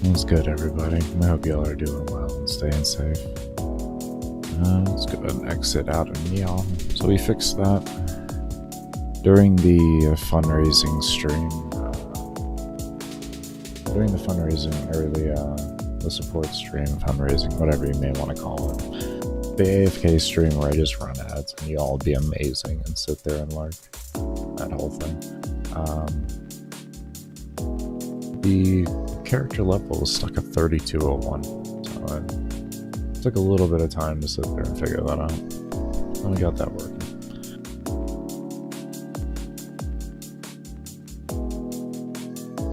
What's good, everybody? I hope y'all are doing well and staying safe. Let's go ahead and exit out of Neon. So we fixed that during the fundraising stream. During the fundraising, or the support stream, fundraising, whatever you may want to call it. The AFK stream where I just run ads and y'all be amazing and sit there and lurk. That whole thing. The character level was stuck at 3201, so it took a little bit of time to sit there and figure that out. And we got that working.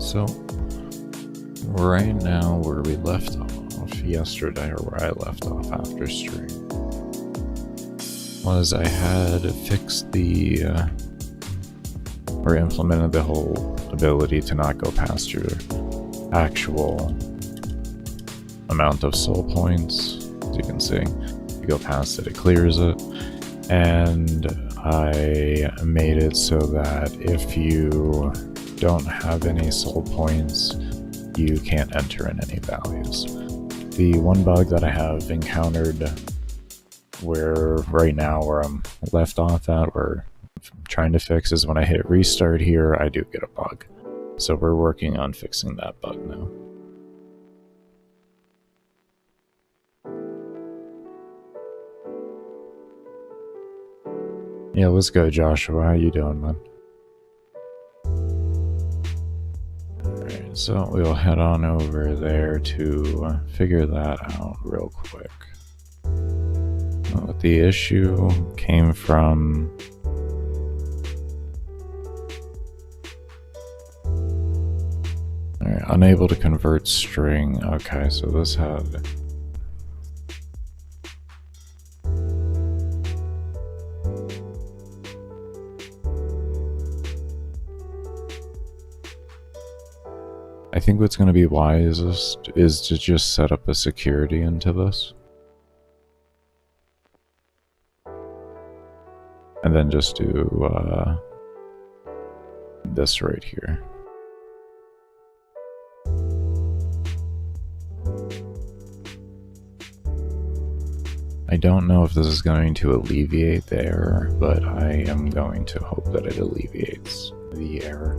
So, right now where we left off yesterday, or where I left off after stream, was I had fixed the, or implemented the whole ability to not go past your actual amount of soul points. As you can see, you go past it, it clears it. And I made it so that if you don't have any soul points, you can't enter in any values. The one bug that I have encountered where right now where I'm left off at, where I'm trying to fix, is when I hit restart here, I do get a bug. So we're working on fixing that bug now. Yeah, let's go, Joshua. How you doing, man? Alright, so we'll head on over there to figure that out real quick. What the issue came from... Alright, unable to convert string. Okay, so this had... I think what's going to be wisest is to just set up a security into this. And then just do this right here. I don't know if this is going to alleviate the error, but I am going to hope that it alleviates the error.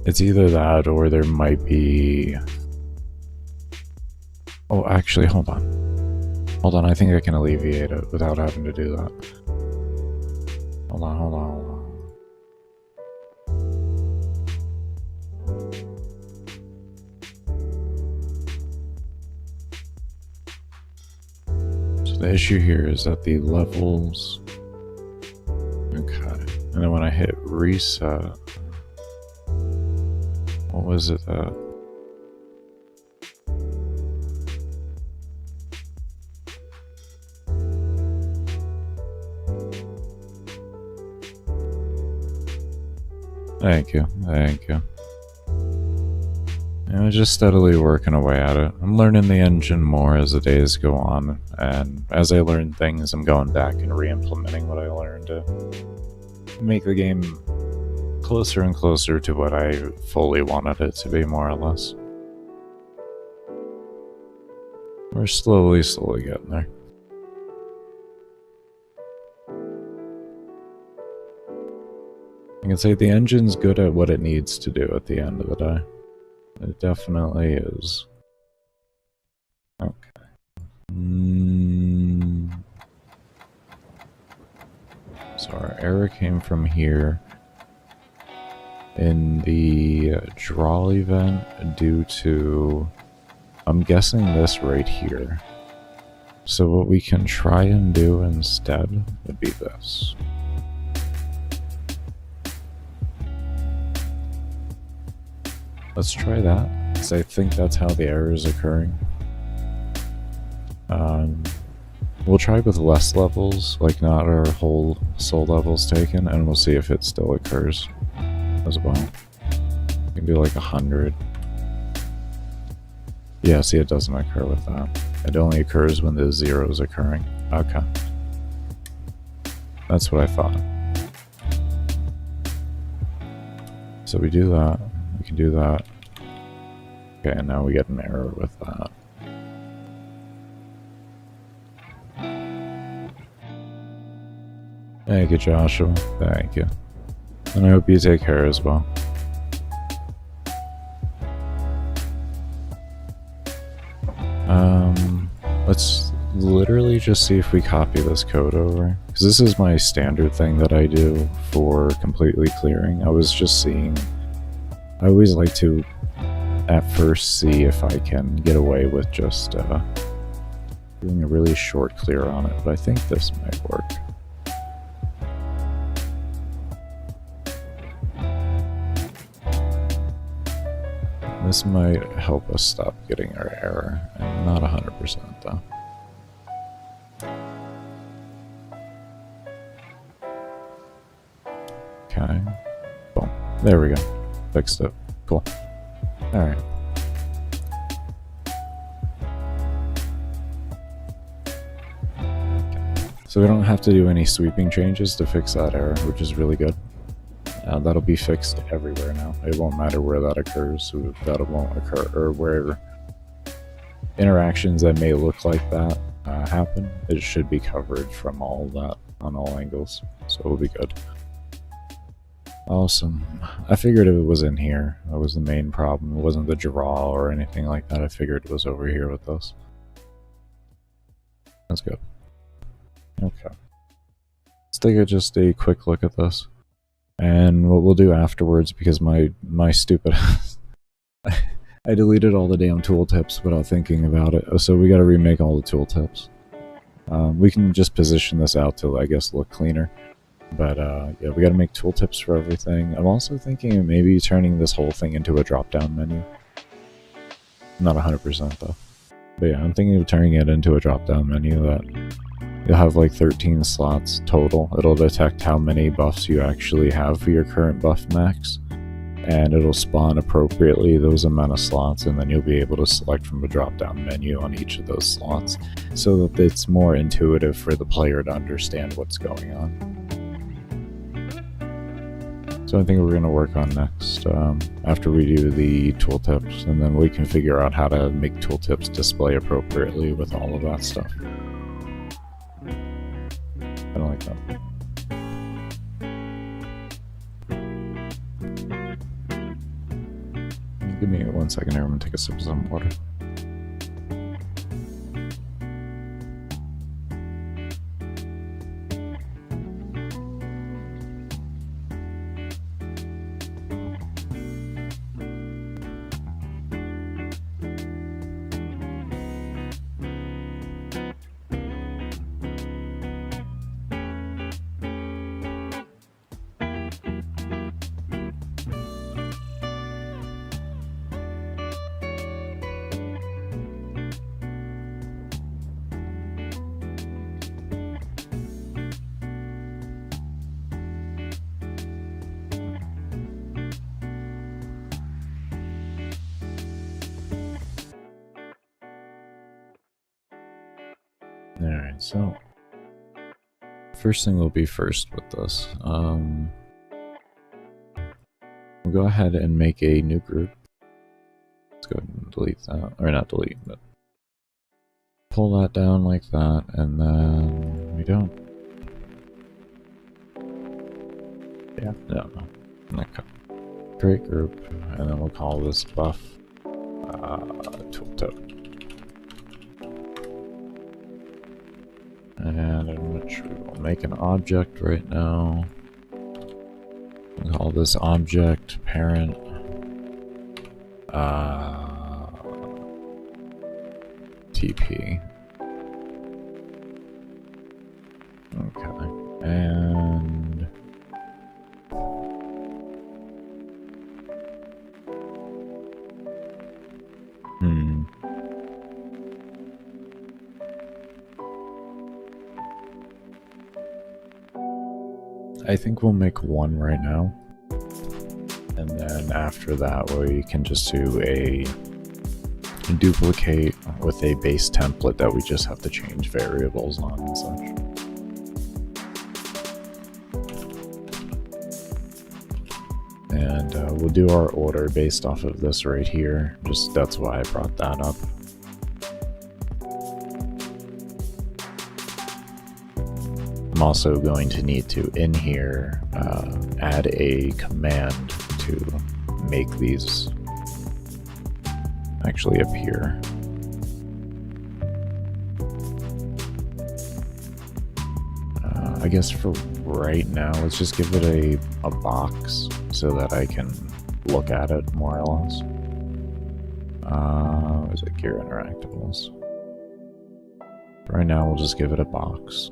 It's either that or there might be... Oh, actually, hold on. Hold on, I think I can alleviate it without having to do that. Hold on, hold on, hold on. The issue here is that the levels... Okay. And then when I hit reset... What was it that... Thank you, thank you. I'm just steadily working away at it. I'm learning the engine more as the days go on, and as I learn things, I'm going back and re-implementing what I learned to make the game closer and closer to what I fully wanted it to be, more or less. We're slowly getting there. I can say the engine's good at what it needs to do at the end of the day. It definitely is. Okay. So our error came from here in the draw event due to, I'm guessing, this right here. So what we can try and do instead would be this. Let's try that, because I think that's how the error is occurring. We'll try with less levels, like not our whole soul levels taken, and we'll see if it still occurs as well. We can do like 100. Yeah, see, it doesn't occur with that. It only occurs when the zero is occurring. Okay. That's what I thought. So we do that. We can do that. Okay, and now we get an error with that. Thank you, Joshua. Thank you. And I hope you take care as well. Let's literally just see if we copy this code over. Because this is my standard thing that I do for completely clearing. I was just seeing... I always like to, at first, see if I can get away with just doing a really short clear on it. But I think this might work. This might help us stop getting our error. I'm not 100% though. Okay. Boom. There we go. Fixed it. Cool. Alright. So we don't have to do any sweeping changes to fix that error, which is really good. That'll be fixed everywhere now. It won't matter where that occurs, so that won't occur, or where interactions that may look like that happen. It should be covered from all that on all angles, so it'll be good. Awesome. I figured it was in here. That was the main problem. It wasn't the draw or anything like that. I figured it was over here with this. That's good. Okay. Let's take just a quick look at this. And what we'll do afterwards, because my stupid I deleted all the damn tooltips without thinking about it, so we gotta remake all the tooltips. We can just position this out to, I guess, look cleaner. But yeah, we gotta make tooltips for everything. I'm also thinking of maybe turning this whole thing into a drop-down menu. Not 100% though. But yeah, I'm thinking of turning it into a drop-down menu that you'll have like 13 slots total. It'll detect how many buffs you actually have for your current buff max, and it'll spawn appropriately those amount of slots, and then you'll be able to select from a drop-down menu on each of those slots, so that it's more intuitive for the player to understand what's going on. So I think we're going to work on next, after we do the tooltips, and then we can figure out how to make tooltips display appropriately with all of that stuff. I don't like that. Give me 1 second here, I'm gonna take a sip of some water. Alright, so first thing will be first with this. We'll go ahead and make a new group. Let's go ahead and delete that, or not delete, but pull that down like that, and then we don't. Yeah, no. Okay. Create group, and then we'll call this buff tooltip. And in which we will make an object right now. We'll call this object parent TP. Okay, and I think we'll make one right now, and then after that we can just do a duplicate with a base template that we just have to change variables on and such. And we'll do our order based off of this right here. Just that's why I brought that up. I'm also going to need to, in here, add a command to make these actually appear. I guess for right now, let's just give it a box so that I can look at it more or less. Is it Gear Interactables? For right now, we'll just give it a box.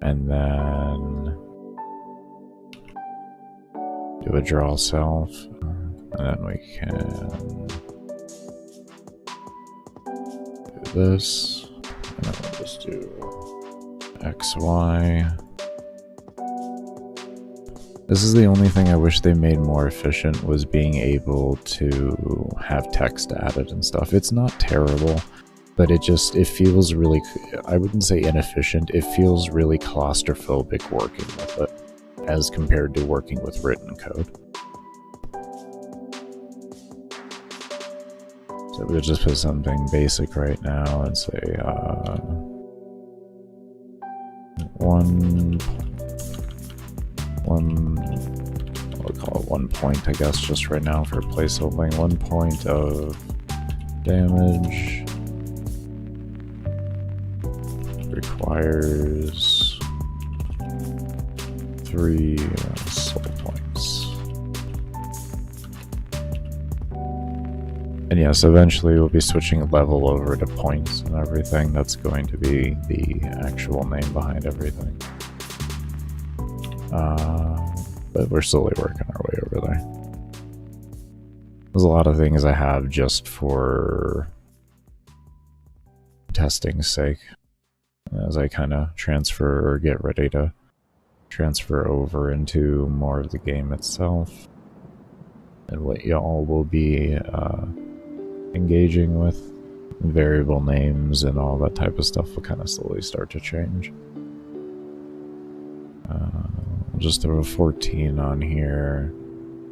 And then do a draw self, and then we can do this, and then we'll just do XY. This is the only thing I wish they made more efficient, was being able to have text added and stuff. It's not terrible, but it feels really, I wouldn't say inefficient, it feels really claustrophobic working with it as compared to working with written code. So we'll just put something basic right now and say, we'll call it 1 point, I guess, just right now for placeholding. 1 point of damage requires 3 soul points. And yes, eventually we'll be switching level over to points and everything. That's going to be the actual name behind everything. But we're slowly working our way over there. There's a lot of things I have just for testing's sake, as I kind of transfer or get ready to transfer over into more of the game itself, and what y'all will be engaging with. Variable names and all that type of stuff will kind of slowly start to change. We'll just throw a 14 on here.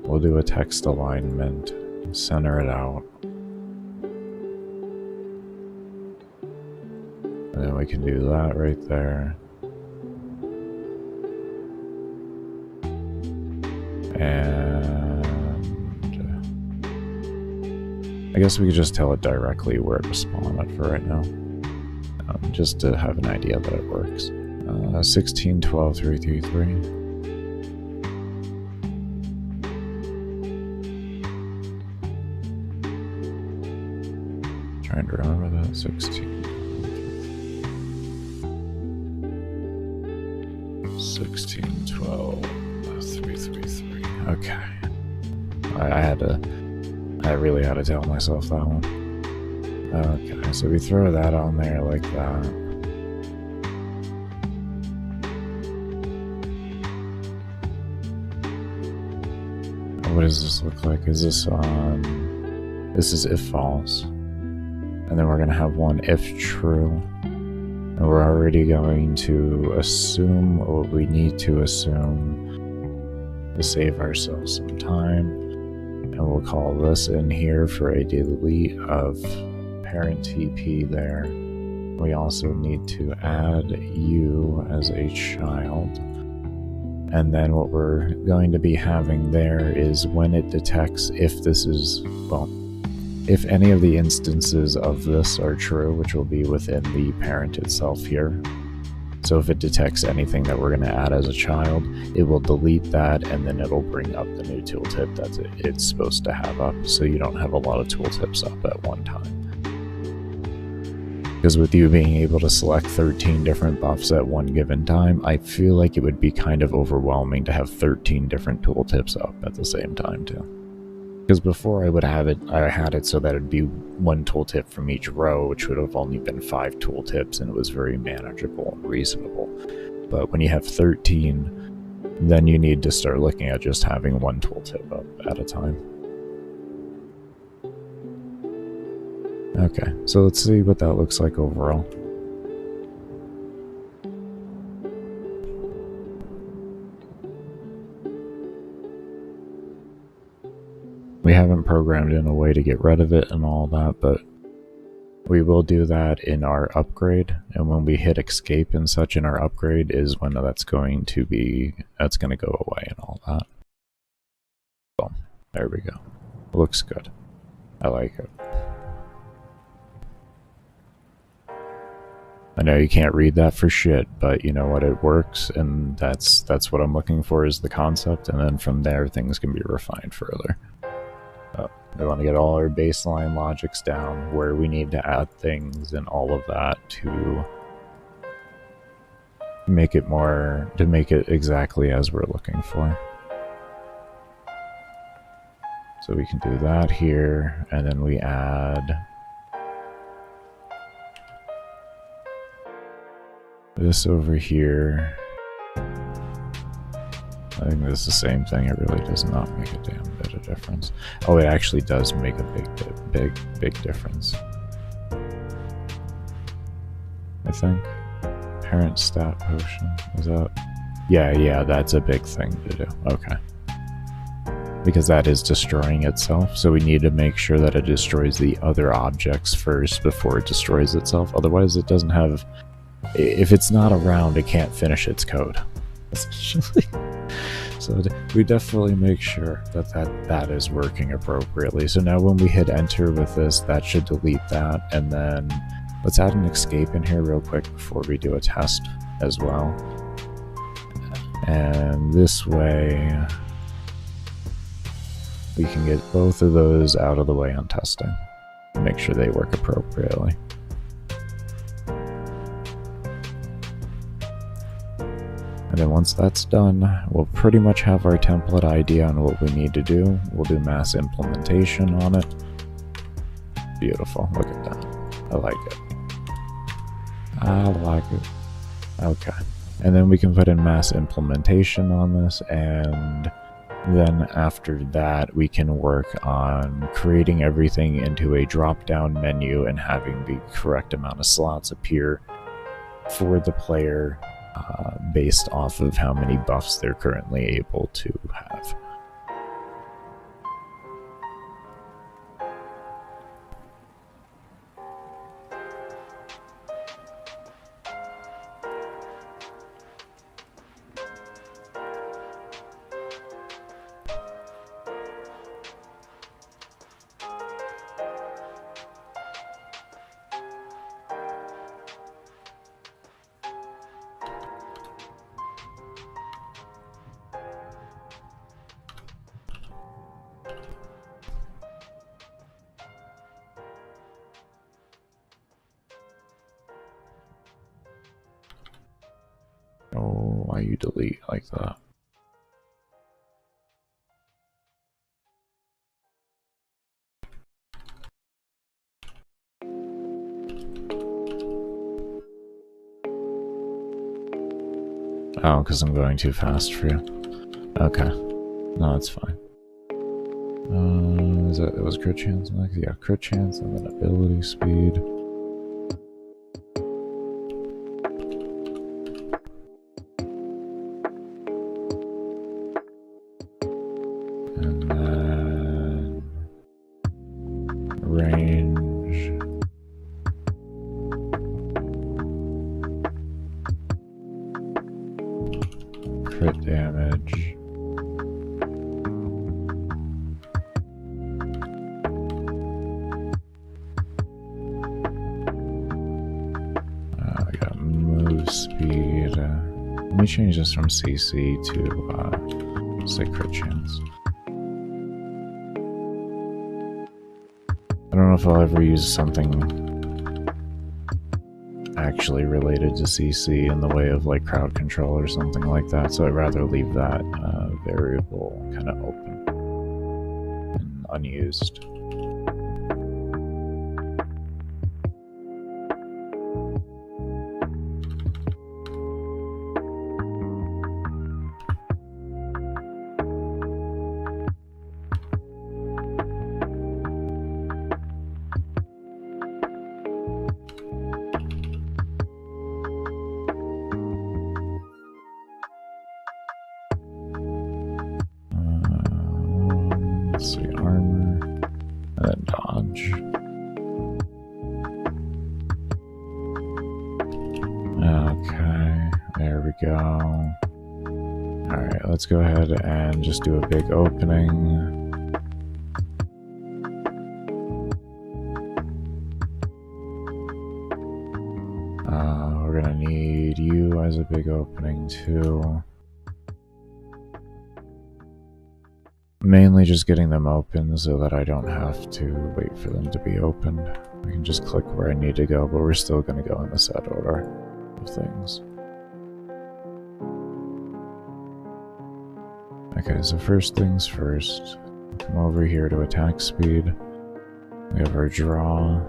We'll do a text alignment, center it out. And then we can do that right there. And I guess we could just tell it directly where to spawn it for right now. Just to have an idea that it works. 16, 12, 3, 3, 3. Trying to remember that. 16, 12, 3, 3, 3. Okay. I really had to tell myself that one. Okay, so we throw that on there like that. What does this look like? Is this on... This is if false. And then we're going to have one if true. And we're already going to assume what we need to assume to save ourselves some time. And we'll call this in here for a delete of parent TP there. We also need to add you as a child. And then what we're going to be having there is when it detects if this is, well, if any of the instances of this are true, which will be within the parent itself here. So if it detects anything that we're going to add as a child, it will delete that, and then it'll bring up the new tooltip that it's supposed to have up, so you don't have a lot of tooltips up at one time. Because with you being able to select 13 different buffs at one given time, I feel like it would be kind of overwhelming to have 13 different tooltips up at the same time too. Because before I had it so that it'd be one tooltip from each row, which would have only been 5 tooltips, and it was very manageable and reasonable. But when you have 13, then you need to start looking at just having one tooltip up at a time. Okay, so let's see what that looks like overall. We haven't programmed in a way to get rid of it and all that, but we will do that in our upgrade. And when we hit escape and such in our upgrade is when that's going to go away and all that. Boom. There we go. Looks good. I like it. I know you can't read that for shit, but you know what, it works, and that's what I'm looking for, is the concept, and then from there things can be refined further. We want to get all our baseline logics down, where we need to add things and all of that to make it exactly as we're looking for. So we can do that here, and then we add this over here. I think this is the same thing. It really does not make a damn bit of difference. Oh, it actually does make a big difference. I think. Parent stat potion. Is that? Yeah, that's a big thing to do. Okay. Because that is destroying itself, so we need to make sure that it destroys the other objects first before it destroys itself. Otherwise, it doesn't have... If it's not around, it can't finish its code, essentially. So we definitely make sure that is working appropriately. So now when we hit enter with this, that should delete that. And then let's add an escape in here real quick before we do a test as well. And this way we can get both of those out of the way on testing. Make sure they work appropriately. And then once that's done, we'll pretty much have our template idea on what we need to do. We'll do mass implementation on it. Beautiful, look at that. I like it. I like it. Okay. And then we can put in mass implementation on this, and then after that we can work on creating everything into a drop-down menu and having the correct amount of slots appear for the player based off of how many buffs they're currently able to have. Oh, why you delete like that? Oh, because I'm going too fast for you. Okay. No, that's fine. It was crit chance next? Yeah, crit chance and then ability speed. And then range. Crit damage. We got move speed. Let me change this from CC to say crit chance. I don't know if I'll ever use something actually related to CC in the way of like crowd control or something like that, so I'd rather leave that variable kind of open and unused. Let's see, armor. damage. Okay, there we go. Alright, let's go ahead and just do a big opening. We're gonna need you as a big opening too. Mainly just getting them open so that I don't have to wait for them to be opened. I can just click where I need to go, but we're still gonna go in the set order of things. Okay, so first things first. Come over here to attack speed. We have our draw.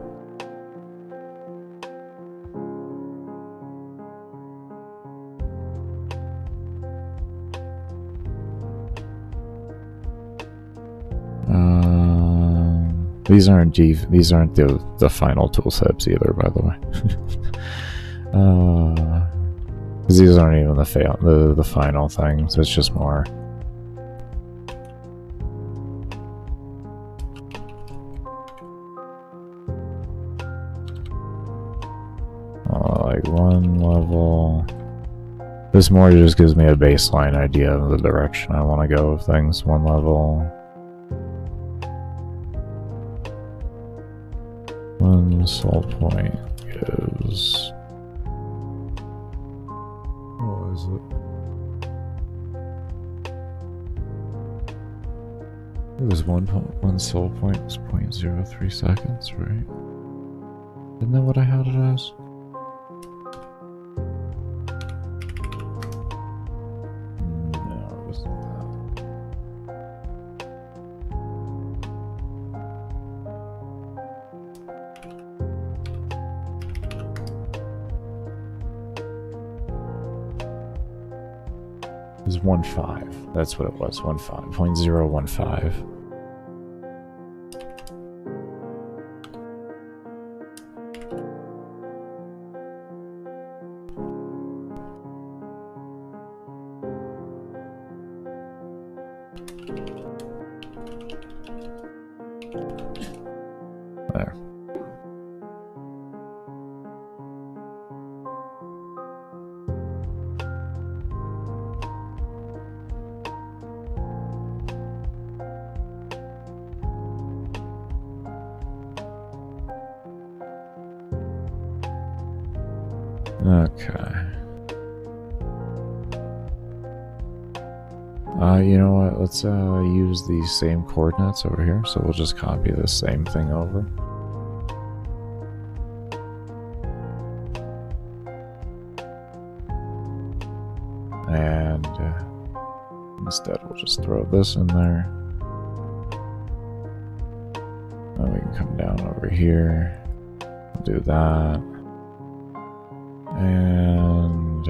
These aren't the final tool sets either, by the way. Because these aren't even the final things. It's just more. Like one level. This more just gives me a baseline idea of the direction I want to go with things. One level. One soul point is... what is it? It was one soul point was 0.03 seconds, right? Isn't that what I had it as? No, it wasn't that. It was 1.5. That's what it was. 1.5. 0.015. There. Okay. You know what? Let's use these same coordinates over here. So we'll just copy the same thing over. And instead we'll just throw this in there. Then we can come down over here. We'll do that. And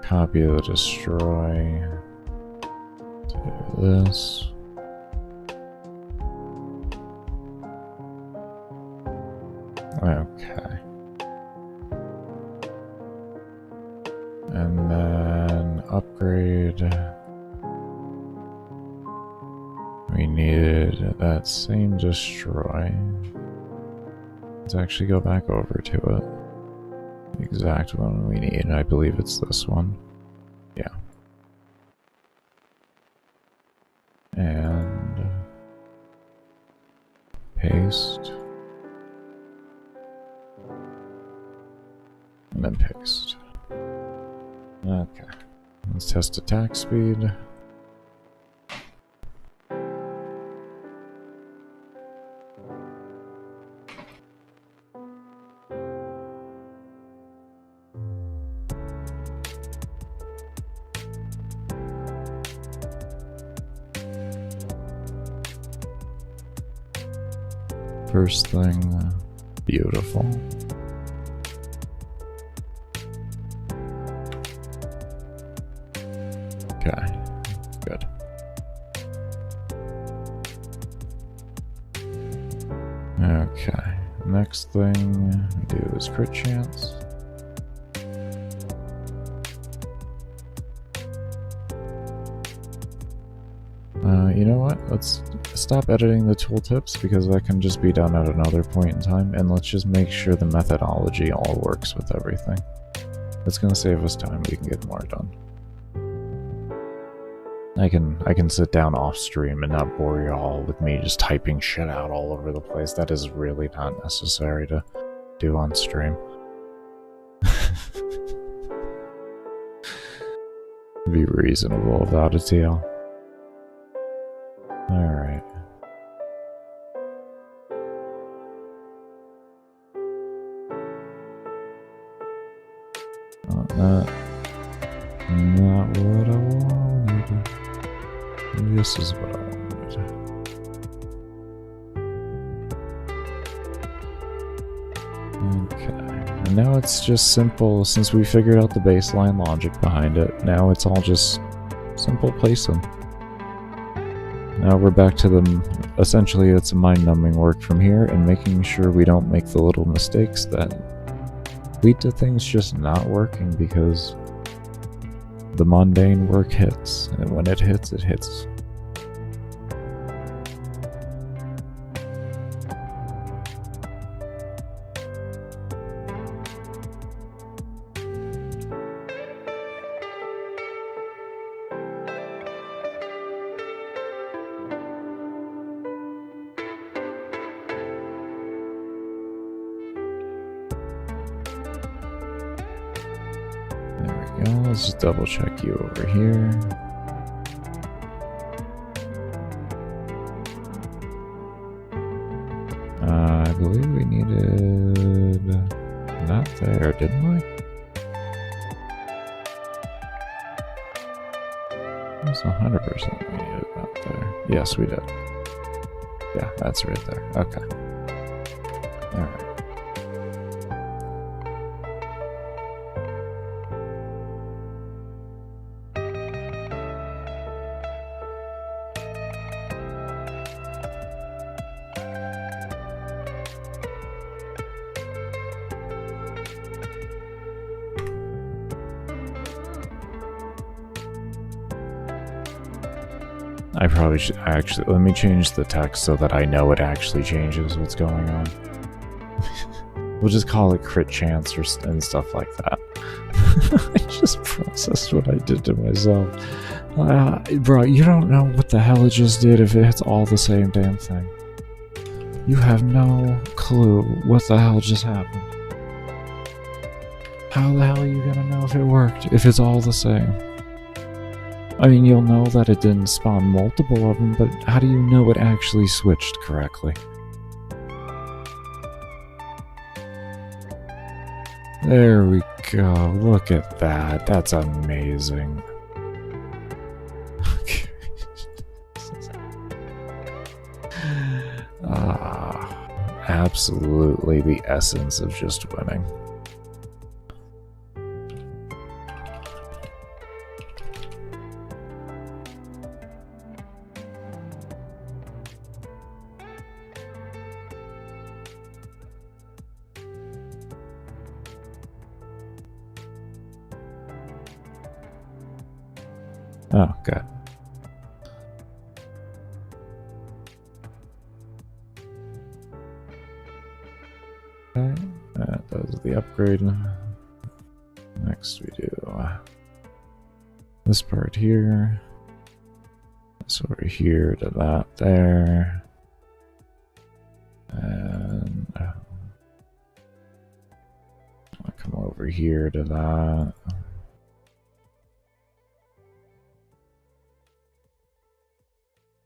copy the destroy. Do this. Okay. And then upgrade. We needed that same destroy. Let's actually go back over to it. The exact one we need. I believe it's this one. Yeah. And paste. And then paste. Okay. Let's test attack speed. First thing, beautiful. Okay, good. Okay, next thing we do is crit chance. You know what? Let's stop editing the tooltips because that can just be done at another point in time, and let's just make sure the methodology all works with everything. It's gonna save us time. We can get more done. I can sit down off stream and not bore you all with me just typing shit out all over the place. That is really not necessary to do on stream. Be reasonable about it, TL. Alright. Not what I wanted. This is what I wanted. Okay. And now it's just simple, since we figured out the baseline logic behind it, now it's all just simple placing. Now we're back to essentially it's a mind-numbing work from here and making sure we don't make the little mistakes that lead to things just not working because the mundane work hits, and when it hits, it hits. Let's just double check you over here. I believe we needed that there, didn't we? It's 100% we needed that there. Yes, we did. Yeah, that's right there. Okay. Alright. I probably should actually, let me change the text so that I know it actually changes what's going on. We'll just call it crit chance and stuff like that. I just processed what I did to myself. Bro, you don't know what the hell it just did if it's all the same damn thing. You have no clue what the hell just happened. How the hell are you gonna know if it worked, if it's all the same? I mean, you'll know that it didn't spawn multiple of them, but how do you know it actually switched correctly? There we go, look at that, that's amazing. Okay. Absolutely the essence of just winning. Oh, good. Okay, that does the upgrade. Next we do this part here. So we're here to that there. And I'll come over here to that.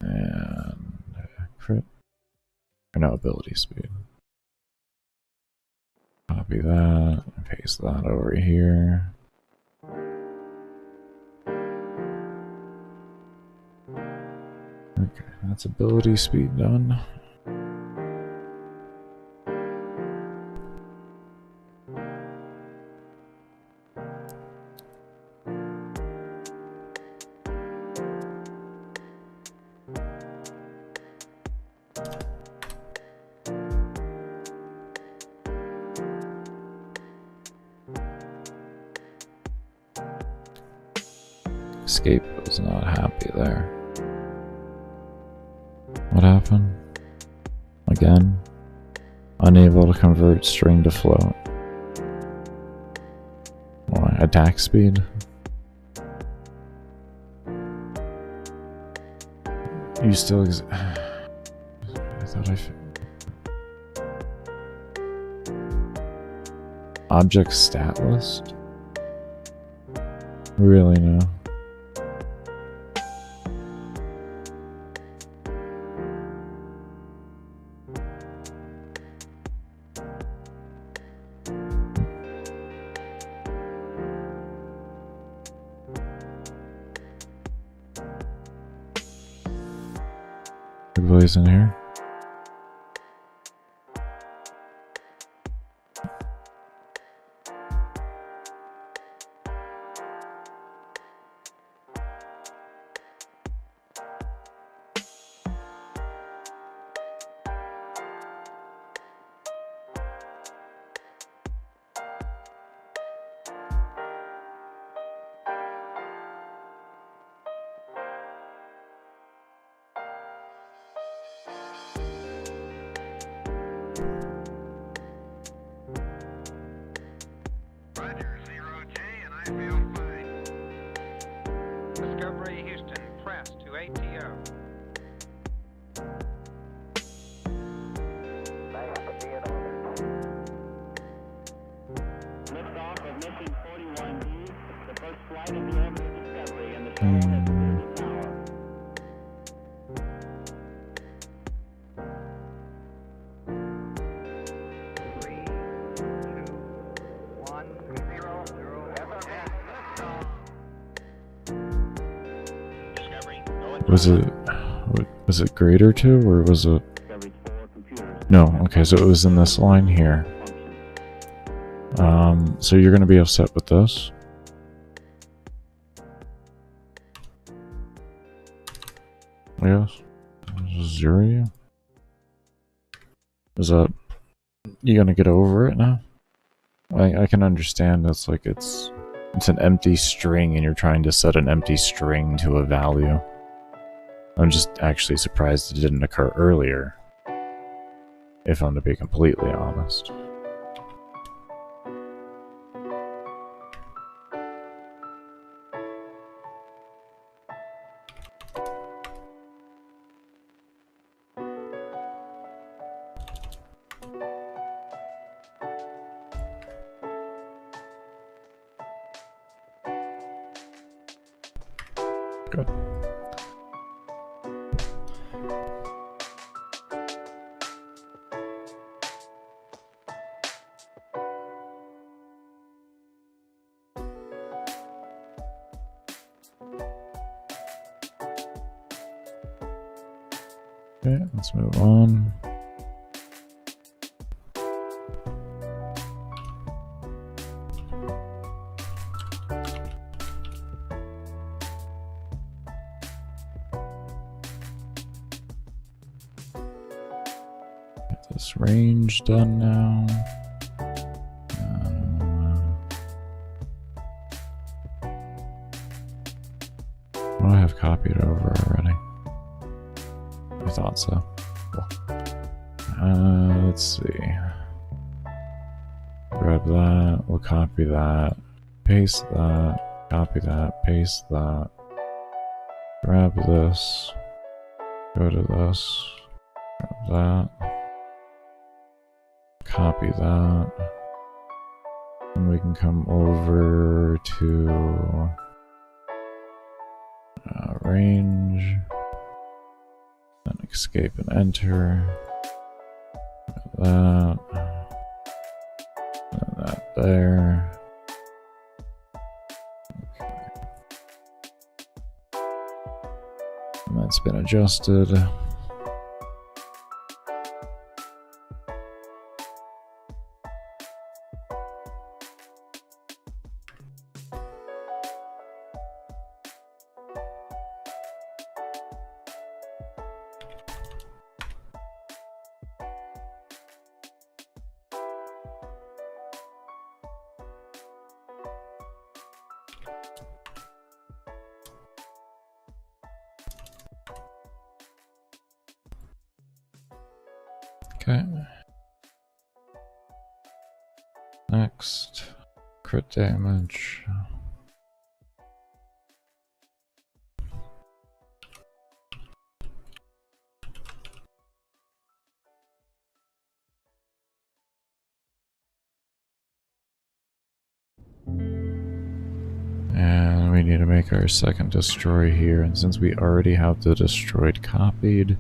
And crit, or no, ability speed. Copy that, and paste that over here. Okay, that's ability speed done. Escape was not happy there. What happened? Again? Unable to convert string to float. Why? Attack speed? You still I thought Object stat list? Really, no. Everybody's in here. Was it greater to, or was it? No, okay, so it was in this line here. So you're gonna be upset with this. Yes. Zero. Is that, you gonna get over it now? I can understand it's like it's an empty string and you're trying to set an empty string to a value. I'm just actually surprised it didn't occur earlier, if I'm to be completely honest. Good. Okay, let's move on. Get this range done now. What do I have copied over already? I thought so. Cool. Let's see. Grab that. We'll copy that. Paste that. Copy that. Paste that. Grab this. Go to this. Grab that. Copy that. And we can come over to range. Then escape and enter. That. And that there. Okay. And that's been adjusted. Okay. Next, crit damage. And we need to make our second destroy here, and since we already have the destroyed copied,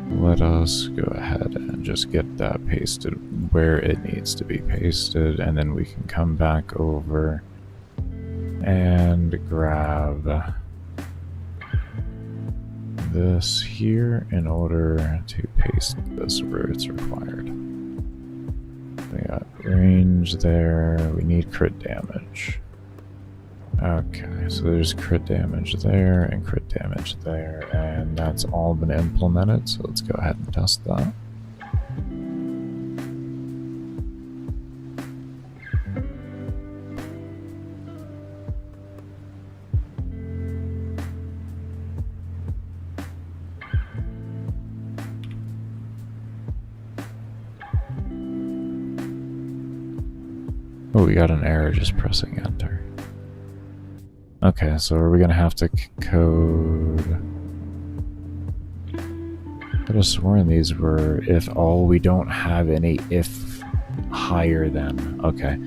let us go ahead and just get that pasted where it needs to be pasted, and then we can come back over and grab this here in order to paste this where it's required. We got range there, we need crit damage. Okay, so there's crit damage there and crit damage there, and that's all been implemented, so let's go ahead and test that. Oh, we got an error just pressing enter. Okay, so are we gonna have to code? I could have sworn these were if all, we don't have any if higher than. Okay.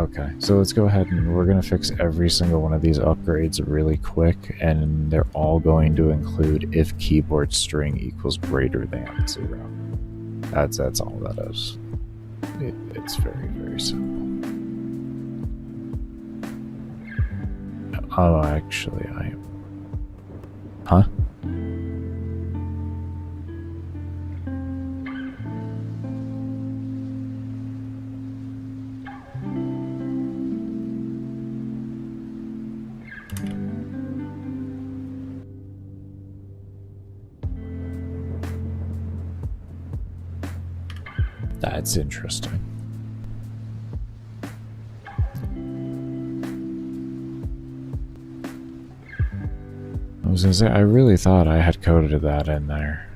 Okay, so let's go ahead and we're gonna fix every single one of these upgrades really quick, and they're all going to include if keyboard string equals greater than 0. That's all that is. It's very, very simple. Oh, actually, Huh? That's interesting. I was gonna say, I really thought I had coded that in there.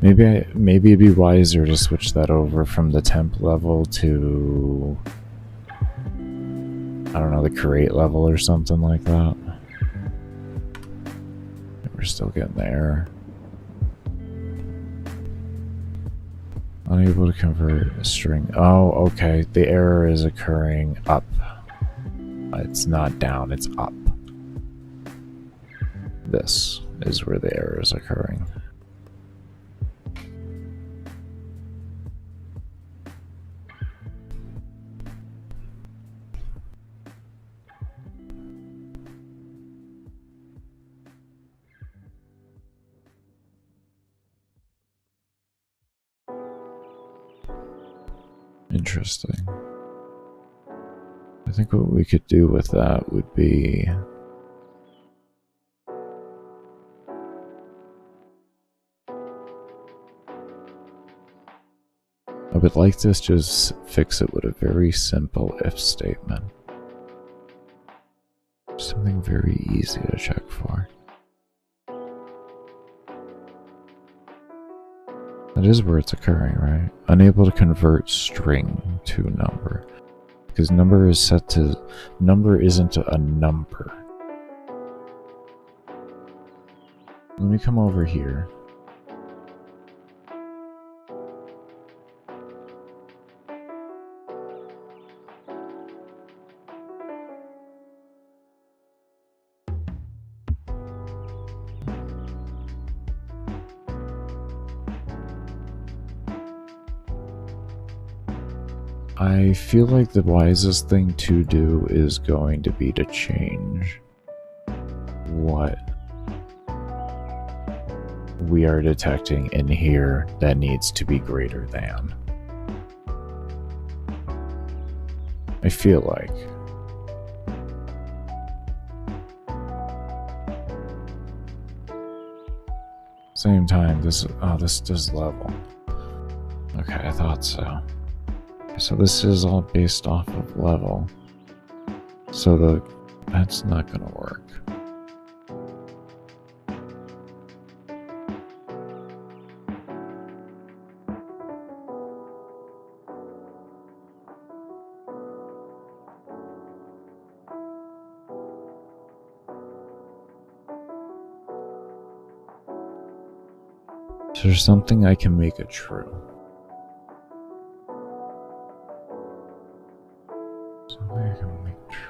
Maybe it'd be wiser to switch that over from the temp level to, I don't know, the create level or something like that. We're still getting the error. Unable to convert a string. Oh, okay. The error is occurring up. It's not down, it's up. This is where the error is occurring. Interesting. I think what we could do with that would be I would like to just fix it with a very simple if statement. Something very easy to check for. That is where it's occurring, right? Unable to convert string to number. Because number is set to... Number isn't a number. Let me come over here. I feel like the wisest thing to do is going to be to change what we are detecting in here that needs to be greater than. I feel like. Same time, this does level. Okay, I thought so. So this is all based off of level. So that's not gonna work. there something I can make it true? Something I can make true.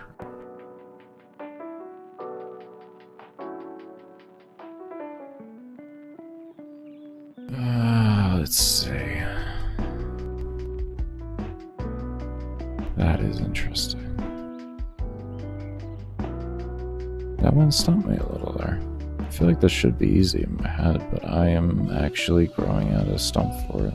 Let's see. That is interesting. That one stumped me a little there. I feel like this should be easy in my head, but I am actually growing out a stump for it.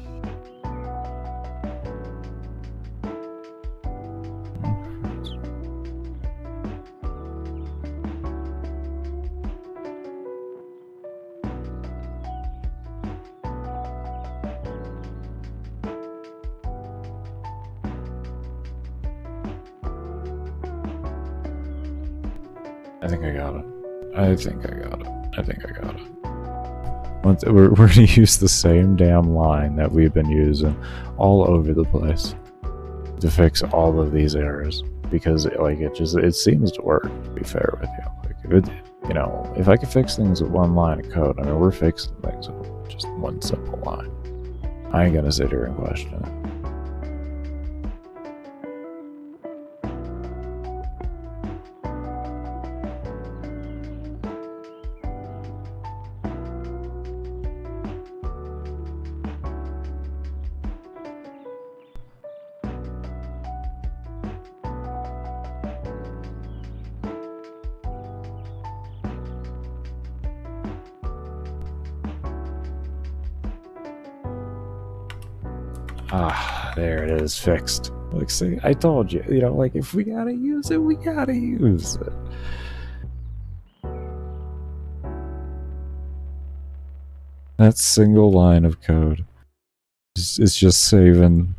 I think I got it. I think I got it. I think I got it. We're gonna use the same damn line that we've been using all over the place to fix all of these errors, because it seems to work, to be fair with you. Like if I could fix things with one line of code, I mean, we're fixing things with just one simple line. I ain't gonna sit here and question it. Ah, there it is, fixed. Like, see, I told you, like, if we gotta use it, we gotta use it. That single line of code is just saving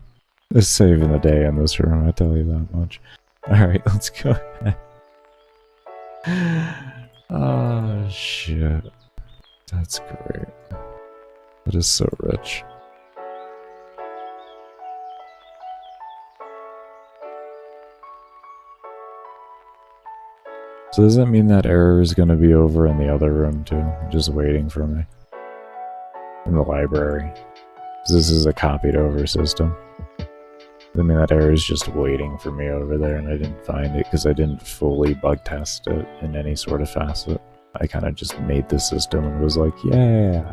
the day in this room, I tell you that much. Alright, let's go ahead. Oh, shit. That's great. That is so rich. So does that mean that error is going to be over in the other room too? Just waiting for me? In the library? This is a copied over system. Does that mean that error is just waiting for me over there and I didn't find it because I didn't fully bug test it in any sort of facet? I kind of just made the system and was like, yeah!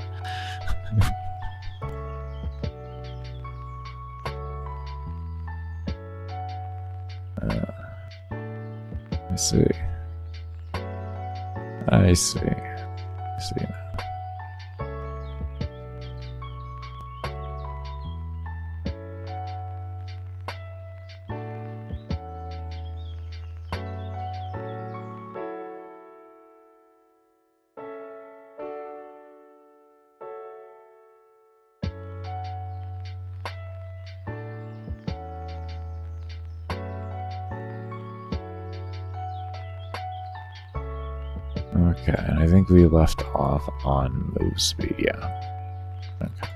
I see. I see. I see now. Okay, and I think we left off on move speed, yeah. Okay.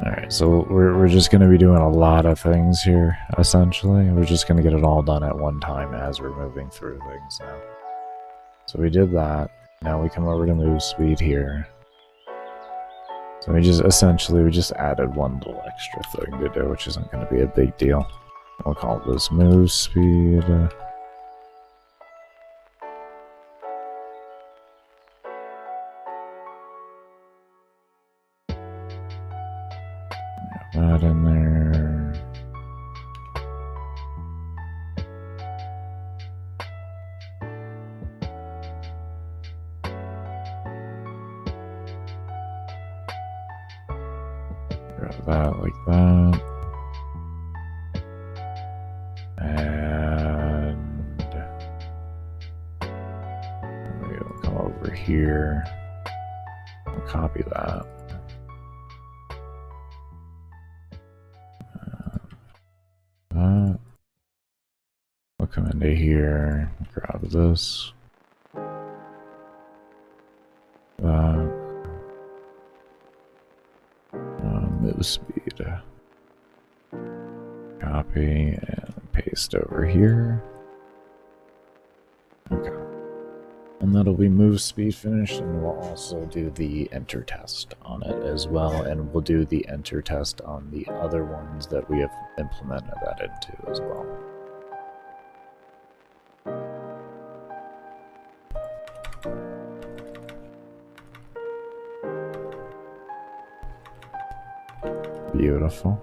Alright, so we're just going to be doing a lot of things here, essentially. We're just going to get it all done at one time as we're moving through things now. So we did that. Now we come over to move speed here. So we just added one little extra thing to do, which isn't going to be a big deal. We'll call this move speed. That in there. Grab that like that. And we'll come over here. We'll copy that. We'll come into here, grab this, that, move speed, copy and paste over here. Okay. And that'll be move speed finished, and we'll also do the enter test on it as well, and we'll do the enter test on the other ones that we have implemented that into as well. Beautiful.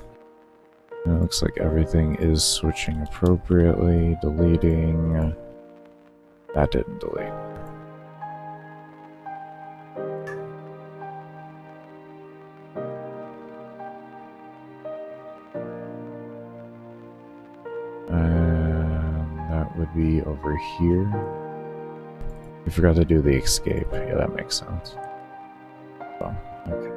And it looks like everything is switching appropriately, deleting. That didn't delete. And that would be over here. We forgot to do the escape. Yeah, that makes sense. Oh, okay.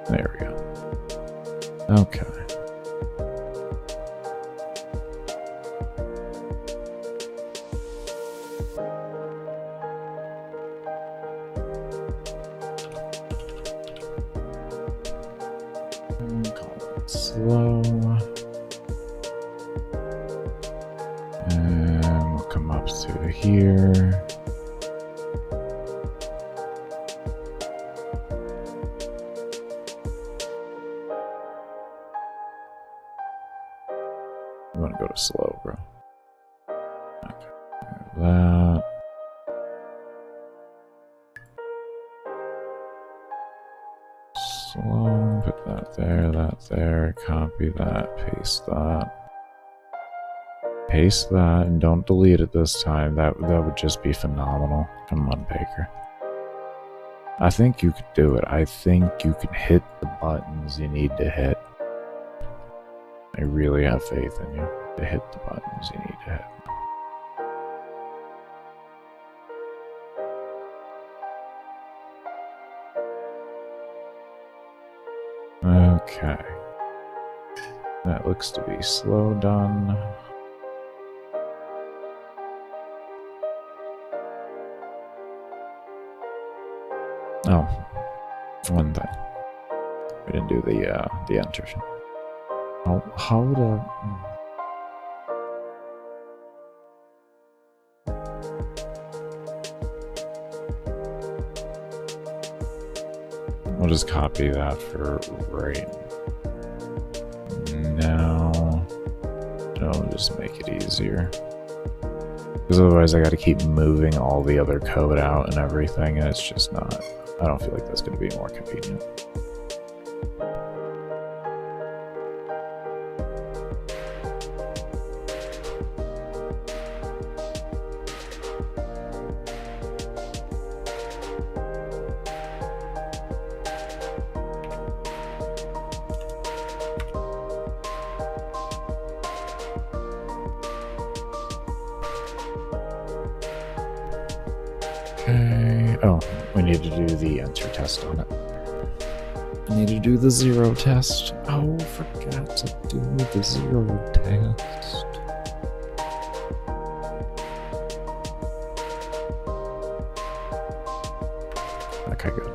There we go. Okay. Call it slow. And we'll come up to here. You want to go to slow, bro. Okay. That. Slow, put that there, copy that, paste that. Paste that, and don't delete it this time. That would just be phenomenal. Come on, Baker. I think you could do it. I think you can hit the buttons you need to hit. I really have faith in you to hit the buttons you need to hit. Okay. That looks to be slow done. Oh, one thing. We didn't do the enter. How would we'll just copy that for right now. It'll just make it easier. Because otherwise I gotta keep moving all the other code out and everything, and it's just not, I don't feel like that's gonna be more convenient. Okay. Oh, we need to do the enter test on it. I need to do the zero test. Oh, forgot to do the zero test. Okay, good.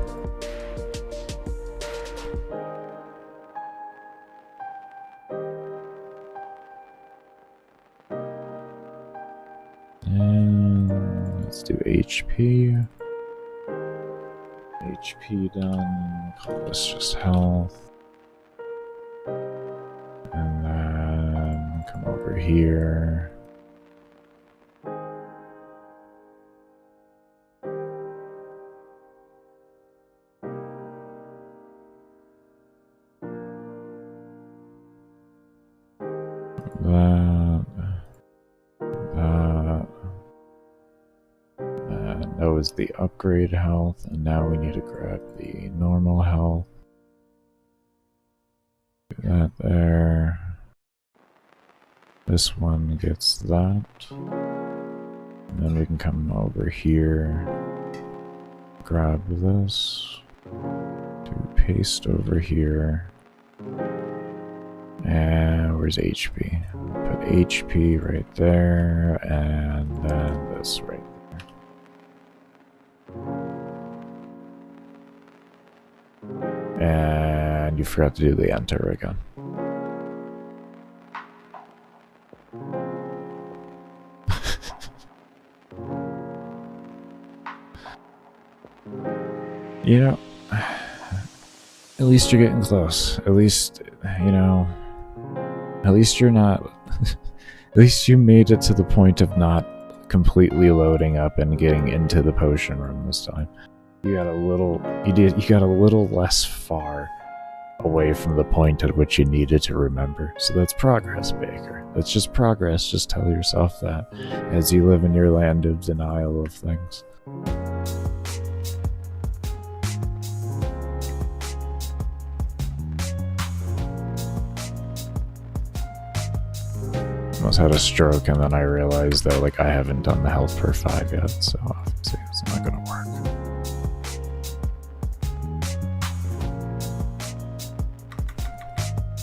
And let's do HP. HP done. Call this just health. And then come over here. That was the upgrade health, and now we need to grab the normal health. Do that there. This one gets that. And then we can come over here, grab this, do paste over here. And where's HP? Put HP right there, and then this right there. And you forgot to do the enter again. You know, at least you're getting close. At least, you know, at least you're not, at least you made it to the point of not completely loading up and getting into the potion room this time. You got a little, you got a little less far away from the point at which you needed to remember. So that's progress, Baker. That's just progress. Just tell yourself that as you live in your land of denial of things. Almost had a stroke, and then I realized that like I haven't done the health per 5 yet, so obviously it's not gonna work.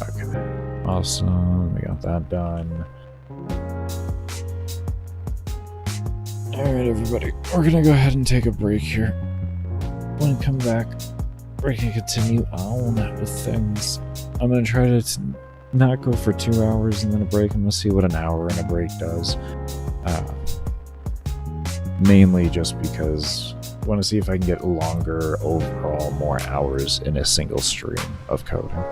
Okay, awesome. We got that done. All right, everybody, we're gonna go ahead and take a break here. When we come back, we're gonna continue on with things. I'm gonna try to not go for 2 hours and then a break. I'm gonna see what an hour and a break does. Mainly just because I want to see if I can get longer overall, more hours in a single stream of coding.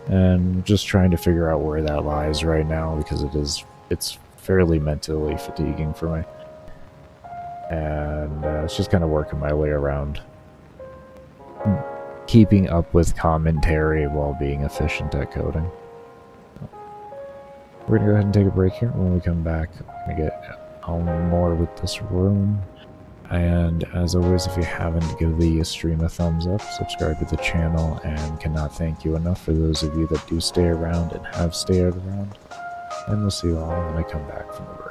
And just trying to figure out where that lies right now, because it's fairly mentally fatiguing for me. And it's just kind of working my way around keeping up with commentary while being efficient at coding. We're gonna go ahead and take a break here. When we come back, we're gonna get on more with this room. And as always, if you haven't, give the stream a thumbs up, subscribe to the channel, and cannot thank you enough for those of you that do stay around and have stayed around. And we'll see you all when I come back from the break.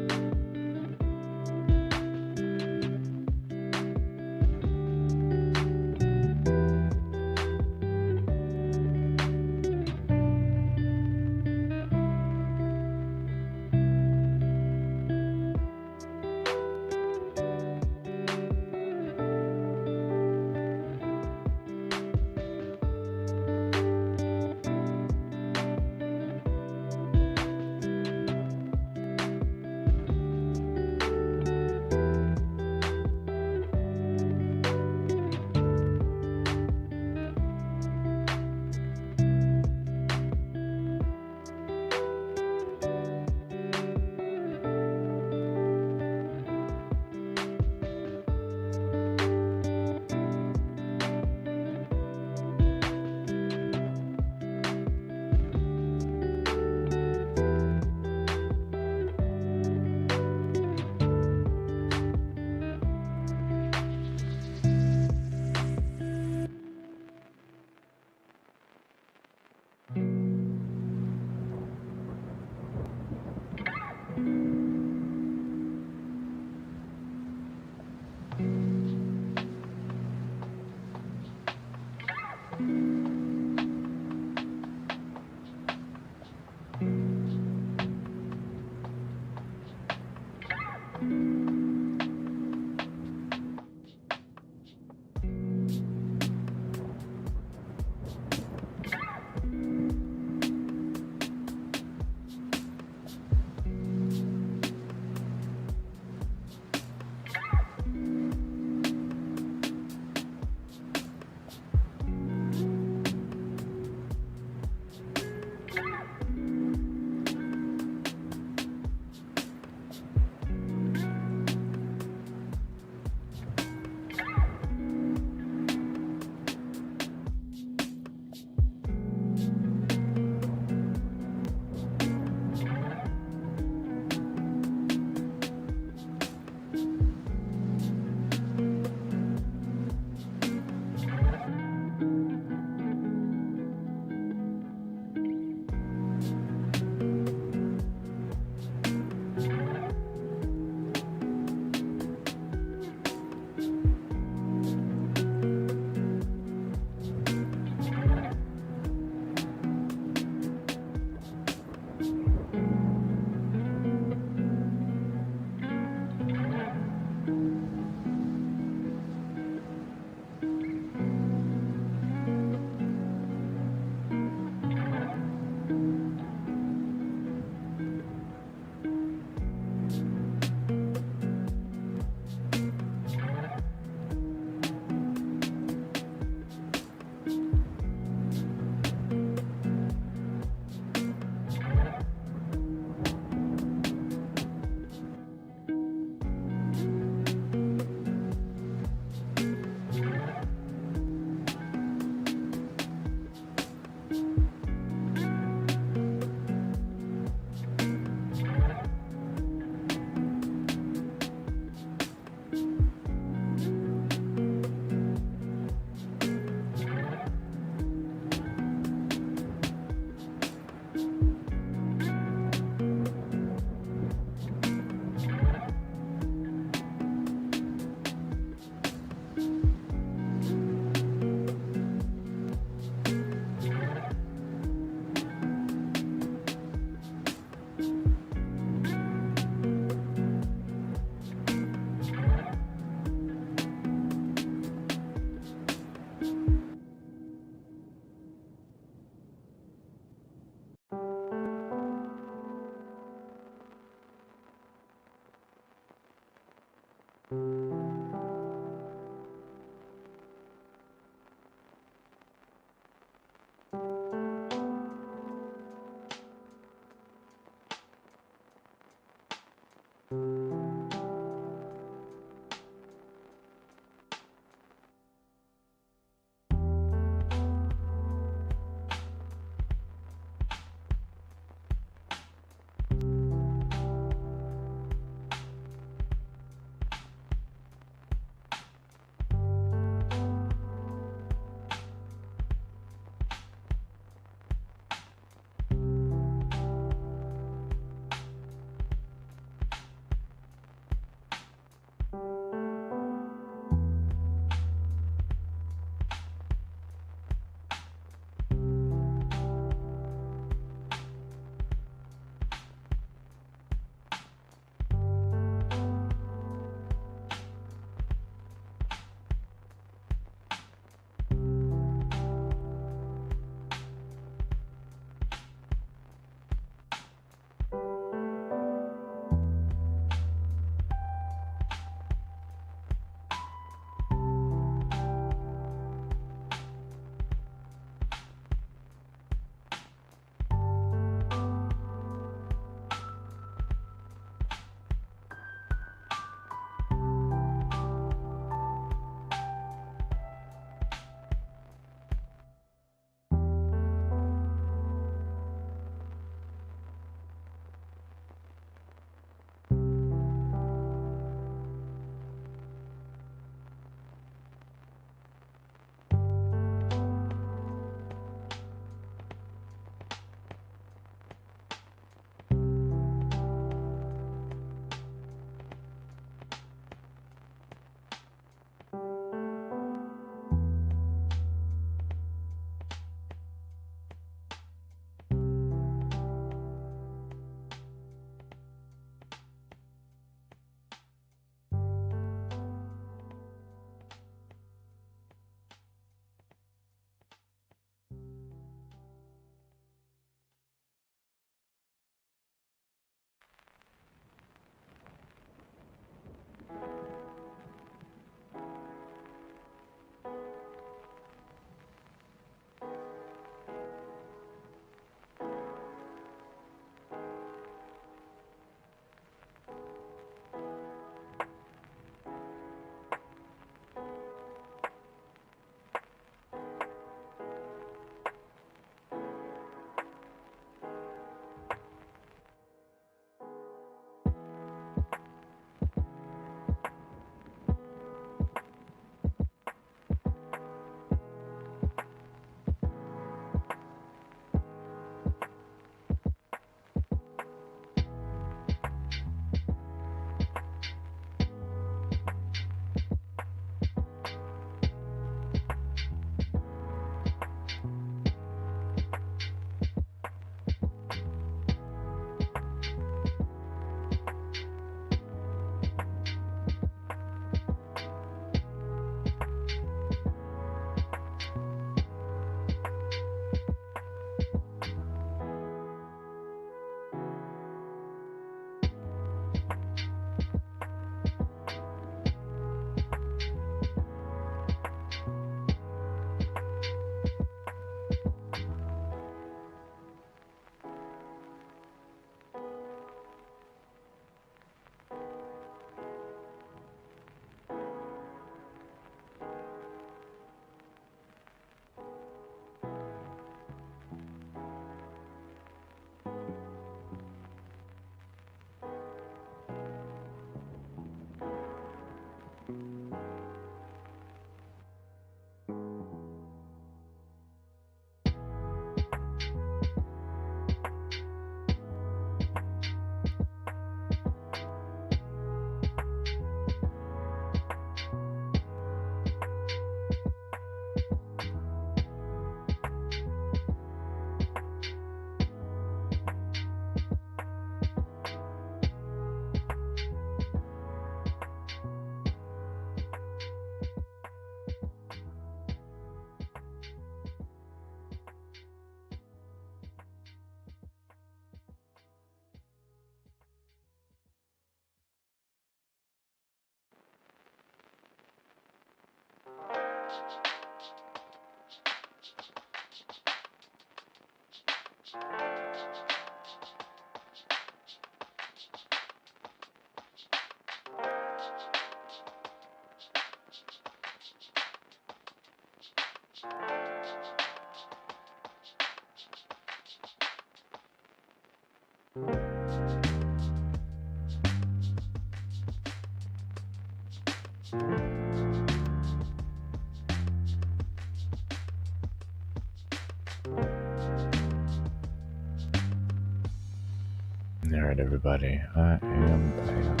Alright, everybody, I am back.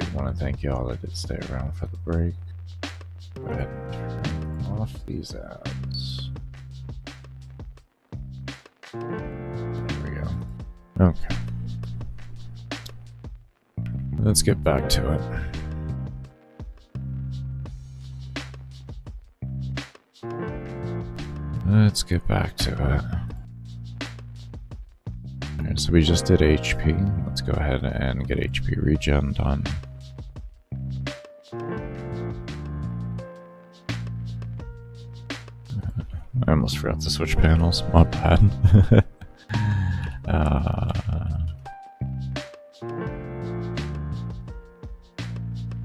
I want to thank you all that did stay around for the break. Go ahead and turn off these ads. There we go. Okay. Let's get back to it. Let's get back to it. Alright, so we just did HP. Let's go ahead and get HP regen done. I almost forgot to switch panels. My bad.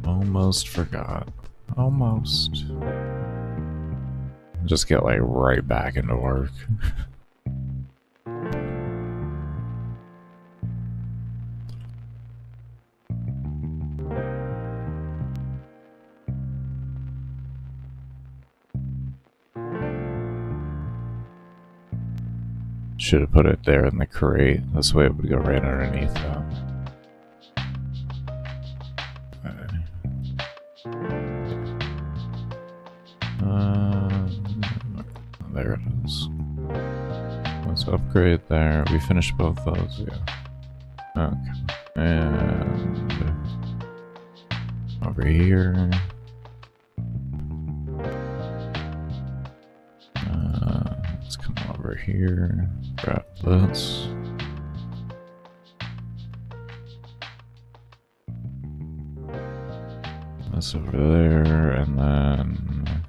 Almost forgot. Almost. Just get like right back into work. Should have put it there in the crate. This way it would go right underneath that. There it is. Let's upgrade there. We finished both those, yeah. Okay. And over here. Let's come over here. Grab this. This over there, and then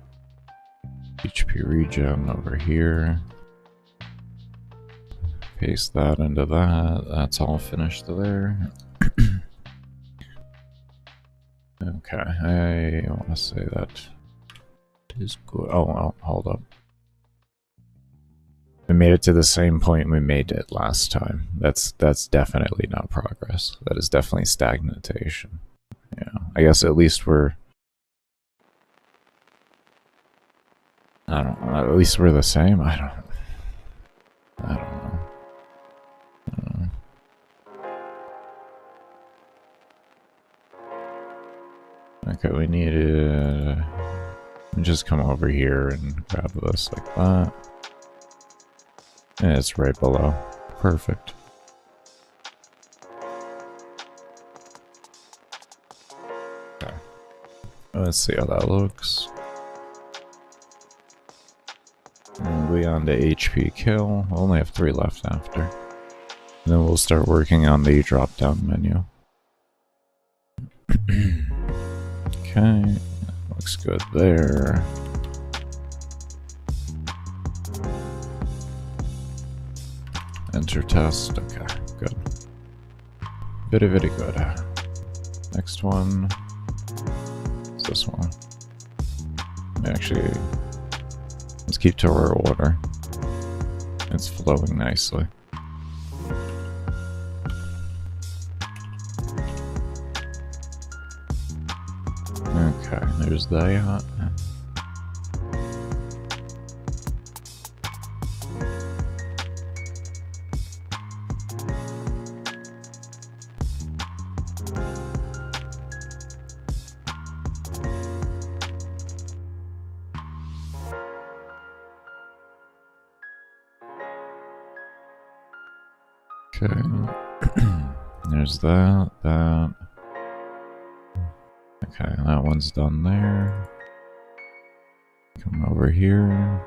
HP regen over here. Paste that into that. That's all finished there. Okay, I want to say that is good. Oh, hold up. We made it to the same point we made it last time. That's definitely not progress. That is definitely stagnation. Yeah, I guess at least we're... I don't know, at least we're the same? I don't know. Okay, we need to just come over here and grab this like that. And it's right below. Perfect. Okay. Let's see how that looks. And we on to HP kill. We'll only have 3 left after. And then we'll start working on the drop-down menu. Okay, looks good there. Enter test, okay, good. Very good. Next one is this one. Actually, let's keep to our order. It's flowing nicely. Okay, there's that. Okay, there's that. Okay, that one's done there. Come over here.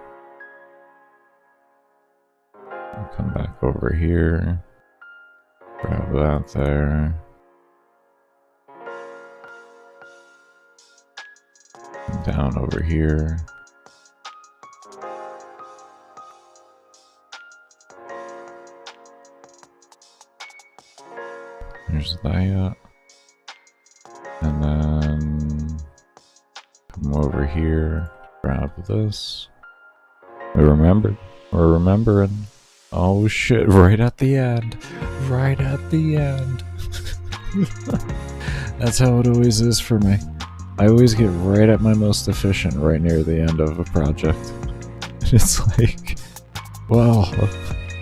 Come back over here. Grab that there. Down over here. Here's that. And then come over here, grab this. We remembered. We're remembering. Oh shit, right at the end. Right at the end. That's how it always is for me. I always get right at my most efficient right near the end of a project. It's like, well,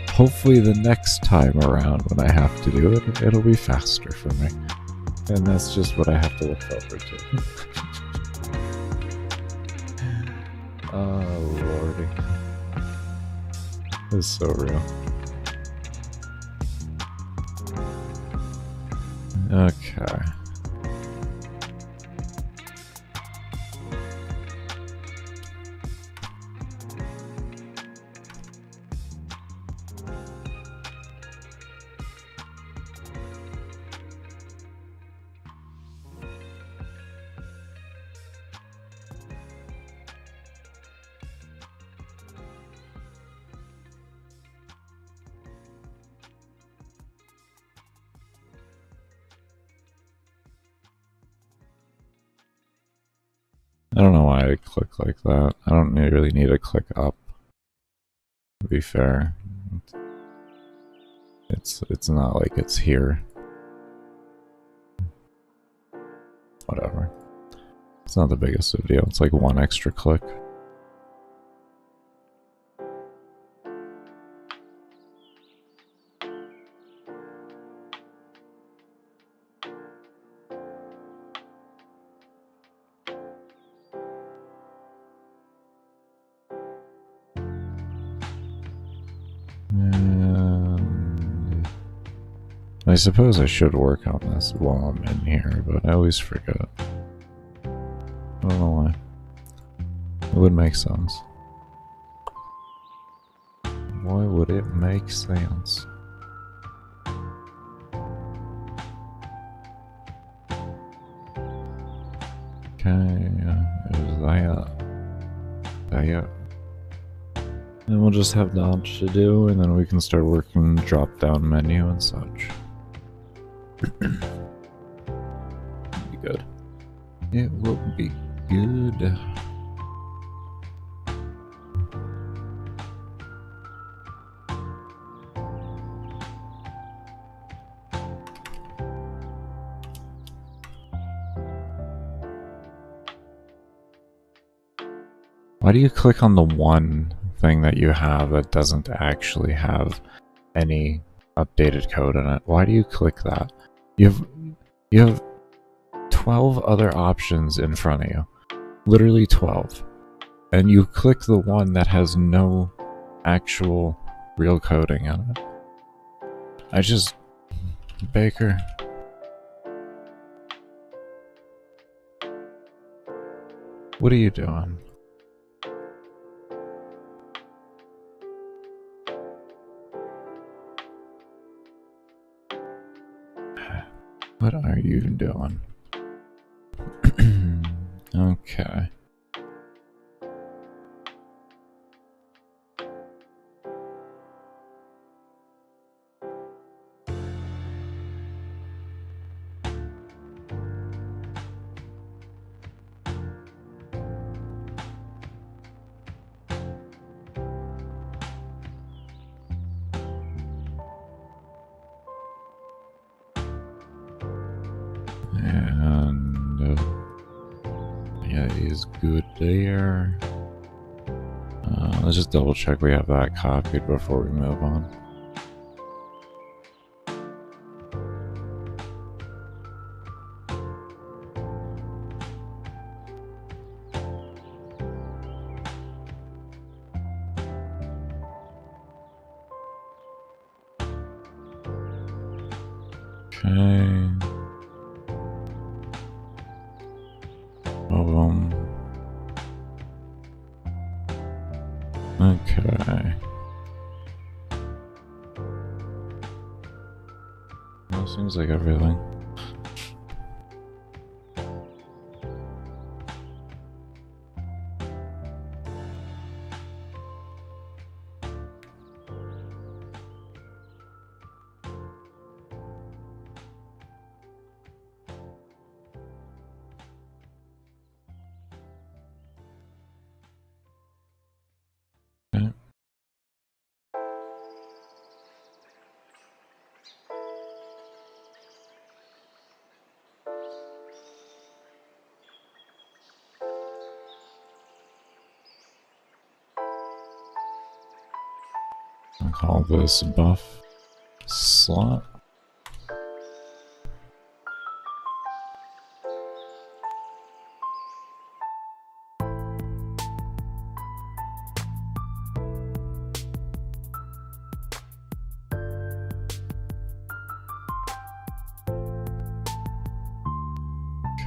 hopefully the next time around when I have to do it, it'll be faster for me. And that's just what I have to look forward to. Oh, lordy. It's so real. Okay. I don't know why I click like that. I don't really need to click up, to be fair. It's not like it's here. Whatever. It's not the biggest of a deal. It's like one extra click. And I suppose I should work on this while I'm in here, but I always forget. I don't know why. It would make sense. Why would it make sense? Okay, is that. Then we'll just have dodge to do, and then we can start working drop down menu and such. Be good. It will be good. Why do you click on the one thing that you have that doesn't actually have any updated code in it? Why do you click that? You have 12 other options in front of you. Literally 12. And you click the one that has no actual real coding in it. Baker. What are you doing? What are you doing? Okay. And yeah, he's good there. Let's just double check we have that copied before we move on. Okay. Boom. Okay. Well, seems like everything. I'll call this buff slot.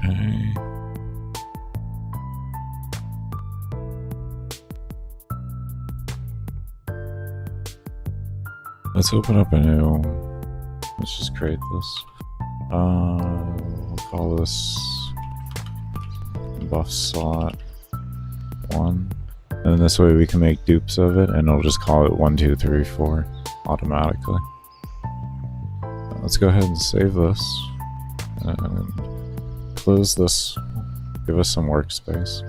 Okay. Let's open up a new. Let's just create this. We'll call this buff slot 1. And this way we can make dupes of it, and it'll just call it 1, 2, 3, 4 automatically. Let's go ahead and save this. And close this. Give us some workspace.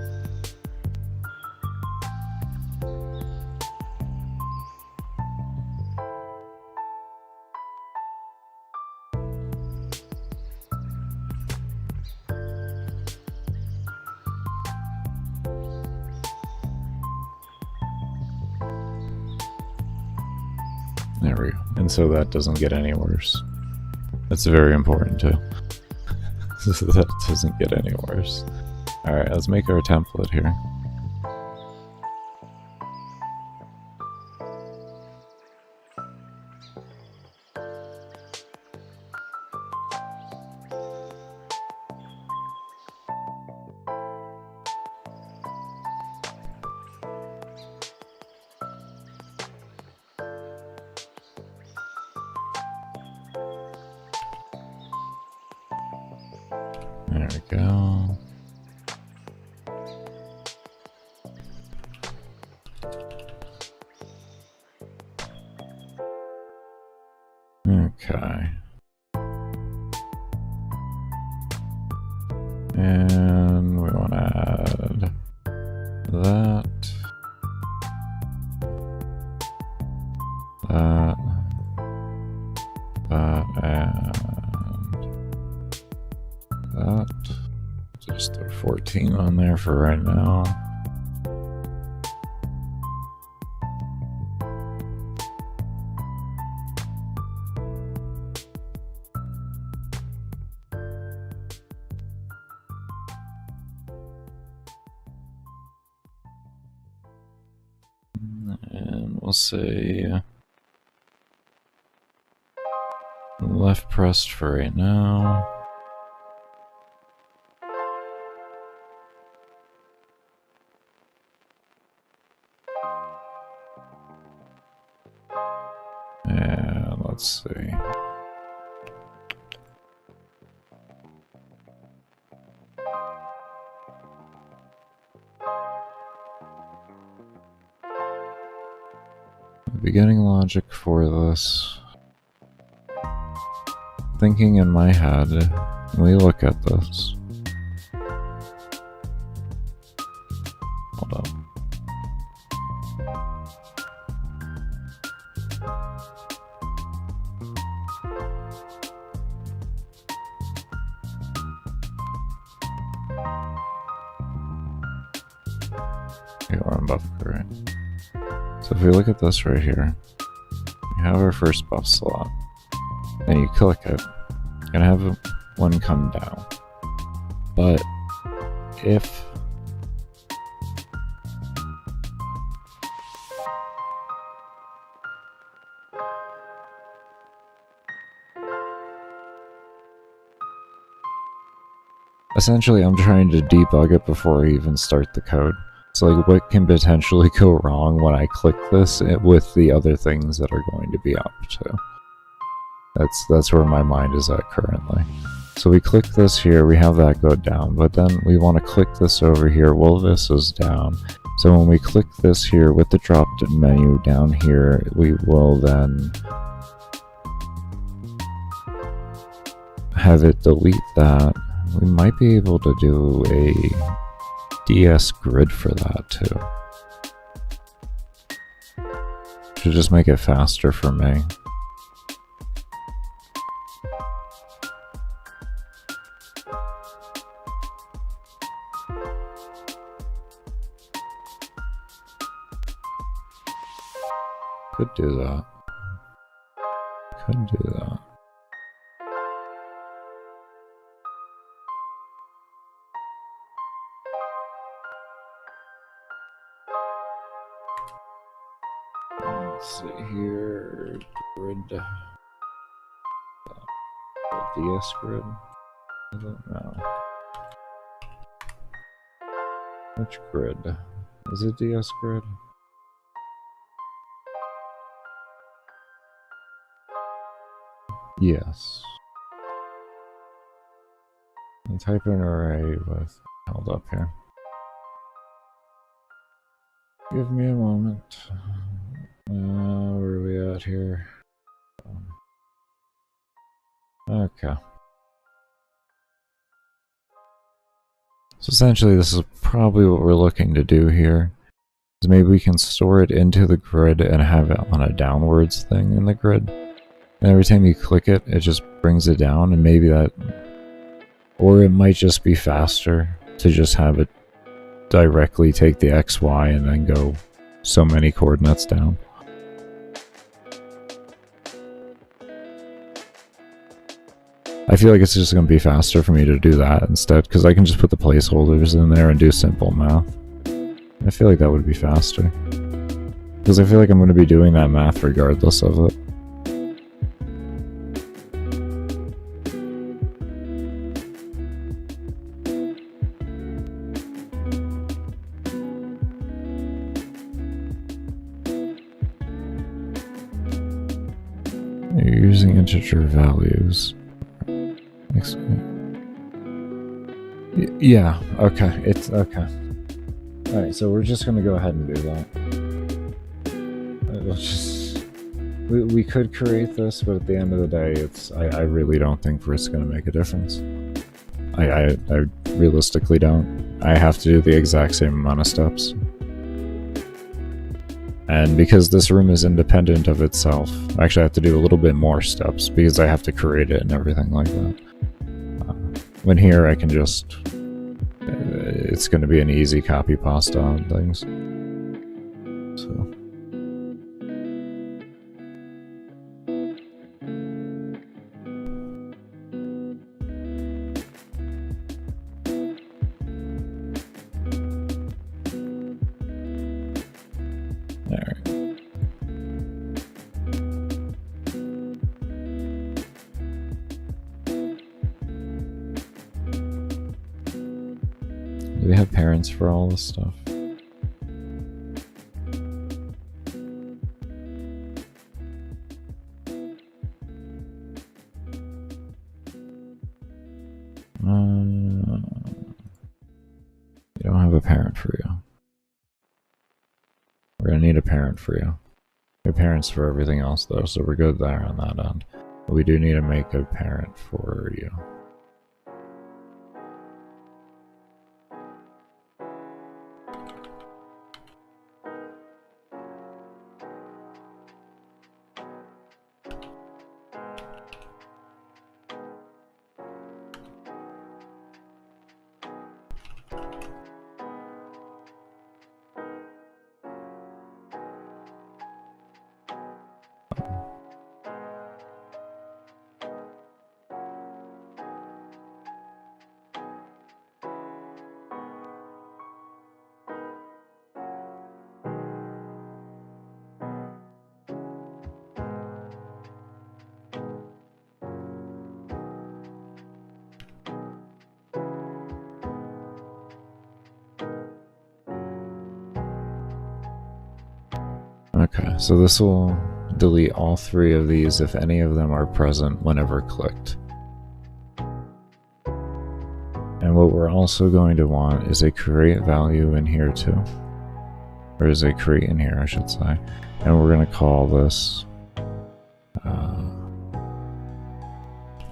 There we go. And so that doesn't get any worse. That's very important too. So that doesn't get any worse. Alright, let's make our template here. There we go. Okay. And we want to add that. And that. Just throw 14 on there for right now. And we'll say left pressed for right now. And let's see. The beginning logic for this. Thinking in my head, when we look at this. Hold up. Okay, we're on buff current. So if we look at this right here, we have our first buff slot. Then you click it, you're gonna have one come down. But if essentially I'm trying to debug it before I even start the code. So like what can potentially go wrong when I click this with the other things that are going to be up to. That's where my mind is at currently. So we click this here, we have that go down, but then we want to click this over here while this is down. So when we click this here with the drop menu down here, we will then have it delete that. We might be able to do a DS grid for that too. Should just make it faster for me. Could do that. Could do that. Let's see here. Grid. DS grid? I don't know. Which grid? Is it DS grid? Yes. I'll type in array with held up here. Give me a moment. Where are we at here? Okay. So essentially this is probably what we're looking to do here. Is maybe we can store it into the grid and have it on a downwards thing in the grid. And every time you click it, it just brings it down, and maybe that... Or it might just be faster to just have it directly take the XY and then go so many coordinates down. I feel like it's just going to be faster for me to do that instead, because I can just put the placeholders in there and do simple math. I feel like that would be faster. Because I feel like I'm going to be doing that math regardless of it. You're using integer values. Yeah, okay, it's okay. Alright, so we're just gonna go ahead and do that. We'll just... We could create this, but at the end of the day, it's... I really don't think it's gonna make a difference. I realistically don't. I have to do the exact same amount of steps. And because this room is independent of itself, I actually have to do a little bit more steps, because I have to create it and everything like that. When here, I can just... it's going to be an easy copy pasta on things. So... Do we have parents for all this stuff? You don't have a parent for you. We're gonna need a parent for you. We have parents for everything else though, so we're good there on that end. But we do need to make a parent for you. Okay, so this will delete all three of these if any of them are present whenever clicked. And what we're also going to want is a create value in here too. Or is a create in here, I should say. And we're going to call this...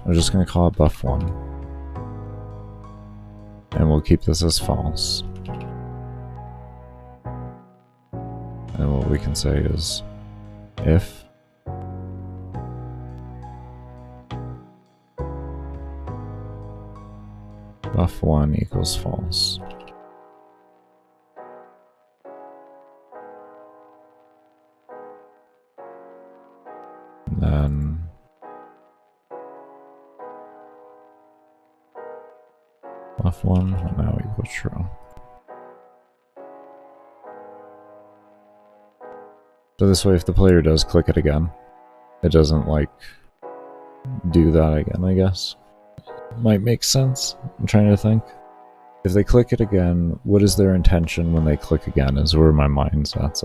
I'm just going to call it buff1. And we'll keep this as false. And what we can say is if buff1 equals false. F1, and now equals true. So this way, if the player does click it again, it doesn't, like, do that again, I guess. Might make sense. I'm trying to think. If they click it again, what is their intention when they click again is where my mind's at.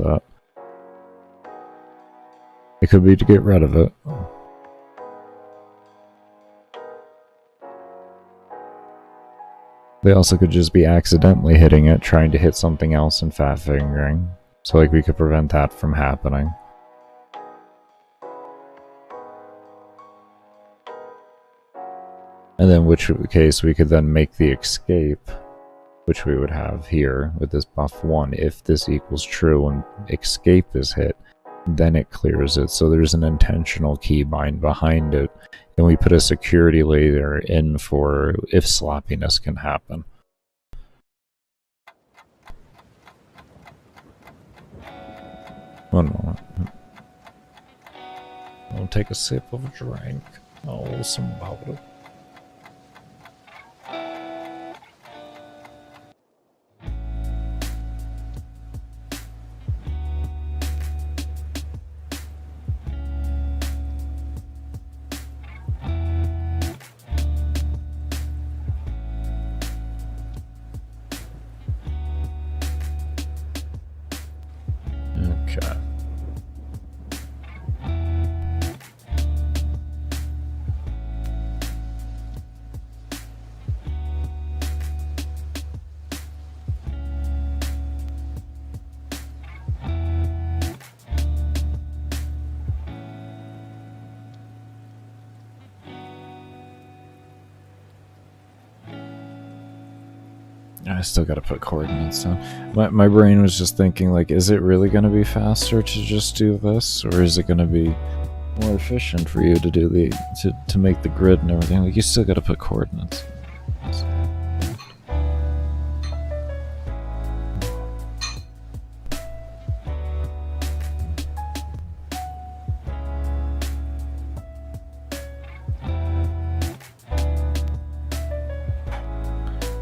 It could be to get rid of it. They also could just be accidentally hitting it, trying to hit something else and fat fingering. So like we could prevent that from happening. And then which case we could then make the escape, which we would have here with this buff 1. If this equals true and escape is hit, then it clears it. So there's an intentional keybind behind it. And we put a security layer in for if sloppiness can happen. One moment. I'll take a sip of a drink. Oh, some bottle. Okay. I still gotta put coordinates down. My brain was just thinking, like, is it really gonna be faster to just do this, or is it gonna be more efficient for you to do the to make the grid and everything? Like, you still gotta put coordinates.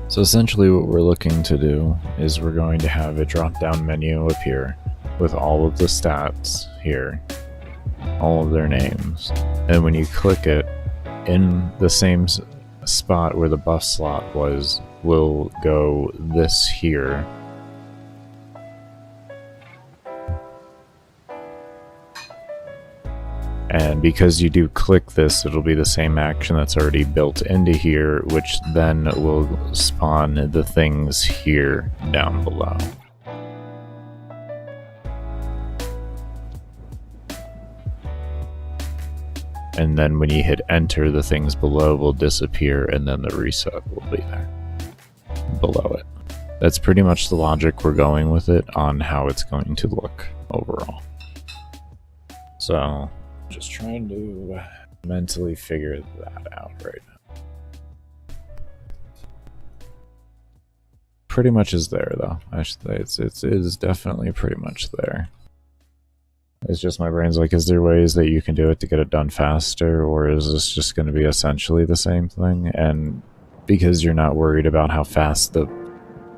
So essentially what we're looking to do is we're going to have a drop-down menu appear with all of the stats here, all of their names, and when you click it, in the same spot where the buff slot was, will go this here. And because you do click this, it'll be the same action that's already built into here, which then will spawn the things here down below. And then when you hit enter, the things below will disappear, and then the reset will be there below it. That's pretty much the logic we're going with it on how it's going to look overall. So just trying to mentally figure that out right now. Pretty much is there though. I should say it is definitely pretty much there. It's just my brain's like, is there ways that you can do it to get it done faster, or is this just going to be essentially the same thing? And because you're not worried about how fast the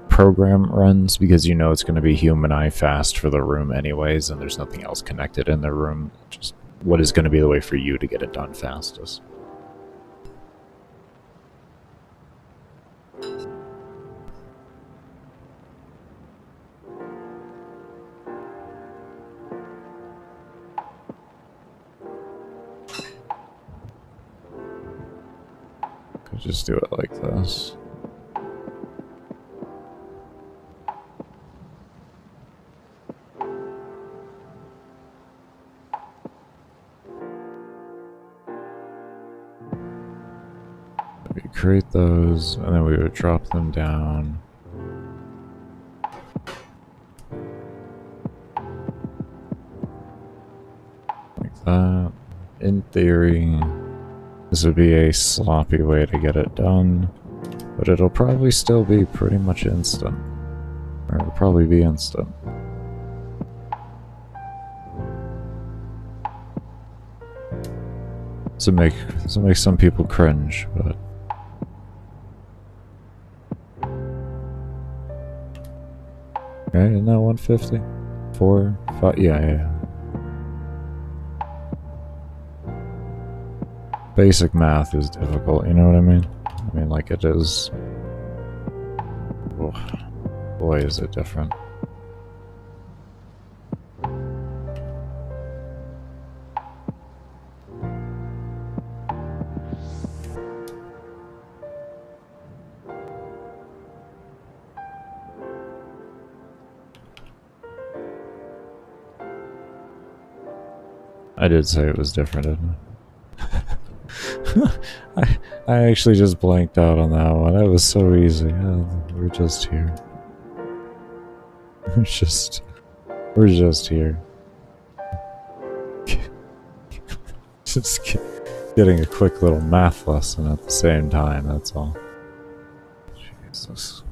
program runs, because you know it's going to be human eye fast for the room anyways, and there's nothing else connected in the room, just what is going to be the way for you to get it done fastest. Could just do it like this. Create those, and then we would drop them down. Like that. In theory, this would be a sloppy way to get it done, but it'll probably still be pretty much instant. Or it'll probably be instant. This will make some people cringe, but Right? Isn't that 150? 4, 5, yeah. Basic math is difficult, you know what I mean? I mean, like, it is... Oh, boy, is it different. I did say it was different, didn't I? I actually just blanked out on that one. That was so easy. Yeah, we're just here. We're just here. Just getting a quick little math lesson at the same time, that's all. Jesus.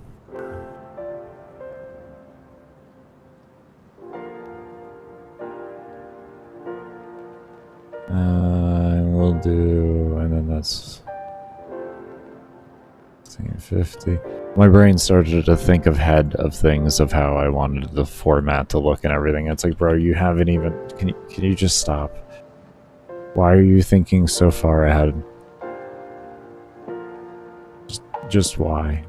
We'll do, and then that's 50. My brain started to think ahead of things of how I wanted the format to look and everything. It's like, bro, you haven't even. Can you just stop? Why are you thinking so far ahead? Just why?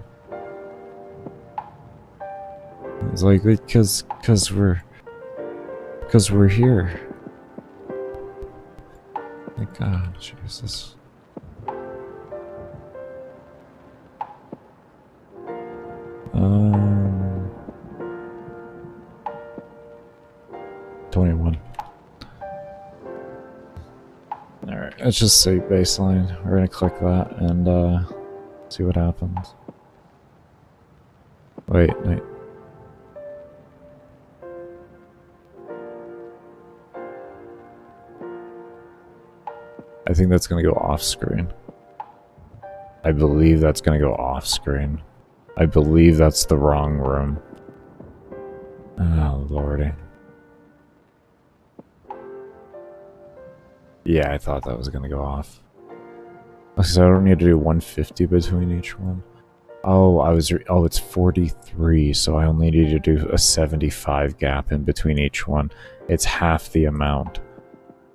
It's like because we're here. Thank God, Jesus. Um, 21. Alright, let's just say baseline. We're gonna click that and see what happens. Wait. I think that's gonna go off screen. I believe that's gonna go off screen. I believe that's the wrong room. Oh, lordy. Yeah, I thought that was gonna go off. So I don't need to do 150 between each one. Oh, oh, it's 43, so I only need to do a 75 gap in between each one. It's half the amount.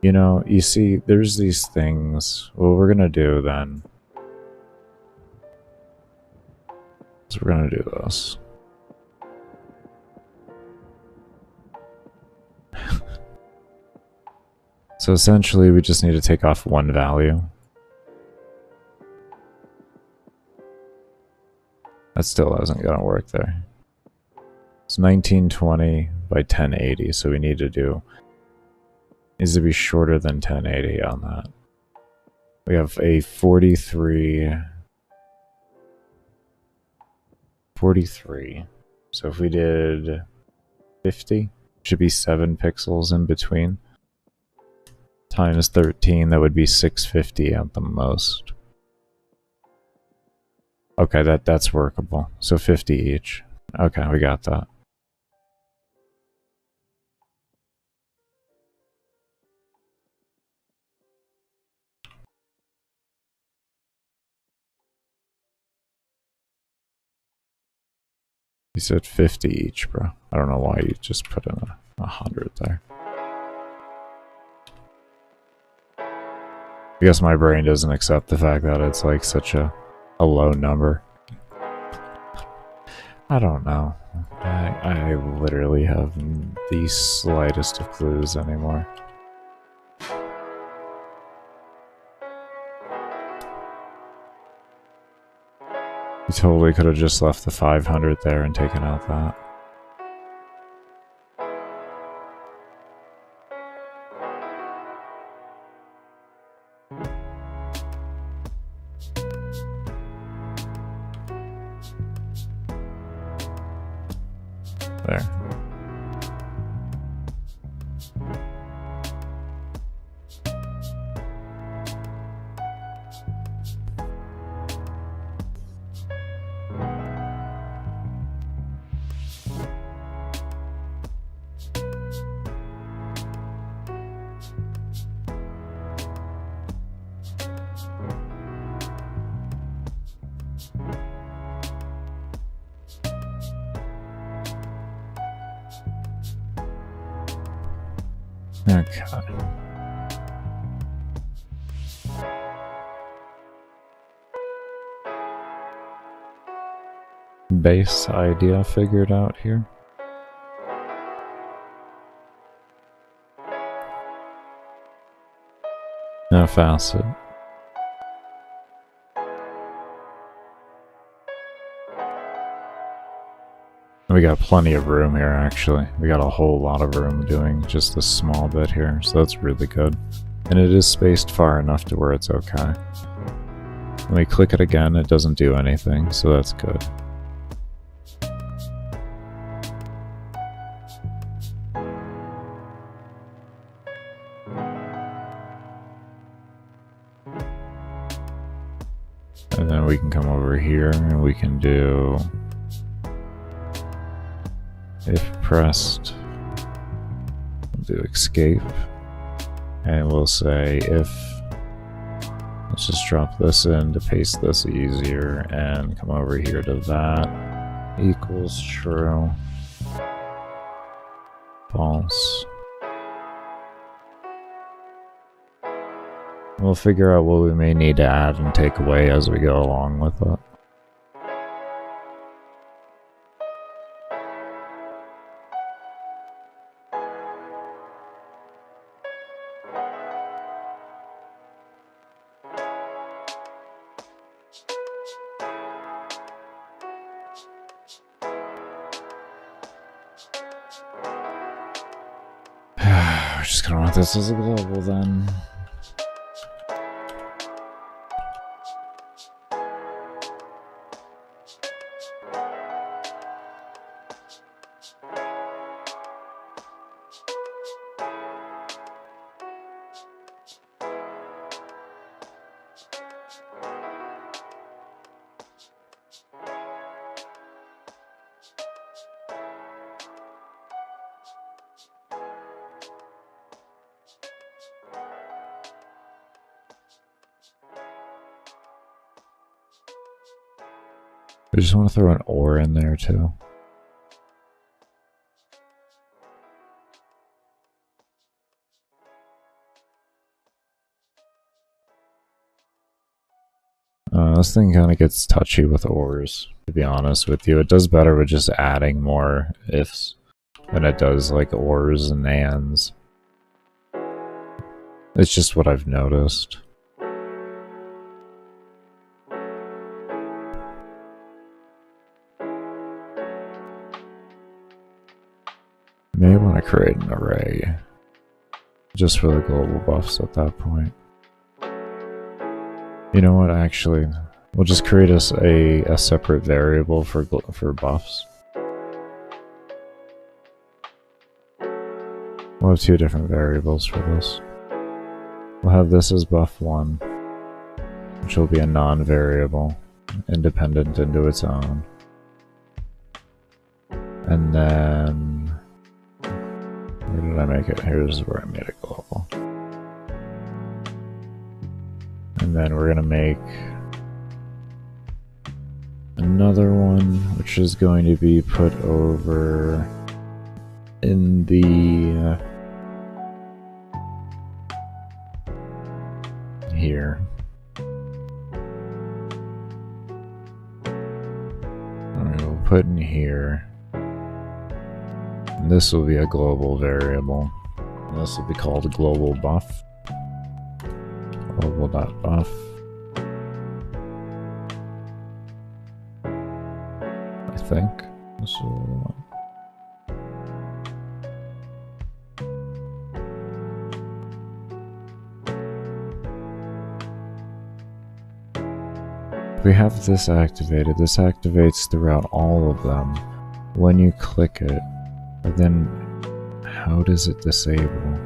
You know, you see, there's these things. What we're gonna do then... So we're gonna do this. So essentially, we just need to take off one value. That still isn't gonna work there. It's 1920 by 1080, so we need to do... Needs to be shorter than 1080 on that. We have a 43... 43. So if we did 50, should be 7 pixels in between. Times 13, that would be 650 at the most. Okay, that's workable. So 50 each. Okay, we got that. You said 50 each, bro. I don't know why you just put in 100 there. I guess my brain doesn't accept the fact that it's like such a low number. I don't know. I literally have the slightest of clues anymore. You totally could have just left the 500 there and taken out that. There. Okay. Base idea figured out here. No facet. We got plenty of room here, actually. We got a whole lot of room doing just this small bit here, so that's really good. And it is spaced far enough to where it's okay. When we click it again, it doesn't do anything, so that's good. And then we can come over here and we can do, if pressed, we'll do escape, and we'll say if, let's just drop this in to paste this easier, and come over here to that, equals true, false. We'll figure out what we may need to add and take away as we go along with it. We're just gonna want this as a global then. I just want to throw an or in there too. This thing kind of gets touchy with ors, to be honest with you. It does better with just adding more ifs than it does like ors and ands. It's just what I've noticed. May want to create an array just for the global buffs at that point. You know what, actually, we'll just create us a separate variable for buffs. We'll have two different variables for this. We'll have this as buff 1, which will be a non-variable, independent into its own. And then, where did I make it? Here's where I made it global. And then we're gonna make another one, which is going to be put over in the here. And we'll put in here. And this will be a global variable. And this will be called a global buff. Global.buff. I think this is what we want. If we have this activated, this activates throughout all of them when you click it, but then how does it disable?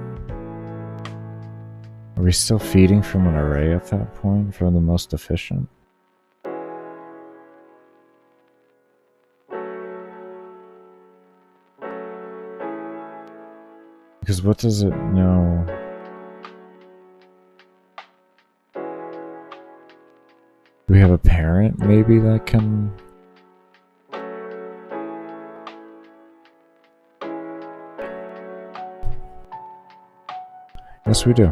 Are we still feeding from an array at that point for the most efficient? Because what does it know? Do we have a parent maybe that can... Yes, we do.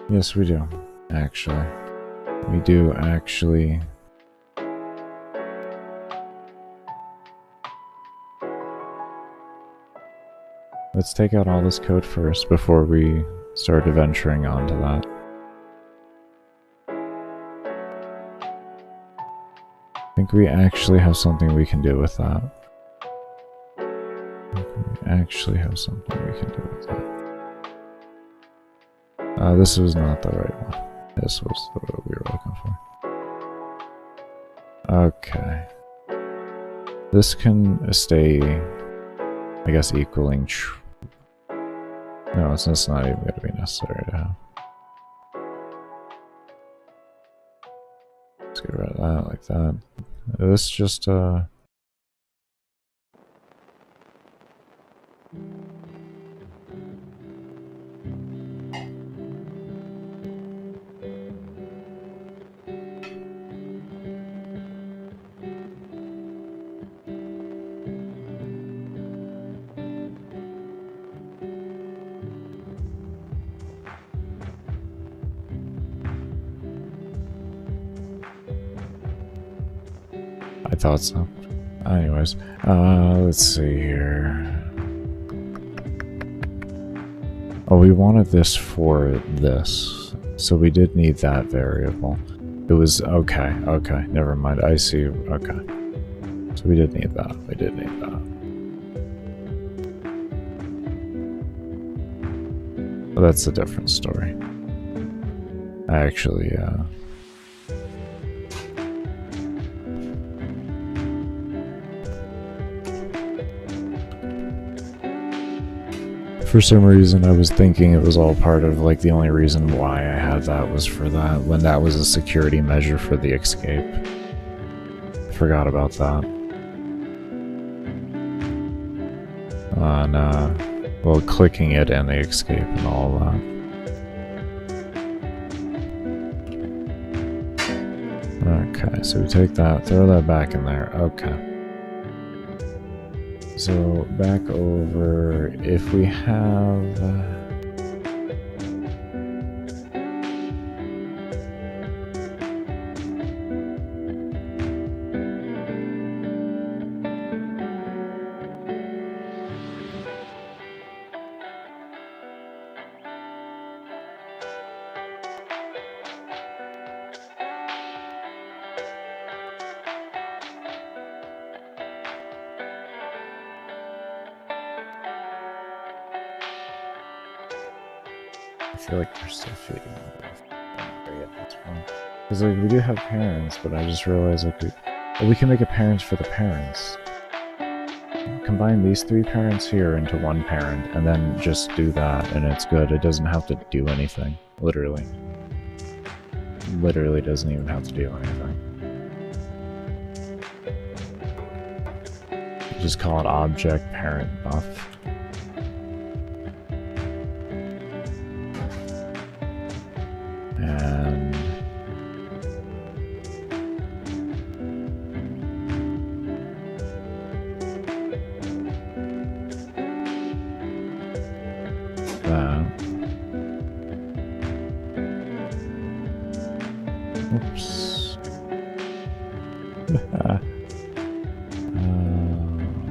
Yes, we do. Actually. We do actually. Let's take out all this code first before we start venturing onto that. I think we actually have something we can do with that. This was not the right one. This was the one we were looking for. Okay. This can stay, I guess, equaling true. No, it's not even going to be necessary to have. Let's get rid of that like that. This just, I thought so. Anyways, let's see here. Oh, we wanted this for this, so we did need that variable. It was, okay, never mind, I see, okay. So we did need that, But that's a different story. Actually, for some reason, I was thinking it was all part of, like, the only reason why I had that was for that, when that was a security measure for the escape. Forgot about that. On, well, clicking it and the escape and all that. Okay, so we take that, throw that back in there, okay. So, back over, if we have... I feel like we're still feeding at this point. Because, like, we do have parents, but I just realized, like, we can make a parent for the parents. Combine these 3 parents here into 1 parent, and then just do that, and it's good. It doesn't have to do anything. Literally. Literally doesn't even have to do anything. Just call it object parent buff. And that. Oops.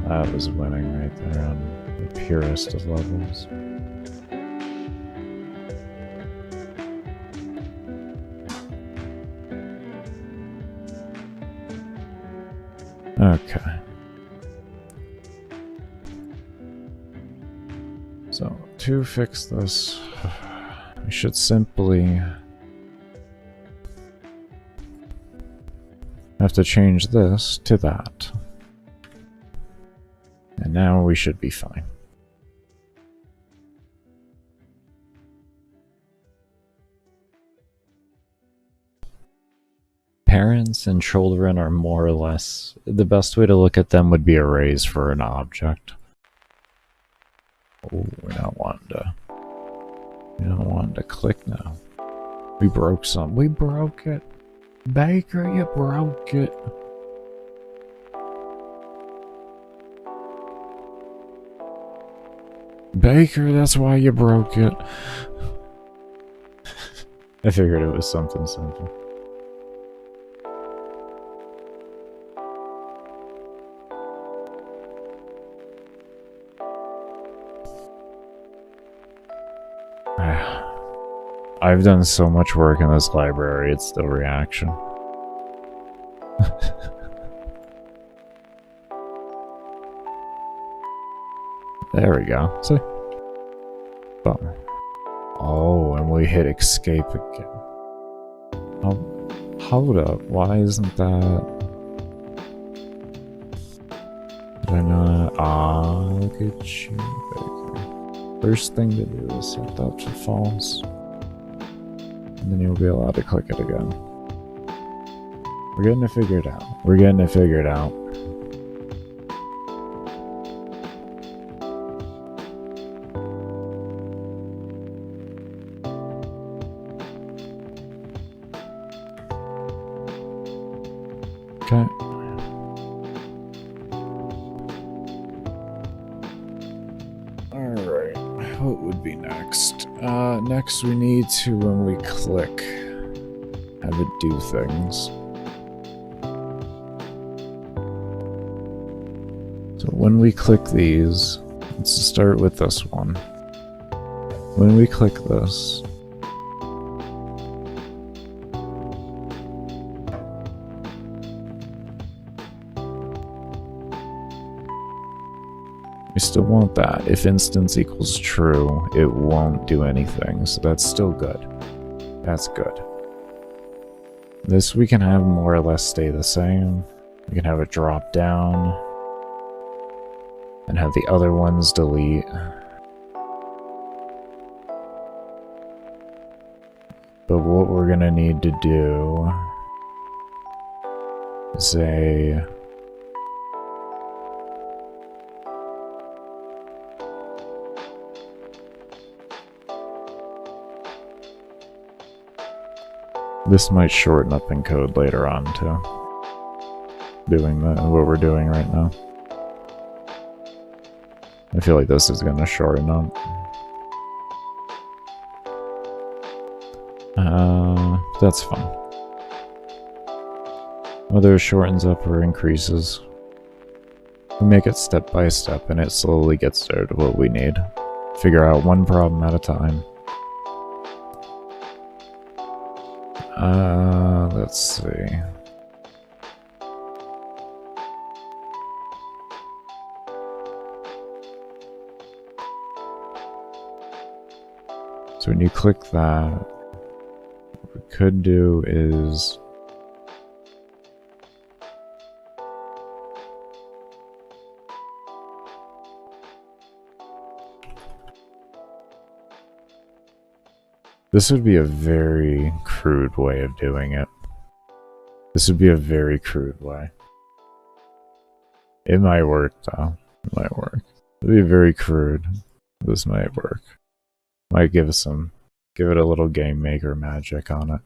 That was winning right there on the purest of levels. Okay. So, to fix this, we should simply have to change this to that. And now we should be fine. Parents and children are more or less... The best way to look at them would be arrays for an object. Oh, we're not wanting to... We don't want to click now. We broke some. We broke it. Baker, you broke it. Baker, that's why you broke it. I figured it was something simple. I've done so much work in this library, it's still reaction. There we go. See? Boom. Oh, and we hit escape again. Oh, hold up. Why isn't that... Did I not... Ah, look at you, Baker. First thing to do is set that to false. And then you'll be allowed to click it again. We're getting it figured out. We're getting it figured out. Okay. Alright, what would be next? Next we need to, when we click, have it do things. So when we click these, let's start with this one. When we click this, we still want that. If instance equals true, it won't do anything, so that's still good. That's good. This we can have more or less stay the same. We can have it drop down, and have the other ones delete. But what we're gonna need to do is say... This might shorten up in code later on too. Doing that, what we're doing right now. I feel like this is gonna shorten up. That's fine. Whether it shortens up or increases, we make it step by step and it slowly gets there to what we need. Figure out one problem at a time. Let's see. So when you click that, what we could do is this would be a very crude way of doing it. This would be a very crude way. It might work though. It might work. It would be very crude. This might work. Might give us give it a little Gamemaker magic on it.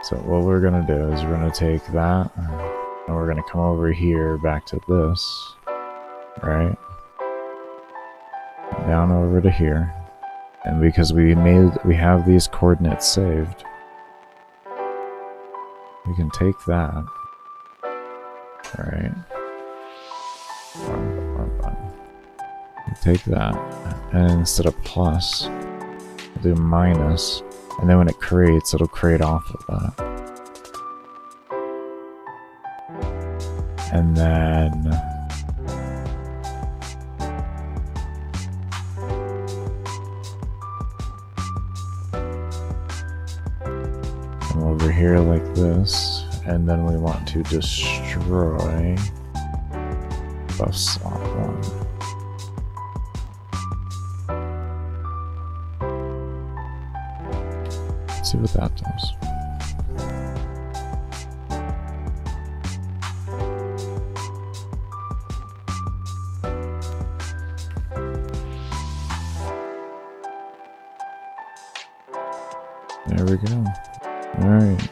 So what we're gonna do is we're gonna take that and we're gonna come over here back to this, right? Down over to here. And because we have these coordinates saved, we can take that, right? Take that, and instead of plus, we'll do minus, and then when it creates, it'll create off of that. And then come over here like this, and then we want to destroy buff slot 1. See what that does. There we go. Alright.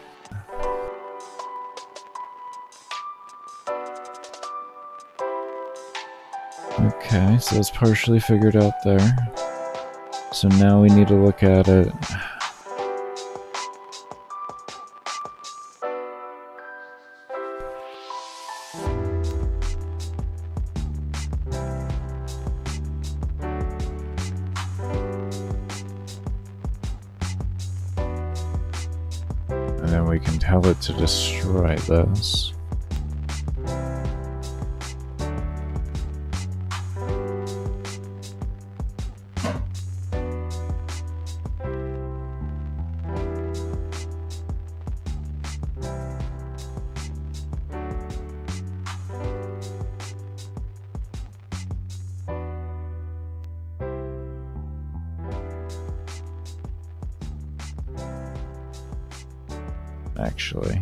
Okay, so it's partially figured out there. So now we need to look at it. And then we can tell it to destroy this. Actually.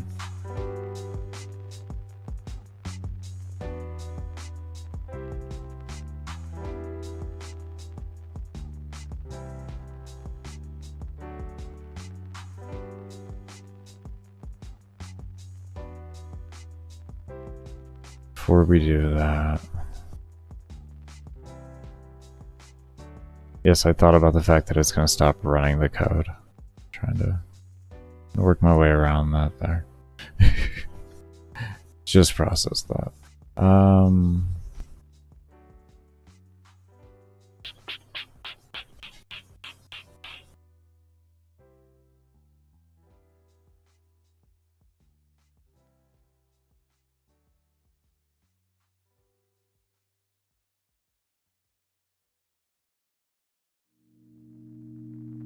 Before we do that. Yes, I thought about the fact that it's going to stop running the code. Trying to work my way around that there. Just process that.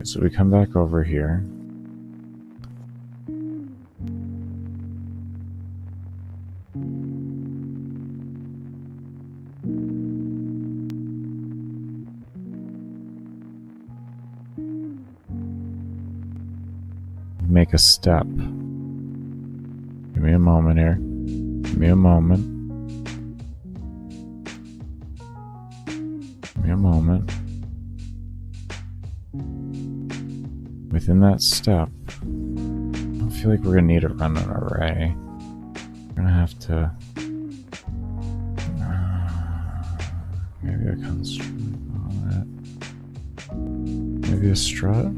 So we come back over here. Make a step. Give me a moment here. Give me a moment. Give me a moment. Within that step, I don't feel like we're gonna need to run an array. We're gonna have to maybe a construct on it. Maybe a strut.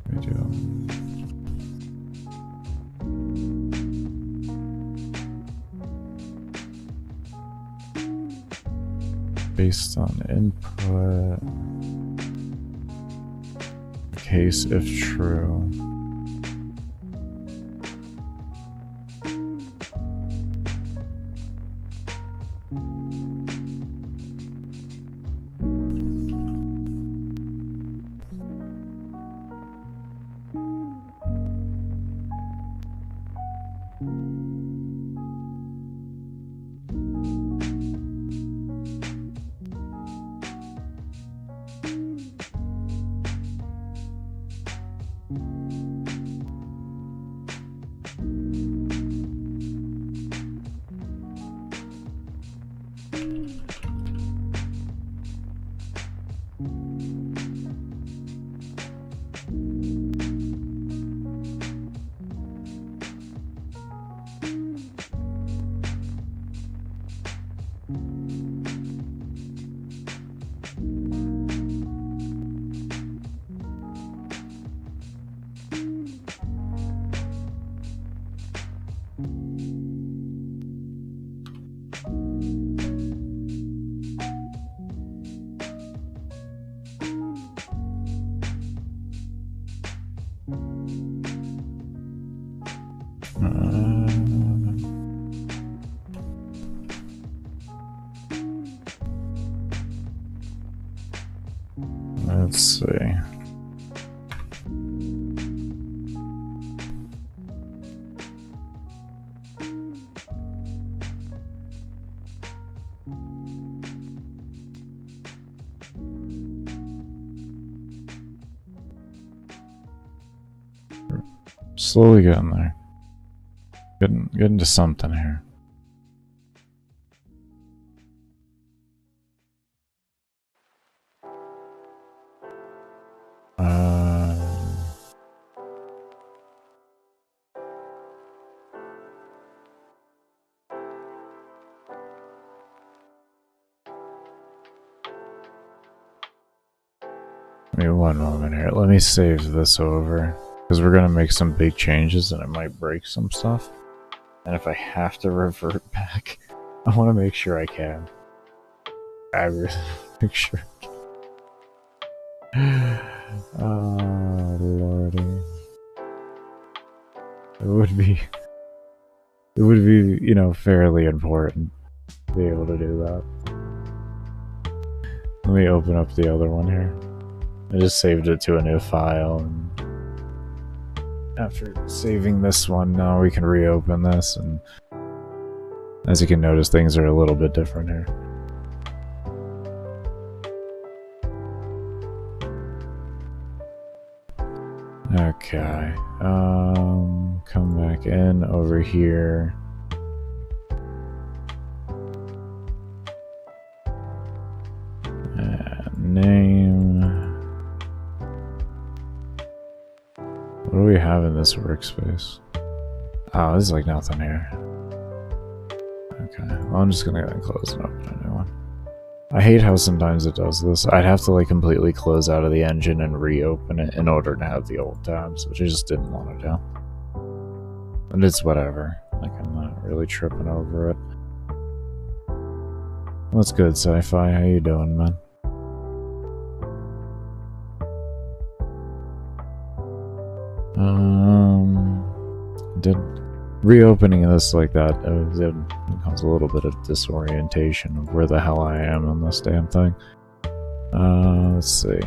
We do. Based on input, case if true. Let's see. Slowly getting there. Getting to something here. me one moment here. Let me save this over. Because we're going to make some big changes and it might break some stuff. And if I have to revert back, I want to make sure I can. I really make sure I can. Oh, lordy. It would be, you know, fairly important to be able to do that. Let me open up the other one here. I just saved it to a new file, and after saving this one, now we can reopen this, and as you can notice, things are a little bit different here. Okay, come back in over here. Name. What do we have in this workspace? Oh, there's like nothing here. Okay, well, I'm just gonna go ahead and close and open a new one. I hate how sometimes it does this. I'd have to like completely close out of the engine and reopen it in order to have the old tabs, which I just didn't want to do. And it's whatever. Like, I'm not really tripping over it. What's good, Sci-Fi? How you doing, man? Reopening this like that, it becomes a little bit of disorientation of where the hell I am on this damn thing. Let's see.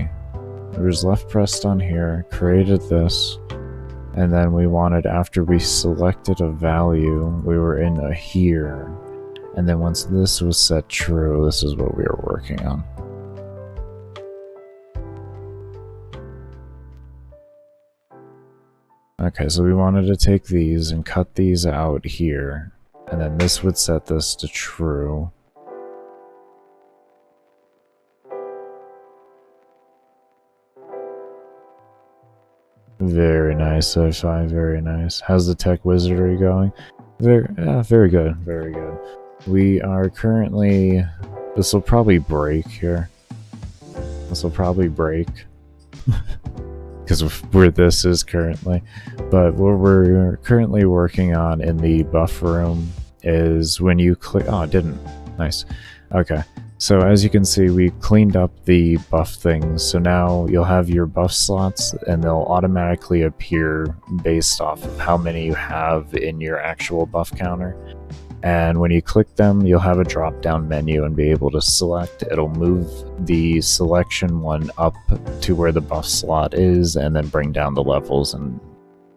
There was left pressed on here, created this, and then we wanted, after we selected a value, we were in a here, and then once this was set true, this is what we were working on. Okay, so we wanted to take these and cut these out here, and then this would set this to true. Very nice, Sci-Fi, very nice. How's the tech wizardry going? Very good, very good. We are currently... This will probably break here. This will probably break. Because of where this is currently. But what we're currently working on in the buff room is when you click... Oh, it didn't. Nice. Okay. So as you can see, we cleaned up the buff things. So now you'll have your buff slots and they'll automatically appear based off of how many you have in your actual buff counter. And when you click them, you'll have a drop-down menu and be able to select. It'll move the selection one up to where the buff slot is and then bring down the levels and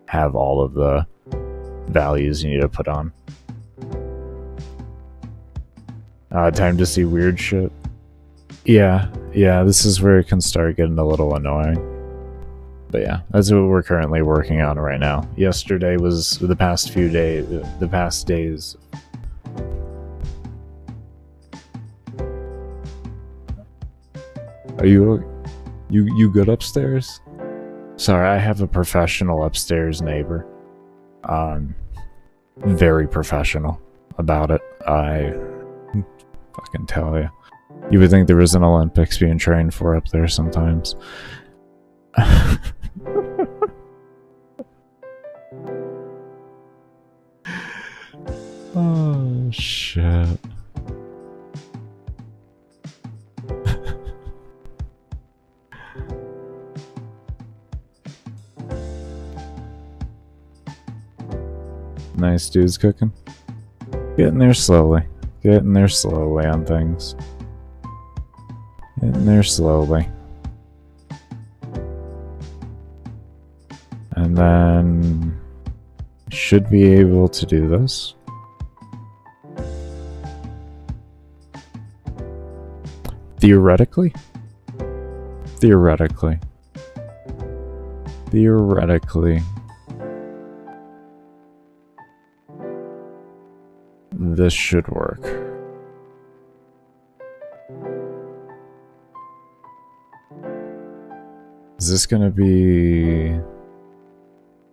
have all of the values you need to put on. Time to see weird shit. Yeah, this is where it can start getting a little annoying. But yeah, that's what we're currently working on right now. Yesterday was the past few days, the past days. Are you good upstairs? Sorry, I have a professional upstairs neighbor. Very professional about it. I fucking tell you. You would think there was an Olympics being trained for up there sometimes. Oh, shit. Nice dudes cooking. Getting there slowly. Getting there slowly on things. Getting there slowly. And then should be able to do this. Theoretically? Theoretically. This should work. Is this gonna be...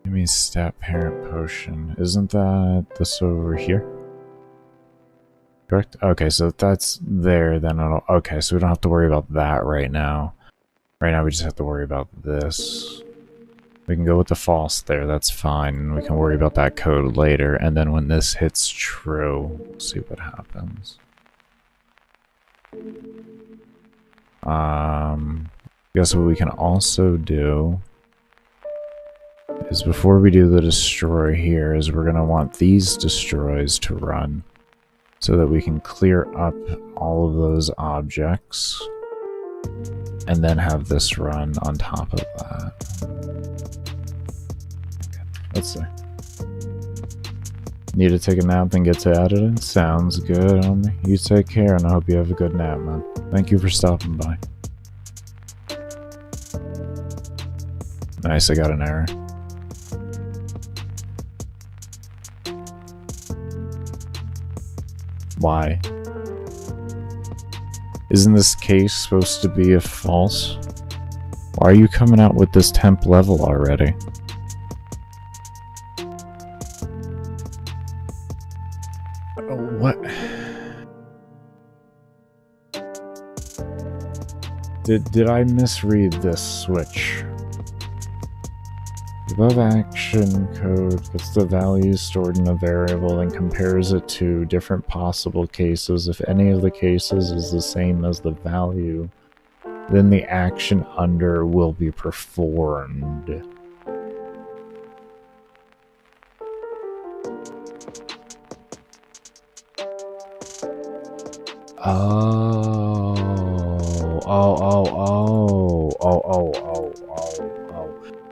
Give me stat parent potion. Isn't that this over here? Correct? Okay, so if that's there, then it'll... Okay, so we don't have to worry about that right now. Right now we just have to worry about this. We can go with the false there, that's fine. We can worry about that code later, and then when this hits true, we'll see what happens. Guess what we can also do is before we do the destroy here is we're gonna want these destroys to run so that we can clear up all of those objects and then have this run on top of that. Let's see. Need to take a nap and get to editing? Sounds good on me. You take care and I hope you have a good nap, man. Thank you for stopping by. Nice, I got an error. Why? Isn't this case supposed to be a false? Why are you coming out with this temp level already? What? Did I misread this switch? The above action code puts the value stored in a variable and compares it to different possible cases. If any of the cases is the same as the value, then the action under will be performed.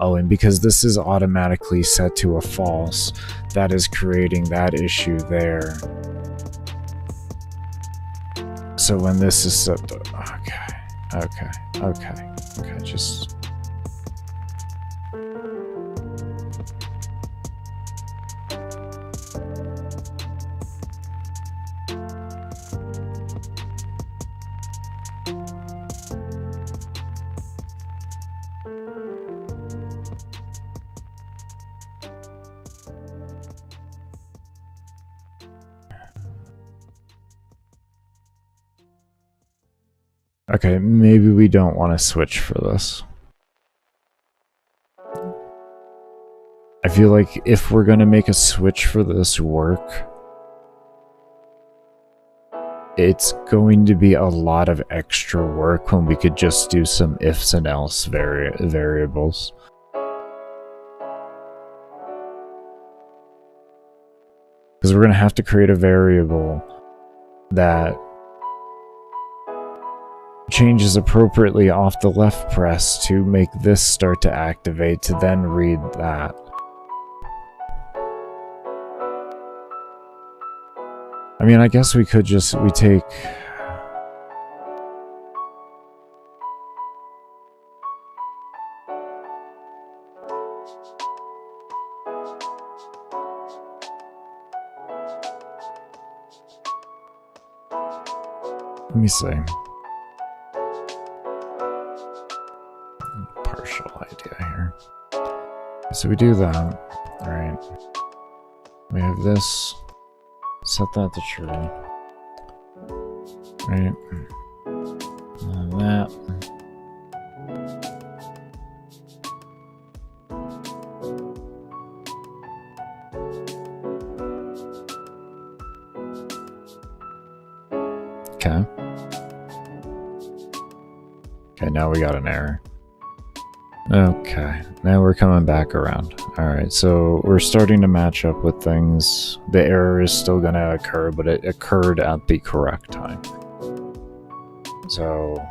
Oh, and because this is automatically set to a false, that is creating that issue there. So when this is set to... Okay, just... Okay, maybe we don't want to switch for this. I feel like if we're going to make a switch for this work, it's going to be a lot of extra work when we could just do some ifs and else variables. Because we're going to have to create a variable that changes appropriately off the left press to make this start to activate to then read that. I mean, I guess we could just, we take... Let me see. Partial idea here. So we do that, right? We have this. Set that to true. Right. And that. Okay. Okay, now we got an error. Okay, now we're coming back around. Alright, so we're starting to match up with things. The error is still going to occur, but it occurred at the correct time. So...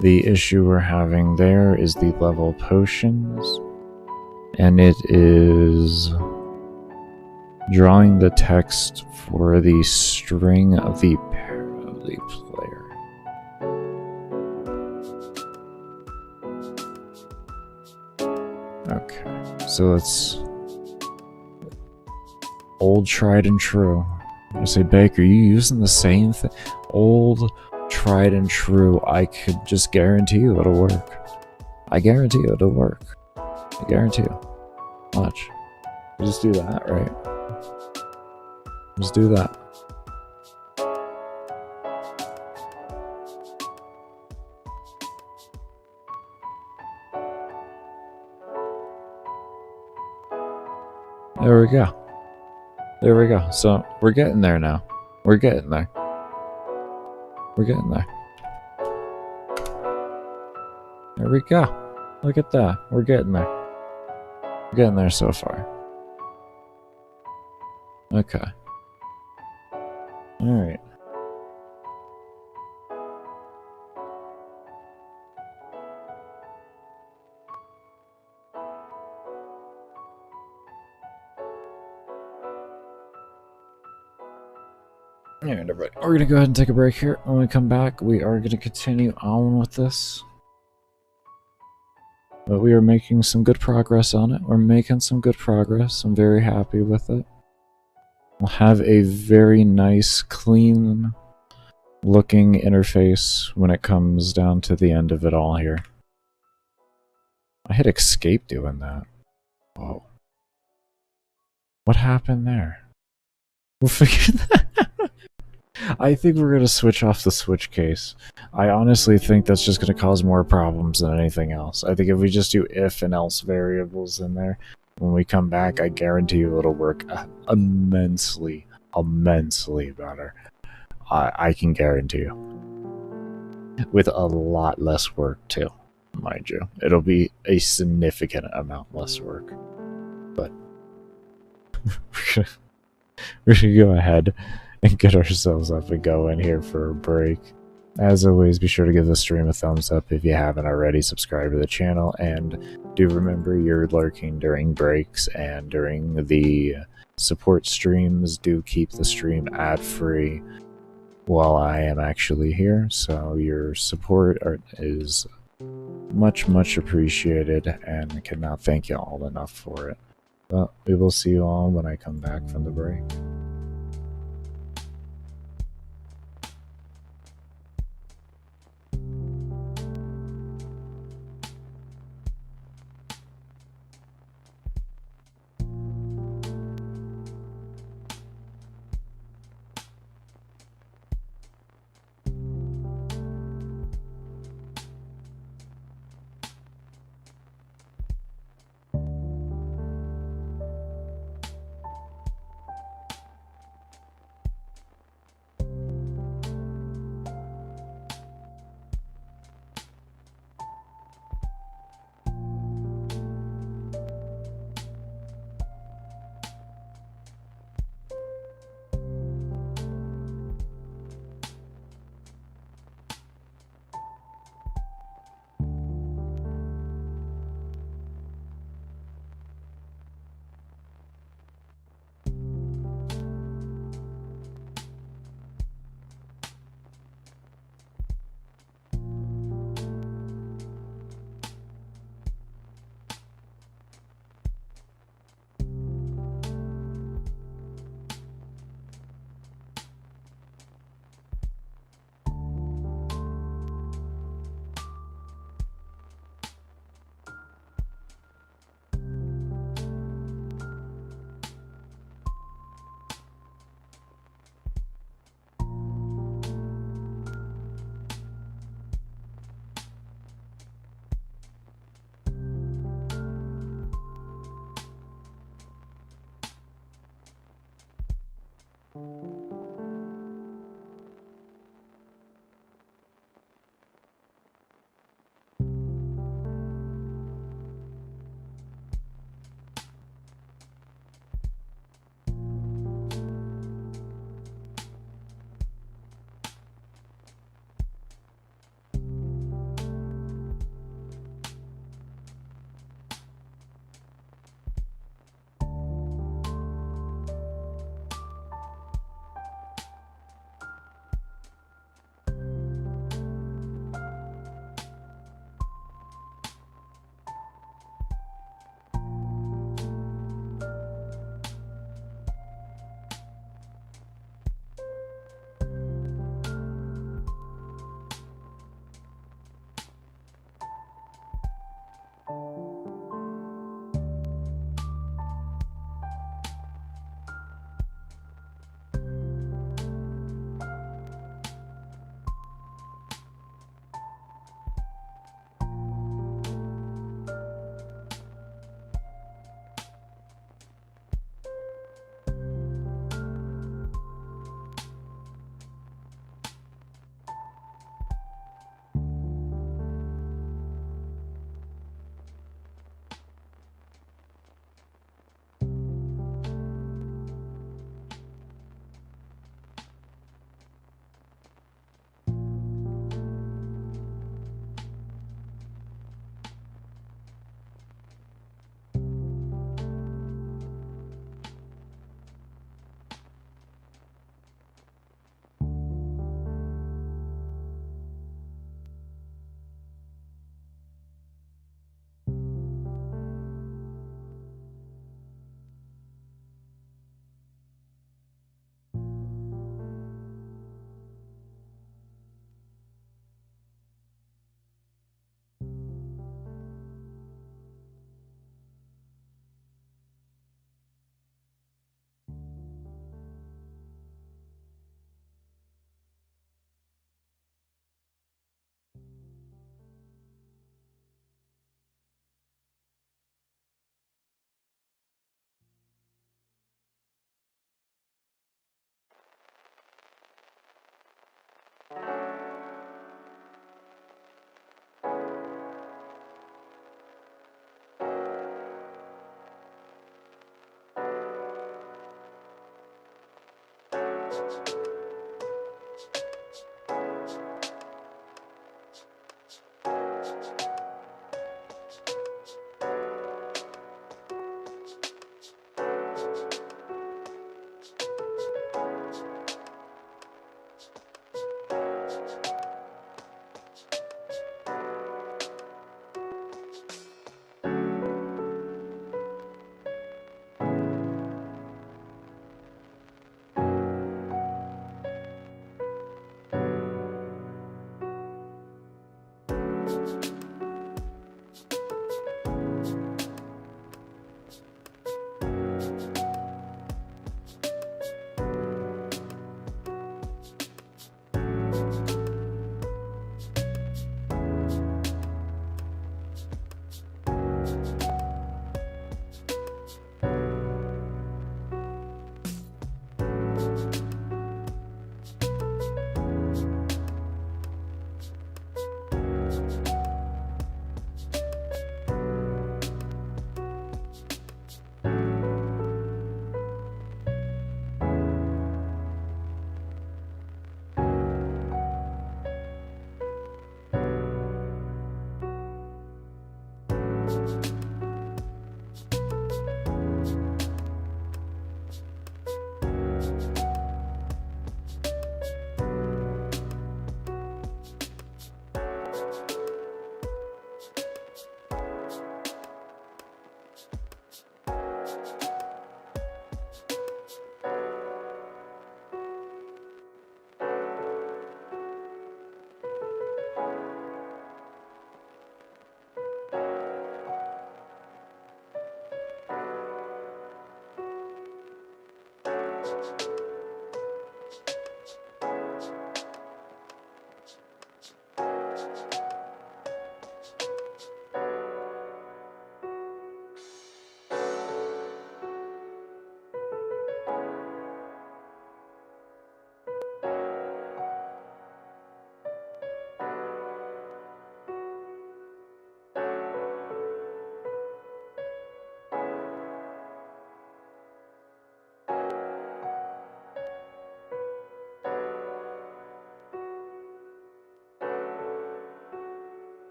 the issue we're having there is the level potions, and it is drawing the text for the string of the player. Okay, so let's old tried and true. I say, Baker, you using the same thing? Old tried and true. I could just guarantee you it'll work. I guarantee you it'll work. I guarantee you. Watch. You just do that, right? Let's do that. There we go. There we go. So we're getting there now. We're getting there. We're getting there. There we go. Look at that. We're getting there. We're getting there so far. Okay. Alright. Alright, everybody. We're gonna go ahead and take a break here. When we come back, we are gonna continue on with this. But we are making some good progress on it. We're making some good progress. I'm very happy with it. We'll have a very nice, clean looking interface when it comes down to the end of it all here. I hit escape doing that. Whoa. What happened there? We'll figure that out. I think we're going to switch off the switch case. I honestly think that's just going to cause more problems than anything else. I think if we just do if and else variables in there, when we come back, I guarantee you it'll work immensely better. I can guarantee you. With a lot less work, too, mind you. It'll be a significant amount less work. But we're gonna go ahead and get ourselves up and go in here for a break. As always, be sure to give the stream a thumbs up if you haven't already. Subscribe to the channel, and do remember you're lurking during breaks and during the support streams. Do keep the stream ad-free while I am actually here, so your support is much appreciated, and cannot thank you all enough for it. But we will see you all when I come back from the break.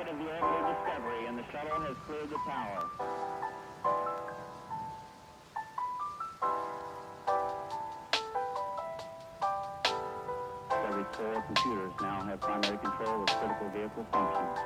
of the orbital Discovery, and the shuttle has cleared the tower. Discovery's 4 computers now have primary control of critical vehicle functions.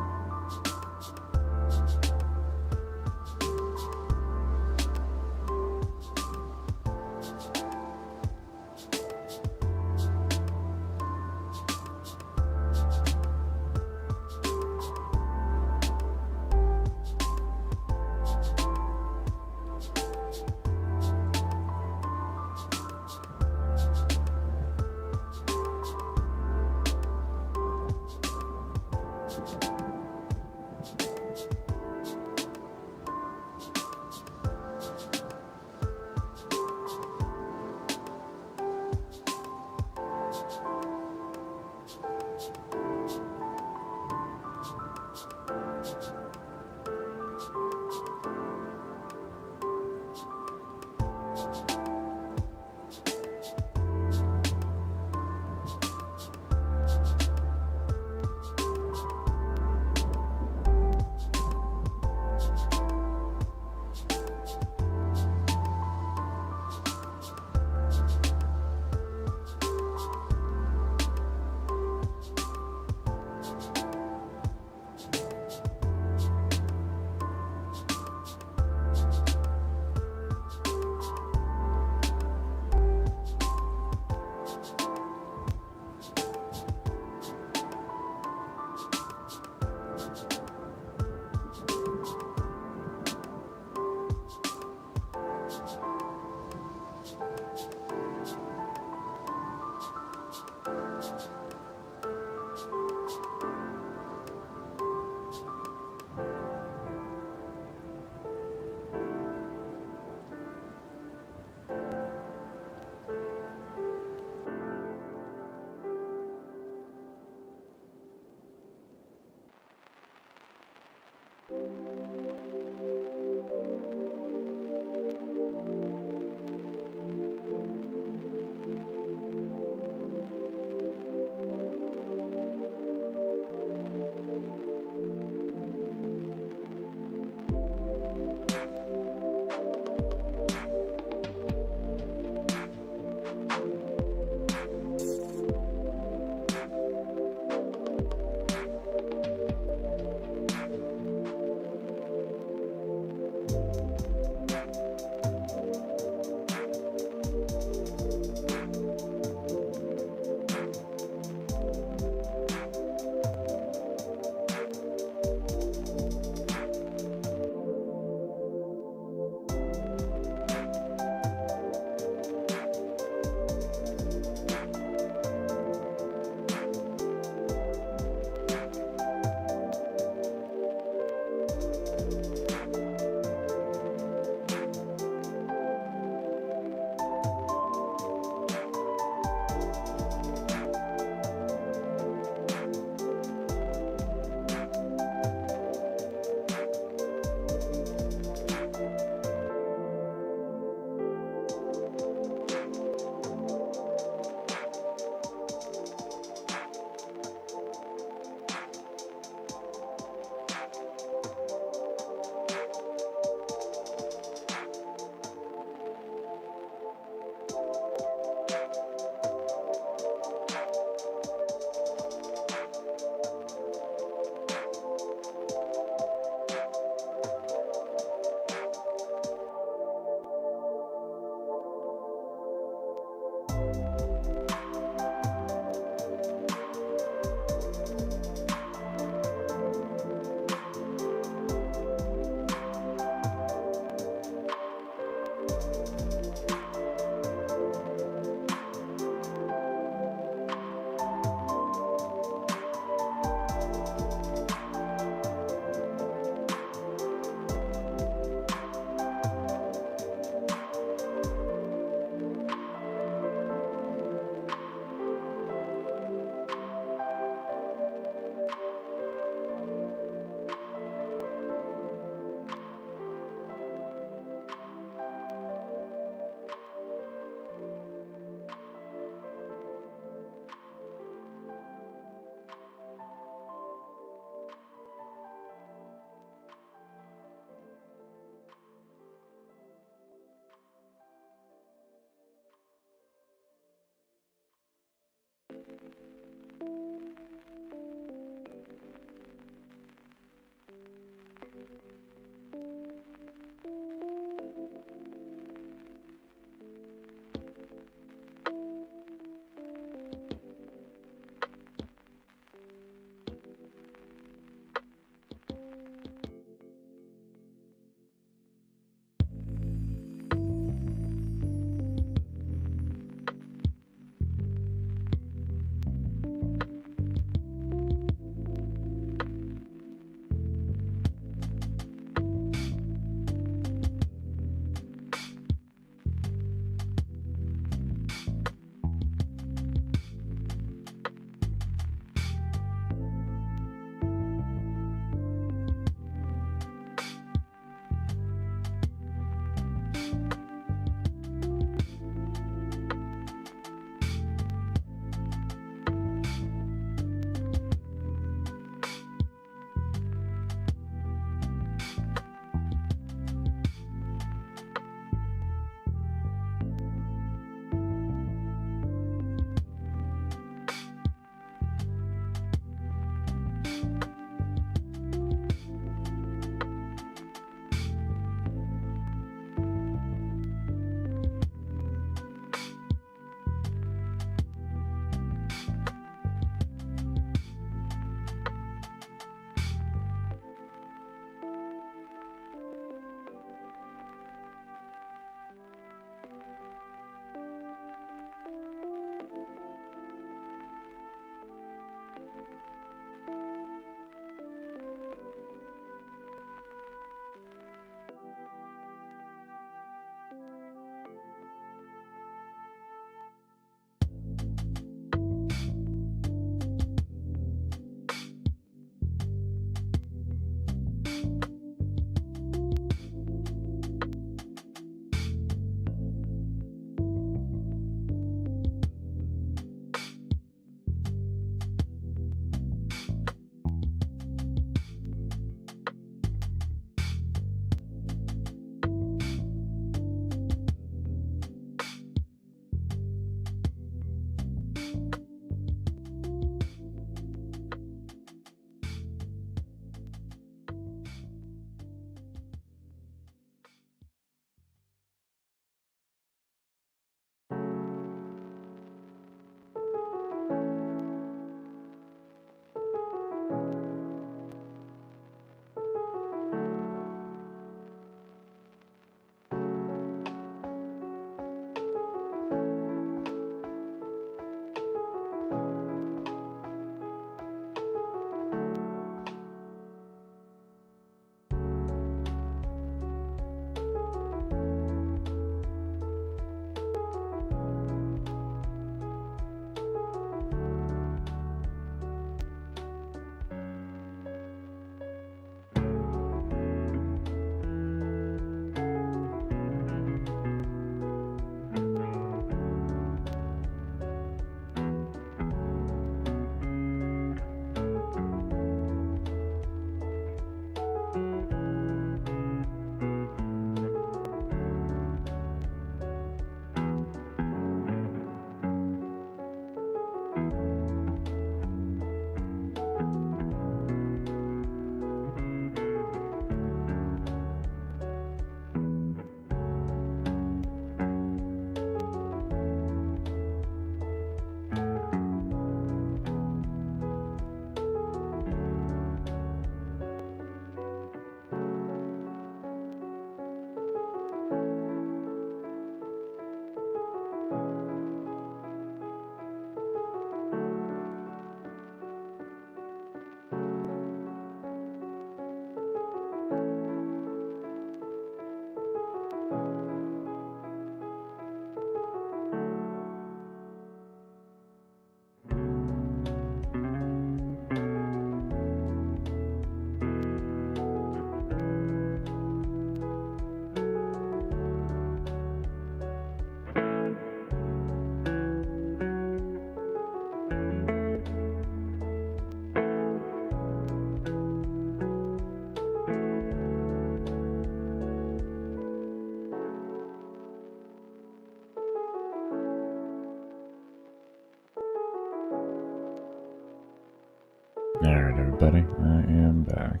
buddy. I am back.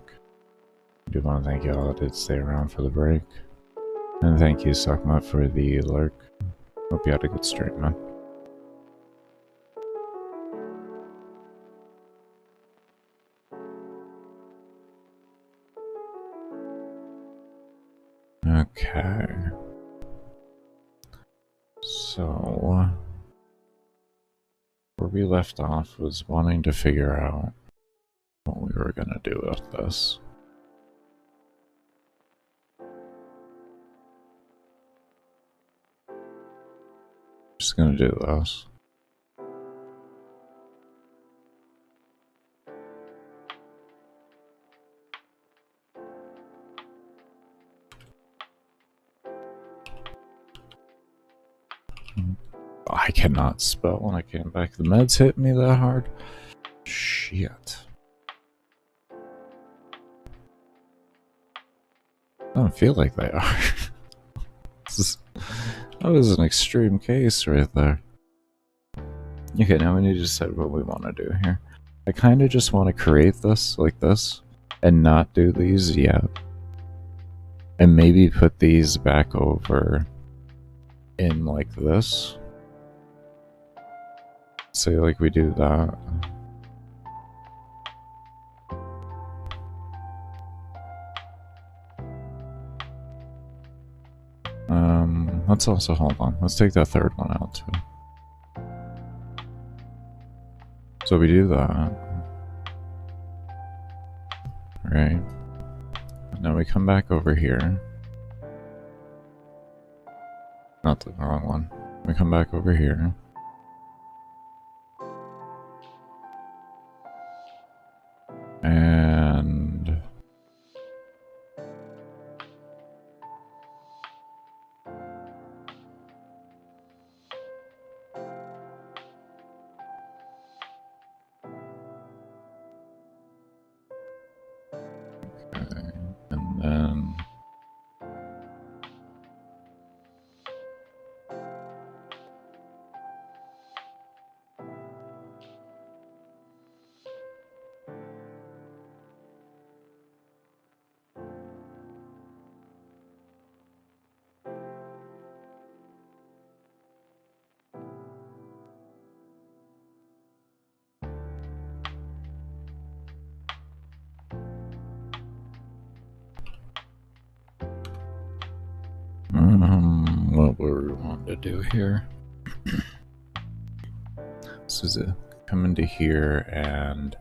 I do want to thank you all that did stay around for the break. And thank you, Suckmutt, for the lurk. Hope you had a good stream, man. Okay. So, where we left off was wanting to figure out what we were gonna do with this. Just gonna do this. I cannot spell when I came back. The meds hit me that hard. Shit. I don't feel like they are. That was an extreme case right there. Okay, now we need to decide what we want to do here. I kind of just want to create this like this and not do these yet. And maybe put these back over in like this. Say like we do that. Let's also hold on. Let's take that third one out too. So we do that. Right. And then we come back over here. Not the wrong one. We come back over here. And okay. And then what were we wanting to do here? So is it come into here, and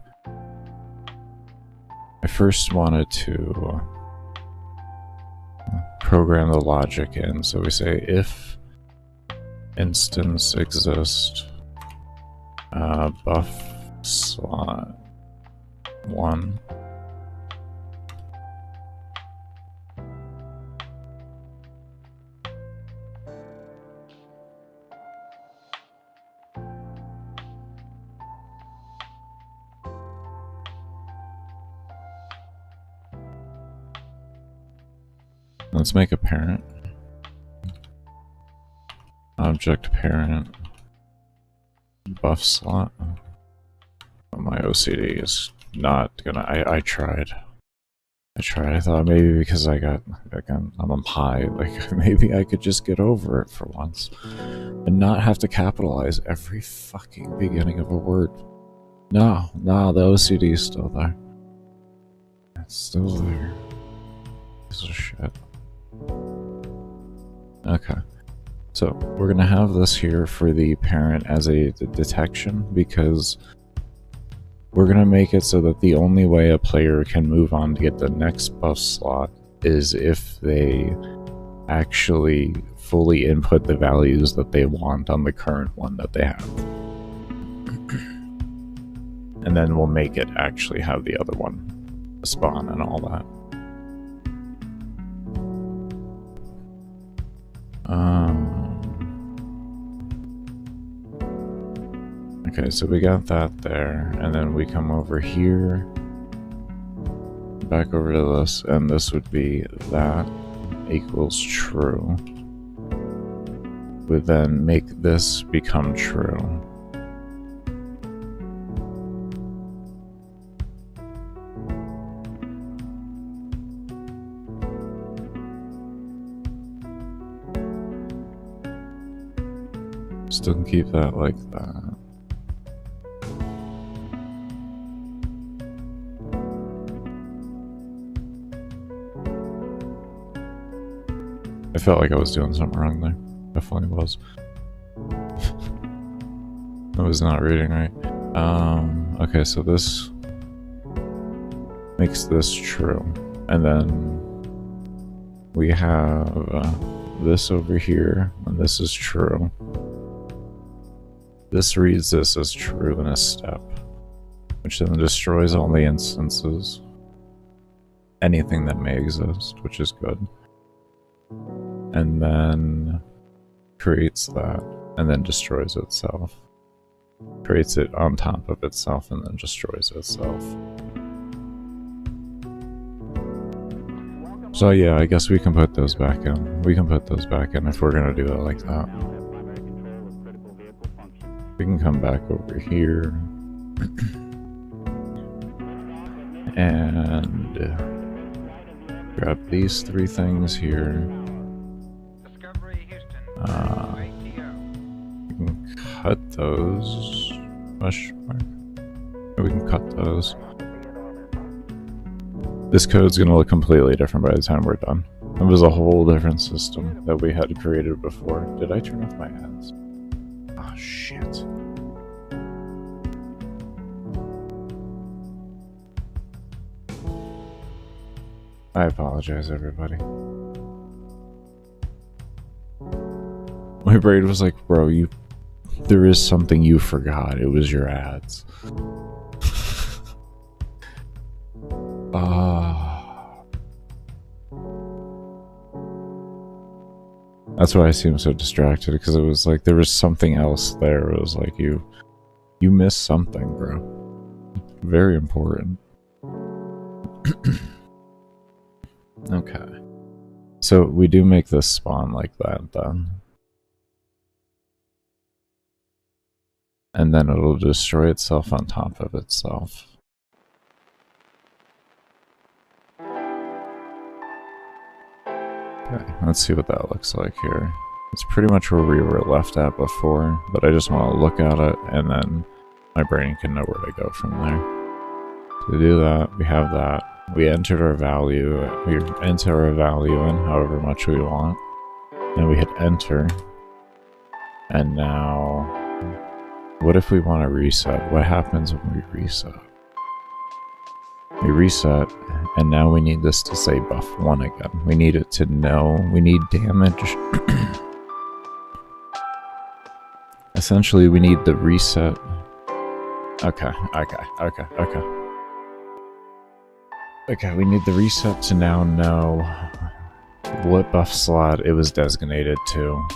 I first wanted to program the logic in. So we say if instance exist buff slot 1. Let's make a parent. Object parent buff slot. Oh, my OCD is not gonna. I tried. I thought maybe because I got, again, I'm on high, like maybe I could just get over it for once and not have to capitalize every fucking beginning of a word. No, the OCD is still there. It's still there. Piece of shit. Okay, so we're gonna have this here for the parent as a detection, because we're gonna make it so that the only way a player can move on to get the next buff slot is if they actually fully input the values that they want on the current one that they have. And then we'll make it actually have the other one spawn and all that. Okay, so we got that there, and then we come over here, back over to this, and this would be that equals true. We then make this become true. Still keep that like that. I felt like I was doing something wrong there. Definitely was. I was not reading right. Okay, so this makes this true. And then we have this over here, and this is true. This reads this as true in a step, which then destroys all the instances. Anything that may exist, which is good. And then creates that, and then destroys itself. Creates it on top of itself, and then destroys itself. So yeah, I guess we can put those back in. We can put those back in if we're gonna do it like that. We can come back over here. And grab these three things here. We can cut those. Question mark. We can cut those. This code's gonna look completely different by the time we're done. It was a whole different system that we had created before. Did I turn off my ads? Oh shit. I apologize, everybody. My brain was like, bro, there is something you forgot. It was your ads. That's why I seemed so distracted, because it was like there was something else there. It was like you missed something, bro. Very important. Okay. So we do make this spawn like that then. And then it'll destroy itself on top of itself. Okay, let's see what that looks like here. It's pretty much where we were left at before, but I just want to look at it, and then my brain can know where to go from there. To do that, we have that. We entered our value. We enter our value in however much we want. Then we hit enter. And now, what if we want to reset? What happens when we reset? We reset, and now we need this to say buff 1 again. We need it to know. We need damage. Essentially, we need the reset. Okay, we need the reset to now know what buff slot it was designated to.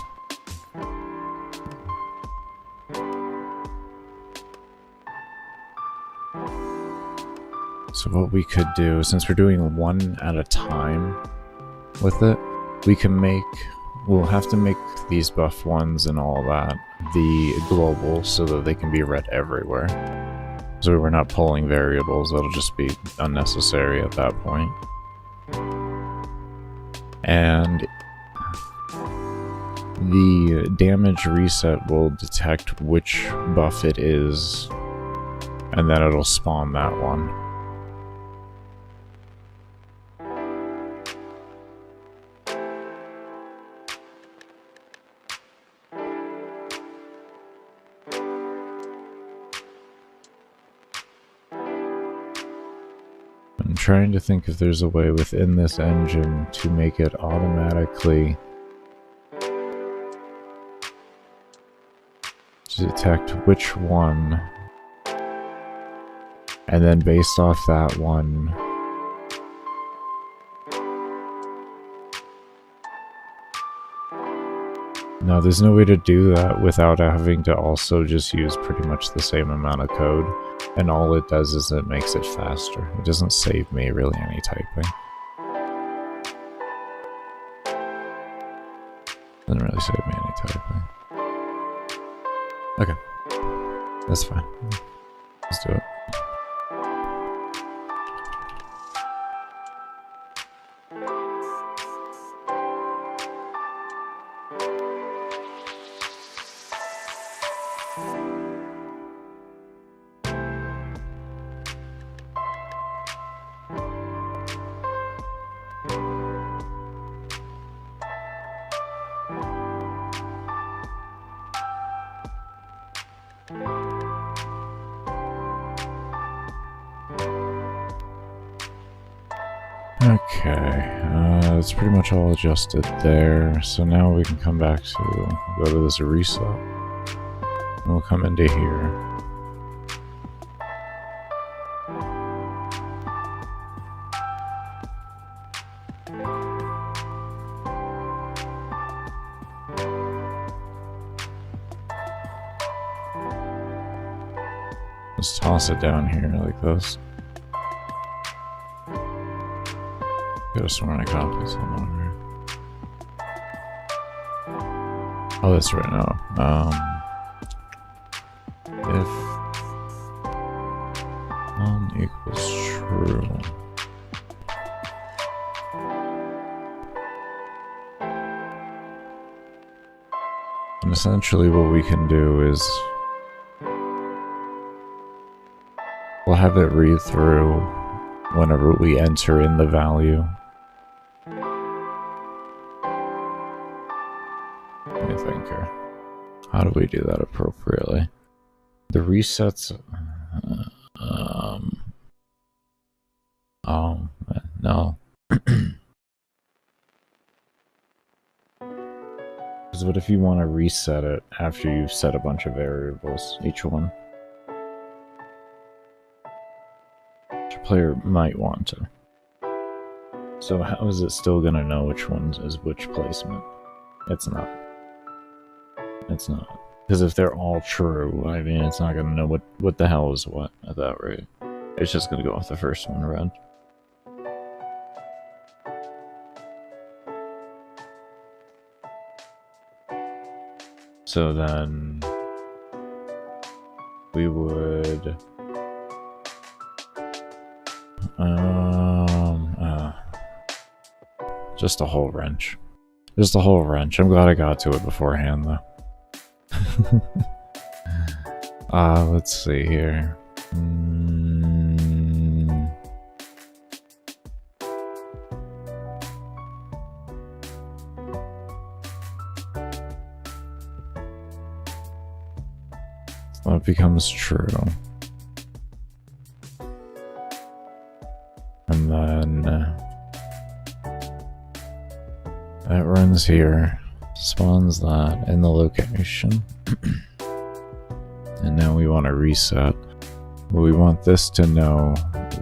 So what we could do, since we're doing one at a time with it, we'll have to make these buff ones and all that the global so that they can be read everywhere. So we're not pulling variables, that'll just be unnecessary at that point. And the damage reset will detect which buff it is, and then it'll spawn that one. I'm trying to think if there's a way within this engine to make it automatically to detect which one, and then based off that one, no, there's no way to do that without having to also just use pretty much the same amount of code. And all it does is it makes it faster. It doesn't save me really any typing. Doesn't really save me any typing. Okay. That's fine. Let's do it. Okay, it's pretty much all adjusted there. So now we can come back to, go to this reset. And we'll come into here. Just toss it down here like this. Could have sworn I copied some over here. Oh, that's right now. If 1 equals true. And essentially what we can do is we'll have it read through whenever we enter in the value. Let me think here. How do we do that appropriately? The resets... oh, no. Because what if you want to reset it after you've set a bunch of variables, each one? Which a player might want to. So how is it still going to know which one is which placement? It's not. It's not. Because if they're all true, I mean, it's not going to know what the hell is what at that rate. It's just going to go off the first one red. So then we would just a whole wrench. Just a whole wrench. I'm glad I got to it beforehand though. Let's see here. So it becomes true. And then that runs here, spawns that in the location. And now we want to reset. Well, we want this to know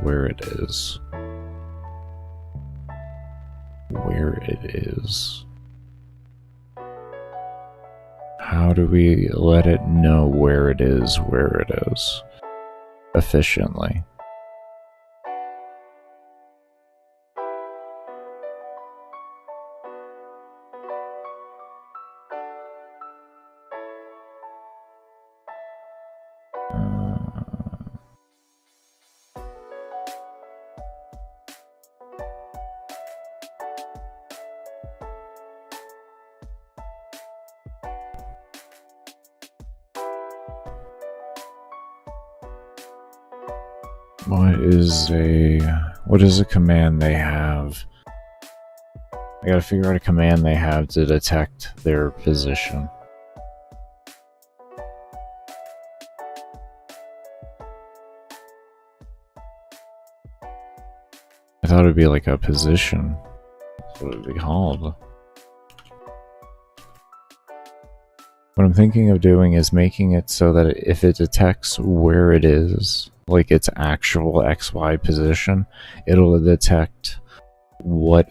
where it is. Where it is. How do we let it know where it is efficiently? What is a command they have? I gotta figure out a command they have to detect their position. I thought it'd be like a position. That's what it'd be called. What I'm thinking of doing is making it so that if it detects where it is, like its actual XY position, it'll detect what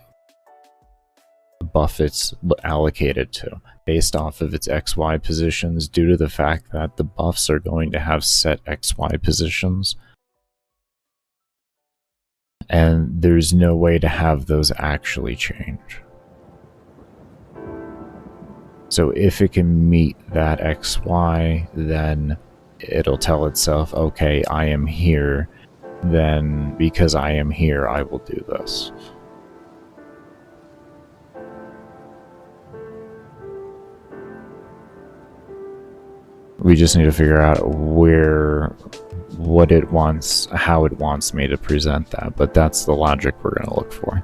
buff it's allocated to based off of its XY positions, due to the fact that the buffs are going to have set XY positions. And there's no way to have those actually change. So if it can meet that XY, then it'll tell itself, okay, I am here, then because I am here, I will do this. We just need to figure out what it wants, how it wants me to present that, but that's the logic we're going to look for.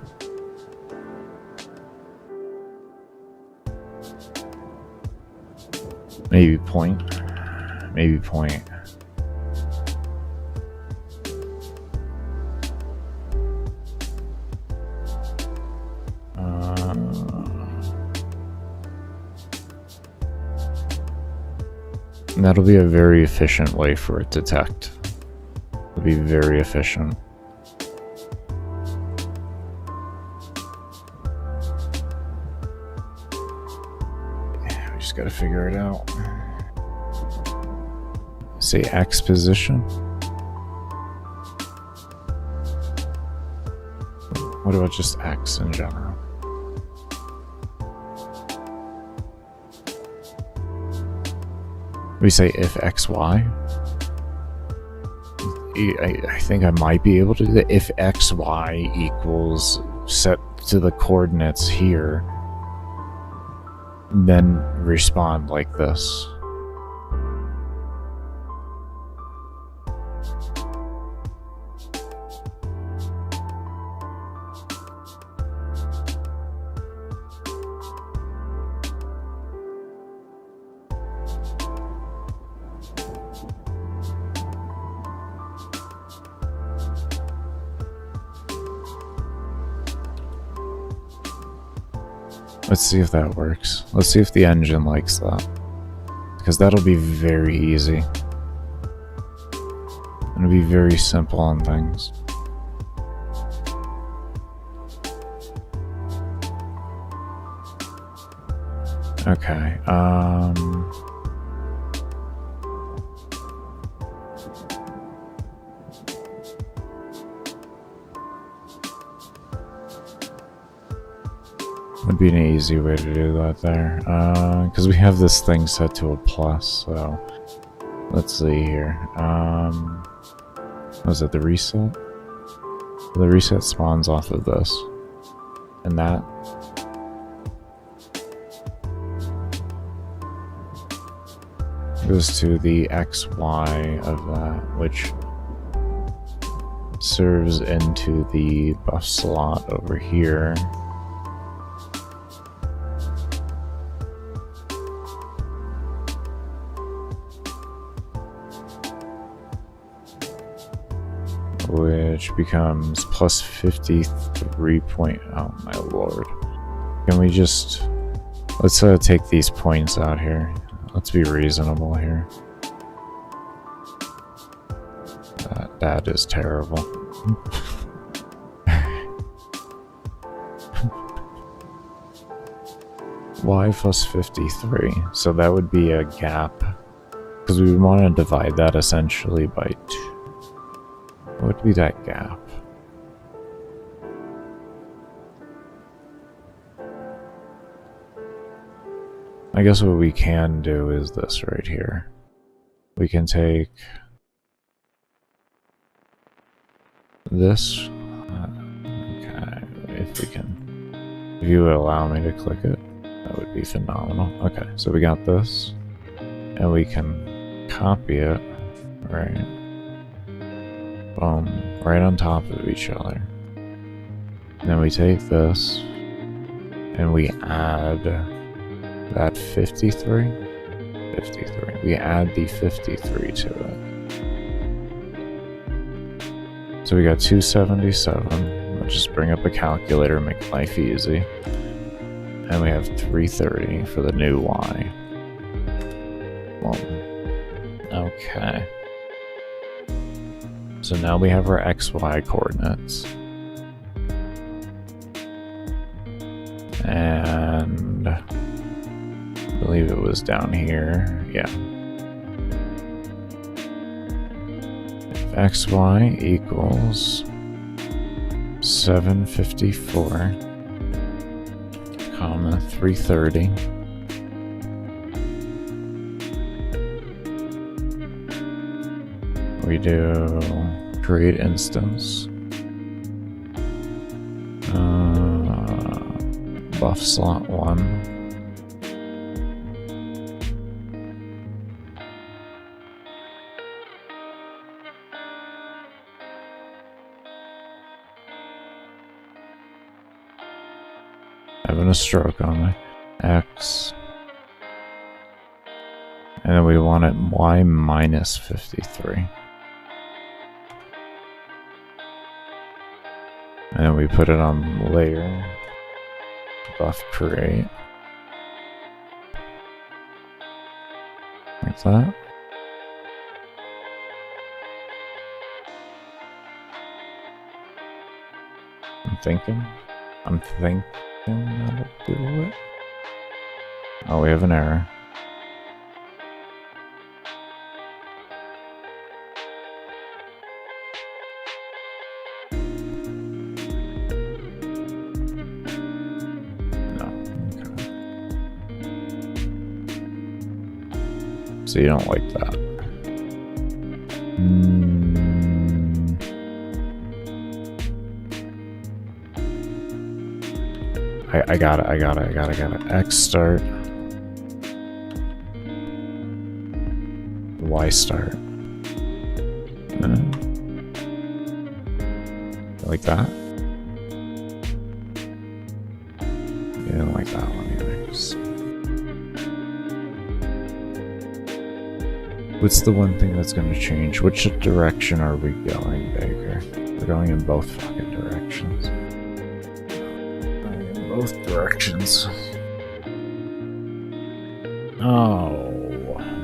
Maybe point. Maybe point. And that'll be a very efficient way for it to detect. It'll be very efficient. Yeah, we just gotta figure it out. Say X position. What about just X in general? We say if XY. I think I might be able to do that. If XY equals set to the coordinates here, then respond like this. Let's see if that works. Let's see if the engine likes that. Because that'll be very easy. It'll be very simple on things. Okay, would be an easy way to do that there. Because we have this thing set to a plus, so let's see here. Was it the reset? The reset spawns off of this. And that goes to the XY of that, which serves into the buff slot over here. Which becomes plus 53 point. Oh my lord. Can we just. Let's take these points out here. Let's be reasonable here. That is terrible. Y plus 53. So that would be a gap. Because we would want to divide that essentially by 2. What would be that gap? I guess what we can do is this right here. We can take this. Okay, if you would allow me to click it, that would be phenomenal. Okay, so we got this, and we can copy it, right? Boom, right on top of each other. And then we take this, and we add that 53. We add the 53 to it. So we got 277. Let's just bring up a calculator, make life easy. And we have 330 for the new Y. Boom. Okay. So now we have our XY coordinates. And I believe it was down here. Yeah. If XY equals 754, comma 330. We do create instance, buff slot 1, having a stroke on me, X, and then we want it Y minus 53. And then we put it on layer, buff create, like that. I'm thinking that'll do it. Oh, we have an error. No. Okay. So you don't like that. I got it. X start. Y start. Like that? You didn't like that one either. What's the one thing that's going to change? Which direction are we going, Baker? We're going in both fucking directions. Going in both directions. Oh,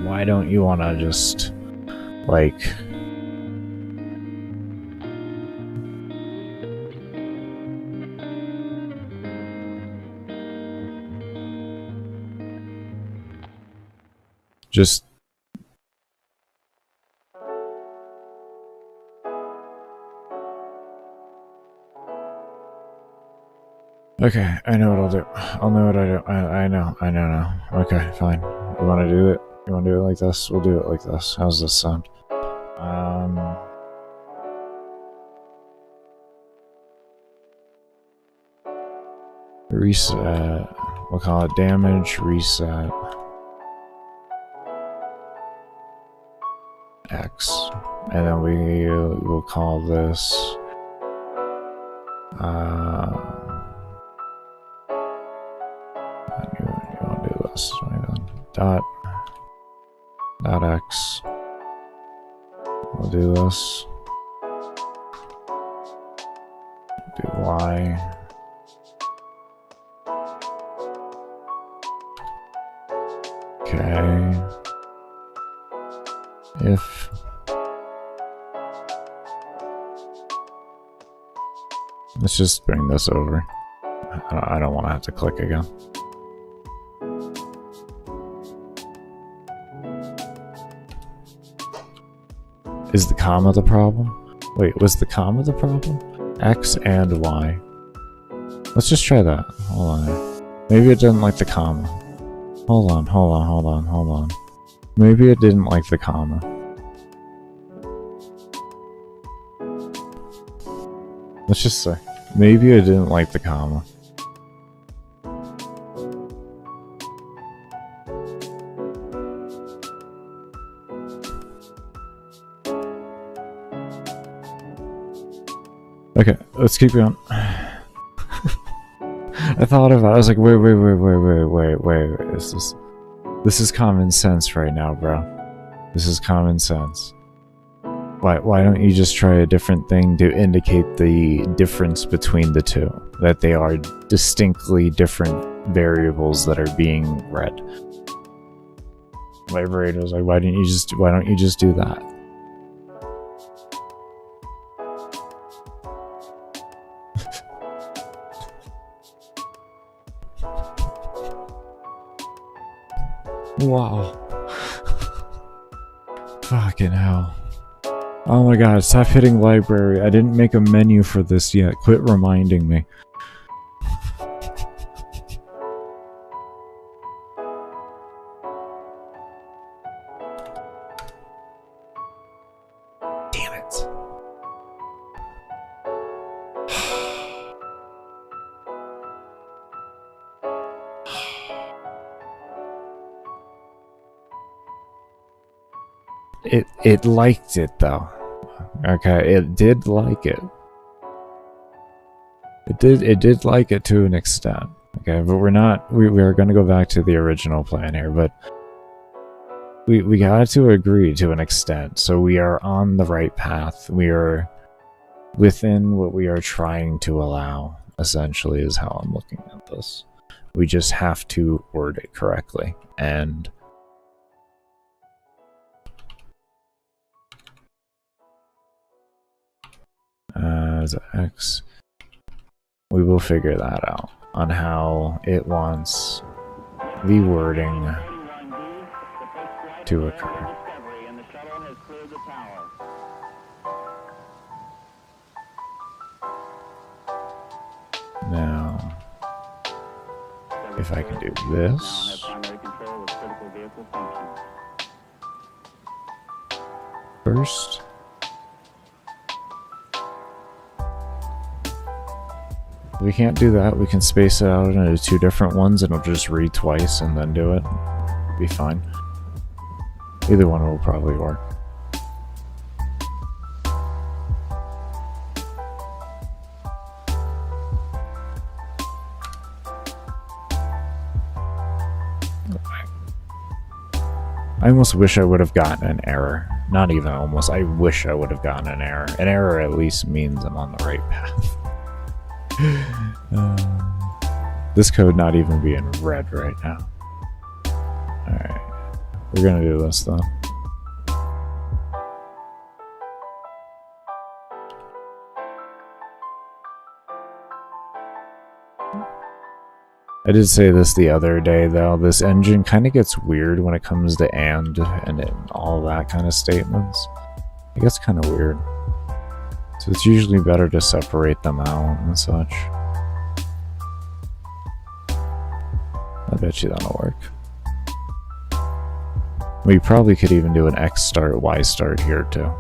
why don't you want to just, like... Just... Okay, I know what I'll do. I'll know what I do. I know now. Okay, fine. You want to do it? You want to do it like this? We'll do it like this. How's this sound? Reset. We'll call it damage reset. X. And then we will call this... you want to do this, right on. Dot X. We'll do this. Do Y. Okay. If let's just bring this over. I don't want to have to click again. Is the comma the problem? Wait, was the comma the problem? X and Y. Let's just try that. Hold on. Maybe it didn't like the comma. Hold on. Maybe it didn't like the comma. Let's just say. Maybe I didn't like the comma. Okay, let's keep going. I thought of it. I was like, wait. This is common sense right now, bro. This is common sense. Why don't you just try a different thing to indicate the difference between the two? That they are distinctly different variables that are being read. My brain was like, why don't you just do that? Wow. Fucking hell. Oh my god, stop hitting library. I didn't make a menu for this yet. Quit reminding me. Damn it. It liked it though. Okay, it did like it. It did like it to an extent. Okay, but we are gonna go back to the original plan here, but we got to agree to an extent, so we are on the right path. We are within what we are trying to allow, essentially, is how I'm looking at this. We just have to word it correctly, and as X We will figure that out on how it wants the wording to occur. Now, if I can do this first. If we can't do that, we can space it out into 2 different ones and it'll just read twice and then do it. Be fine. Either one will probably work. I almost wish I would have gotten an error. Not even almost, I wish I would have gotten an error. An error at least means I'm on the right path. This code not even being read right now. Alright, we're gonna do this though. I did say this the other day though, this engine kind of gets weird when it comes to and all that kind of statements. It gets kind of weird. So it's usually better to separate them out and such. I bet you that'll work. We probably could even do an X start, Y start here too.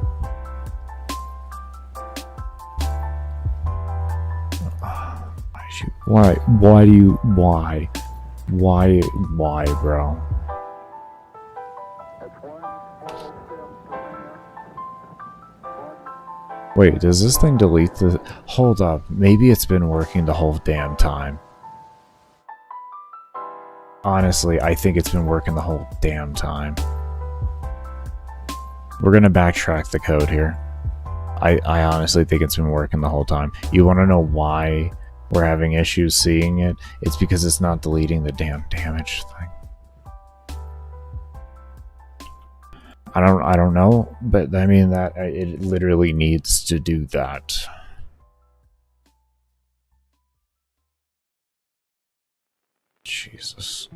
Why? Why do you? Why? Why, bro? Wait, does this thing delete the... Hold up, maybe it's been working the whole damn time. Honestly, I think it's been working the whole damn time. We're gonna backtrack the code here. I honestly think it's been working the whole time. You wanna know why we're having issues seeing it? It's because it's not deleting the damn damage thing. I don't know, but I mean that it literally needs to do that. Jesus.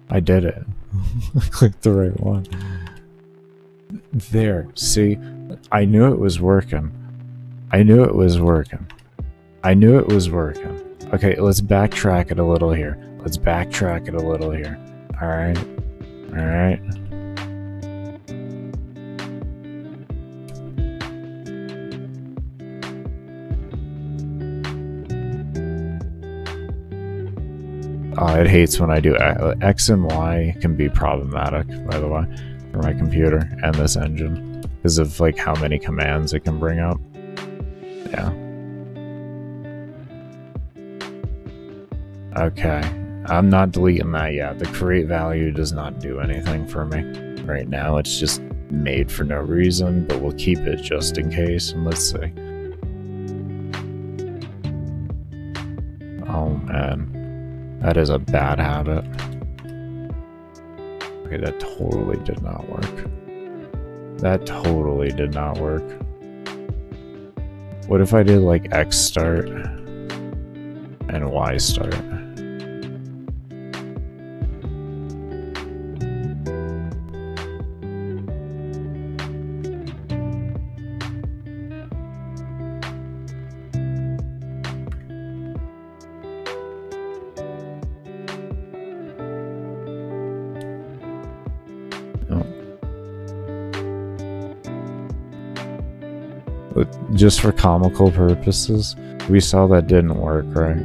I did it. I clicked the right one. There, see? I knew it was working. I knew it was working. I knew it was working. Okay, let's backtrack it a little here. Let's backtrack it a little here. Alright. Alright. It hates when I do X and Y can be problematic, by the way, for my computer and this engine, because of like how many commands it can bring up. Yeah. Okay. I'm not deleting that yet. The create value does not do anything for me right now. It's just made for no reason, but we'll keep it just in case. And let's see. Oh man. That is a bad habit. Okay, that totally did not work. That totally did not work. What if I did like X start and Y start? Just for comical purposes, we saw that didn't work, right?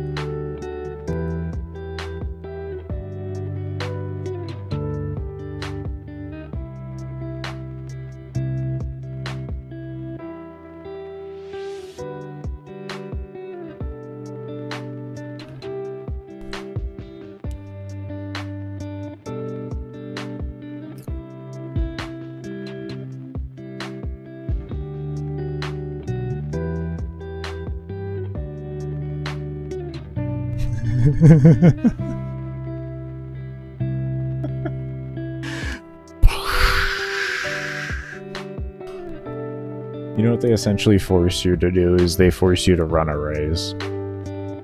You know what they essentially force you to do is they force you to run arrays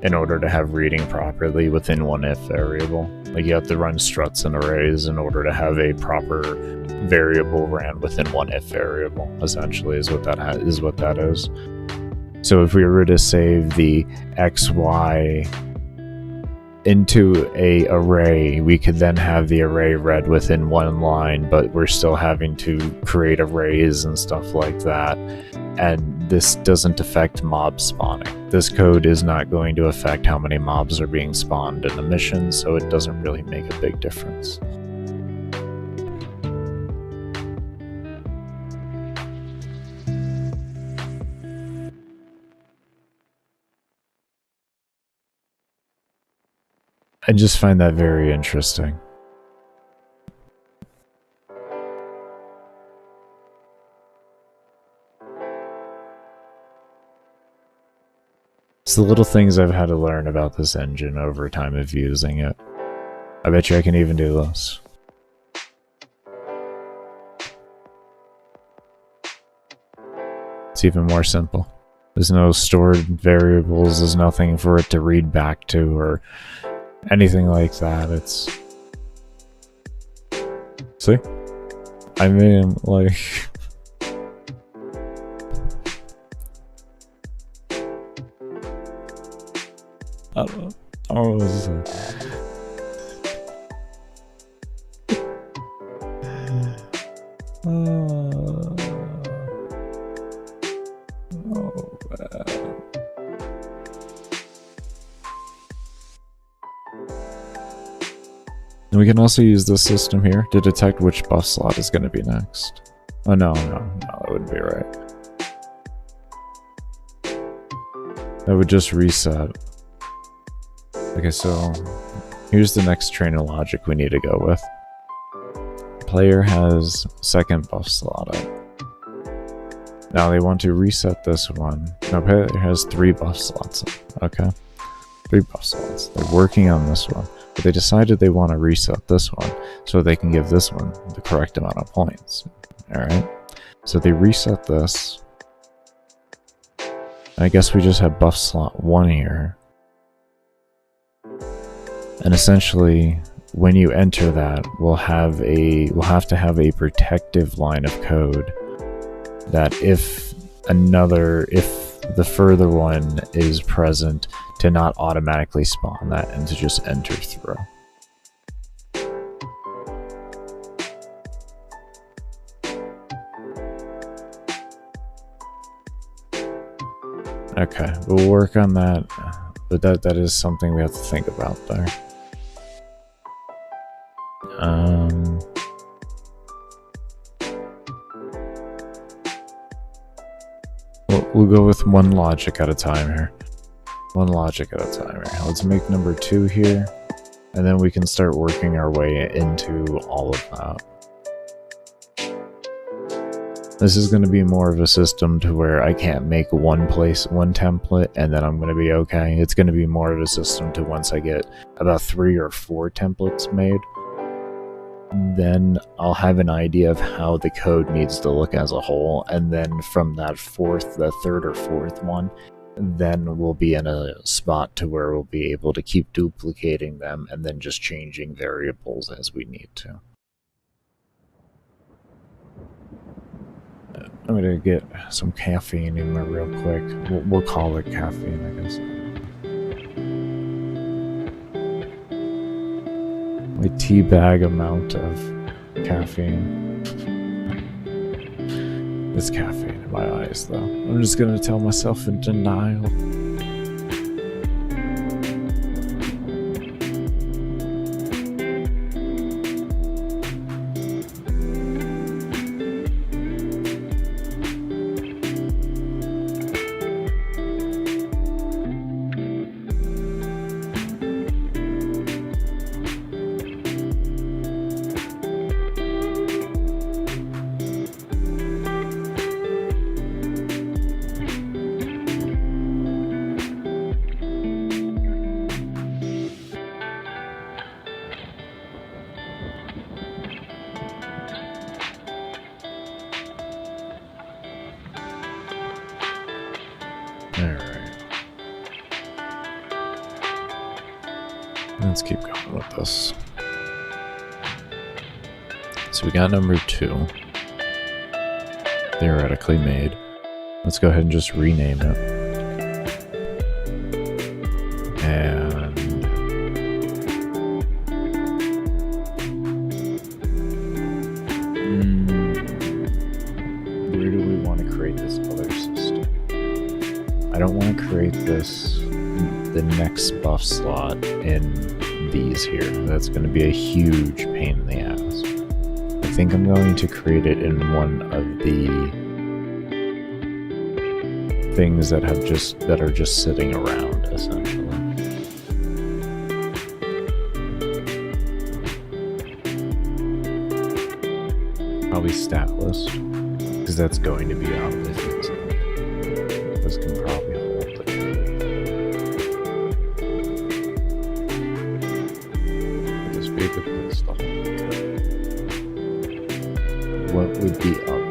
in order to have reading properly within one if variable. Like you have to run struts and arrays in order to have a proper variable ran within one if variable, essentially is what that is. So if we were to save the xy into a array, we could then have the array read within one line, but we're still having to create arrays and stuff like that. And this doesn't affect mob spawning. This code is not going to affect how many mobs are being spawned in a mission, so it doesn't really make a big difference. I just find that very interesting. It's the little things I've had to learn about this engine over time of using it. I bet you I can even do this. It's even more simple. There's no stored variables, there's nothing for it to read back to or anything like that. It's... See? I mean, like... I don't know what to say. And we can also use this system here to detect which buff slot is going to be next. Oh no, that wouldn't be right. That would just reset. Okay, so here's the next train of logic we need to go with. Player has second buff slot up. Now they want to reset this one. Now player has 3 buff slots up. Okay, 3 buff slots. They're working on this one, but they decided they want to reset this one so they can give this one the correct amount of points. Alright, so they reset this. I guess we just have buff slot 1 here. And essentially, when you enter that, we'll have to have a protective line of code that if the further one is present, to not automatically spawn that and to just enter through. Okay, we'll work on that, but that is something we have to think about there. We'll go with one logic at a time here. One logic at a time here. Let's make number 2 here, and then we can start working our way into all of that. This is going to be more of a system to where I can't make one template and then I'm going to be okay. It's going to be more of a system to once I get about 3 or 4 templates made, then I'll have an idea of how the code needs to look as a whole, and then from that the 3rd or 4th one, then we'll be in a spot to where we'll be able to keep duplicating them and then just changing variables as we need to. I'm gonna get some caffeine in there real quick. We'll call it caffeine, I guess. My teabag amount of caffeine. It's caffeine in my eyes, though. I'm just gonna tell myself in denial. Alright. Let's keep going with this. So we got number 2. Theoretically made. Let's go ahead and just rename it. And where do we want to create this other system? I don't want to create this, the next buff slot in these here. That's going to be a huge pain in the ass. I think I'm going to create it in one of the things that are just sitting around, essentially. Probably stat list, because that's going to be omnificent. This can probably hold the code. This be a good place to hold the code. What would be up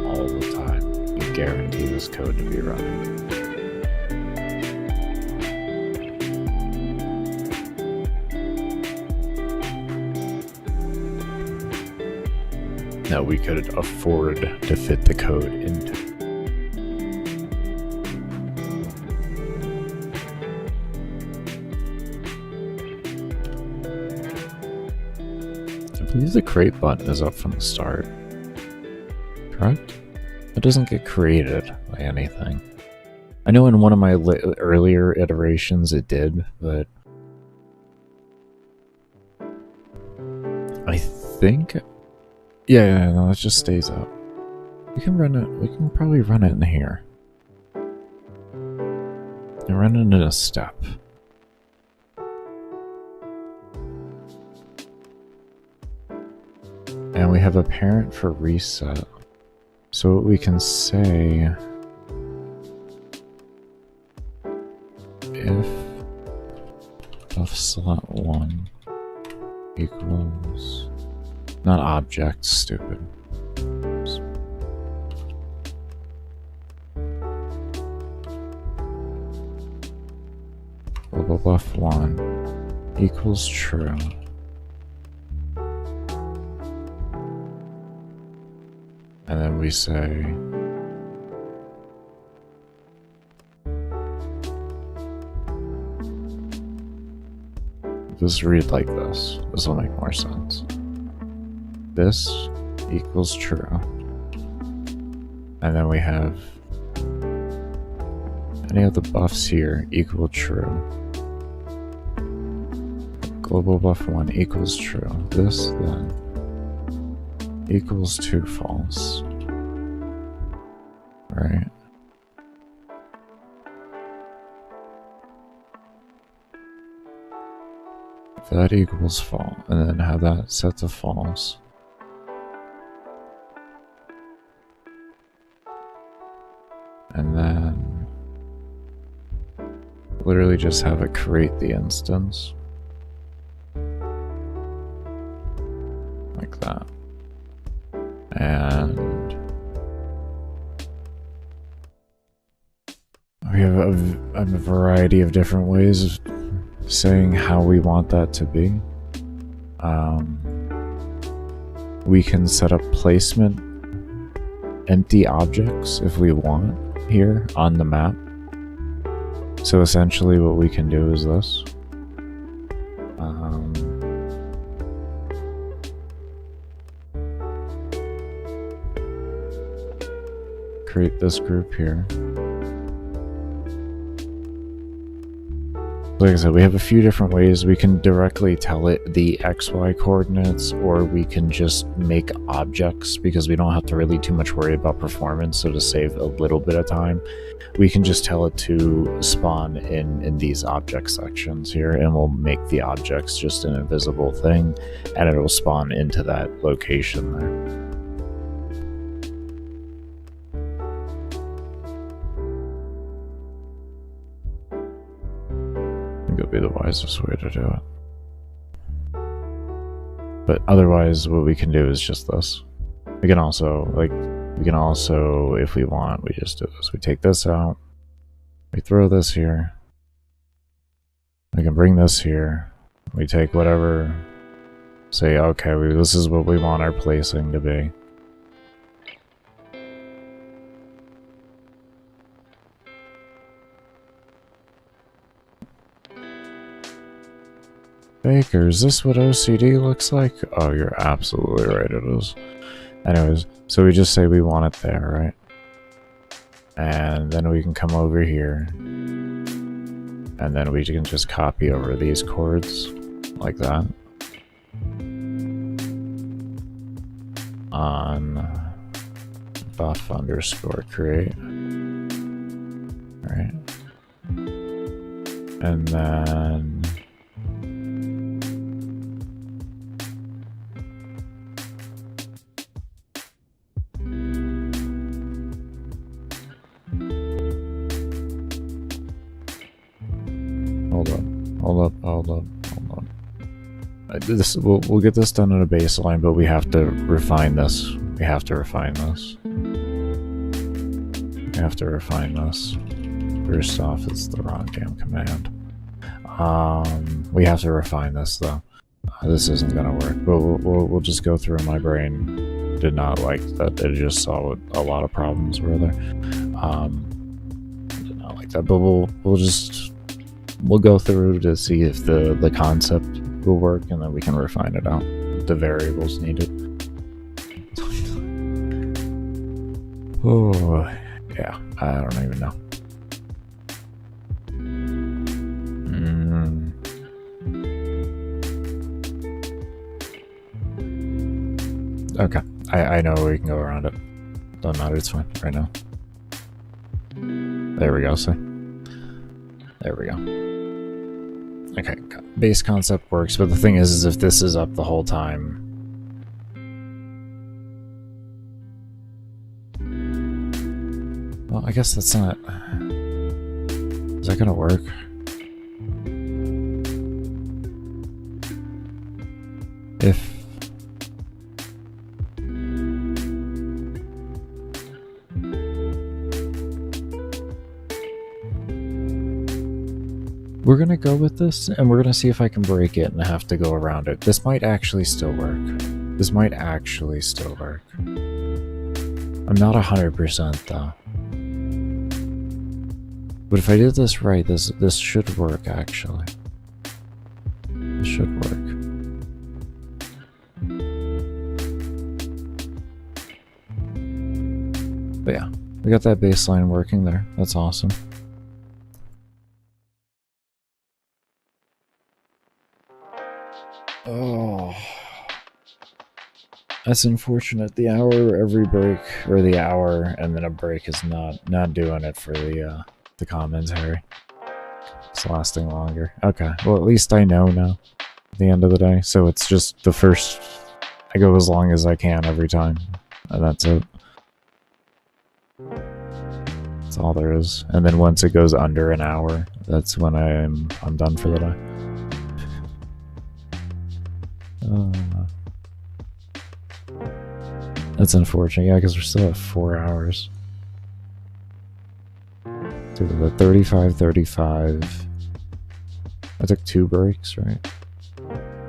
all the time? You guarantee this code to be running. That we could afford to fit the code into. I believe the create button is up from the start. Correct? It doesn't get created by anything. I know in one of my earlier iterations it did, but I think... Yeah, no, it just stays up. We can run it, we can probably run it in here. And run it in a step. And we have a parent for reset. So what we can say, if buff slot 1 equals, not object, stupid. Oops. Global buff 1 equals true. And then we say just read like this. This will make more sense. This equals true. And then we have any of the buffs here equal true. Global buff 1 equals true. This then equals 2 false. Right? If that equals false, and then have that set to false. And then literally just have it create the instance. Like that. And we have a variety of different ways of saying how we want that to be. We can set up placement empty objects if we want here on the map. So essentially what we can do is this. Create this group here. Like I said, we have a few different ways. We can directly tell it the XY coordinates, or we can just make objects because we don't have to really too much worry about performance. So to save a little bit of time, we can just tell it to spawn in these object sections here, and we'll make the objects just an invisible thing, and it will spawn into that location there. It'll be the wisest way to do it. But otherwise what we can do is just this. We can also, if we want, we just do this. We take this out, We throw this here. We can bring this here. We take whatever, say, okay, this is what we want our placing to be. Baker, is this what OCD looks like? Oh, you're absolutely right, it is. Anyways, so we just say we want it there, right? And then we can come over here. And then we can just copy over these chords, like that. On buff underscore create. Right. And then hold up. We'll get this done on a baseline, but we have to refine this. We have to refine this. First off, it's the wrong damn command. We have to refine this though. This isn't gonna work, but we'll just go through. My brain did not like that. It just saw what a lot of problems were there. Did not like that, but we'll go through to see if the concept will work, and then we can refine it out. The variables needed. Oh, yeah. I don't even know. Okay. I know we can go around it. Doesn't matter. It's fine right now. There we go. So. There we go. Okay, base concept works, but the thing is if this is up the whole time... Well, I guess that's not... Is that gonna work? If... We're gonna go with this, and we're gonna see if I can break it and have to go around it. This might actually still work. I'm not 100% though. But if I did this right, this should work actually. This should work. But yeah, we got that baseline working there. That's awesome. Oh, that's unfortunate. The hour every break, or the hour and then a break, is not doing it for the commentary. It's lasting longer. Okay, well at least I know now. At the end of the day, so it's just the first. I go as long as I can every time, and that's it. That's all there is. And then once it goes under an hour, that's when I'm done for the day. That's unfortunate, yeah, because we're still at 4 hours. So the 35. I took 2 breaks, right?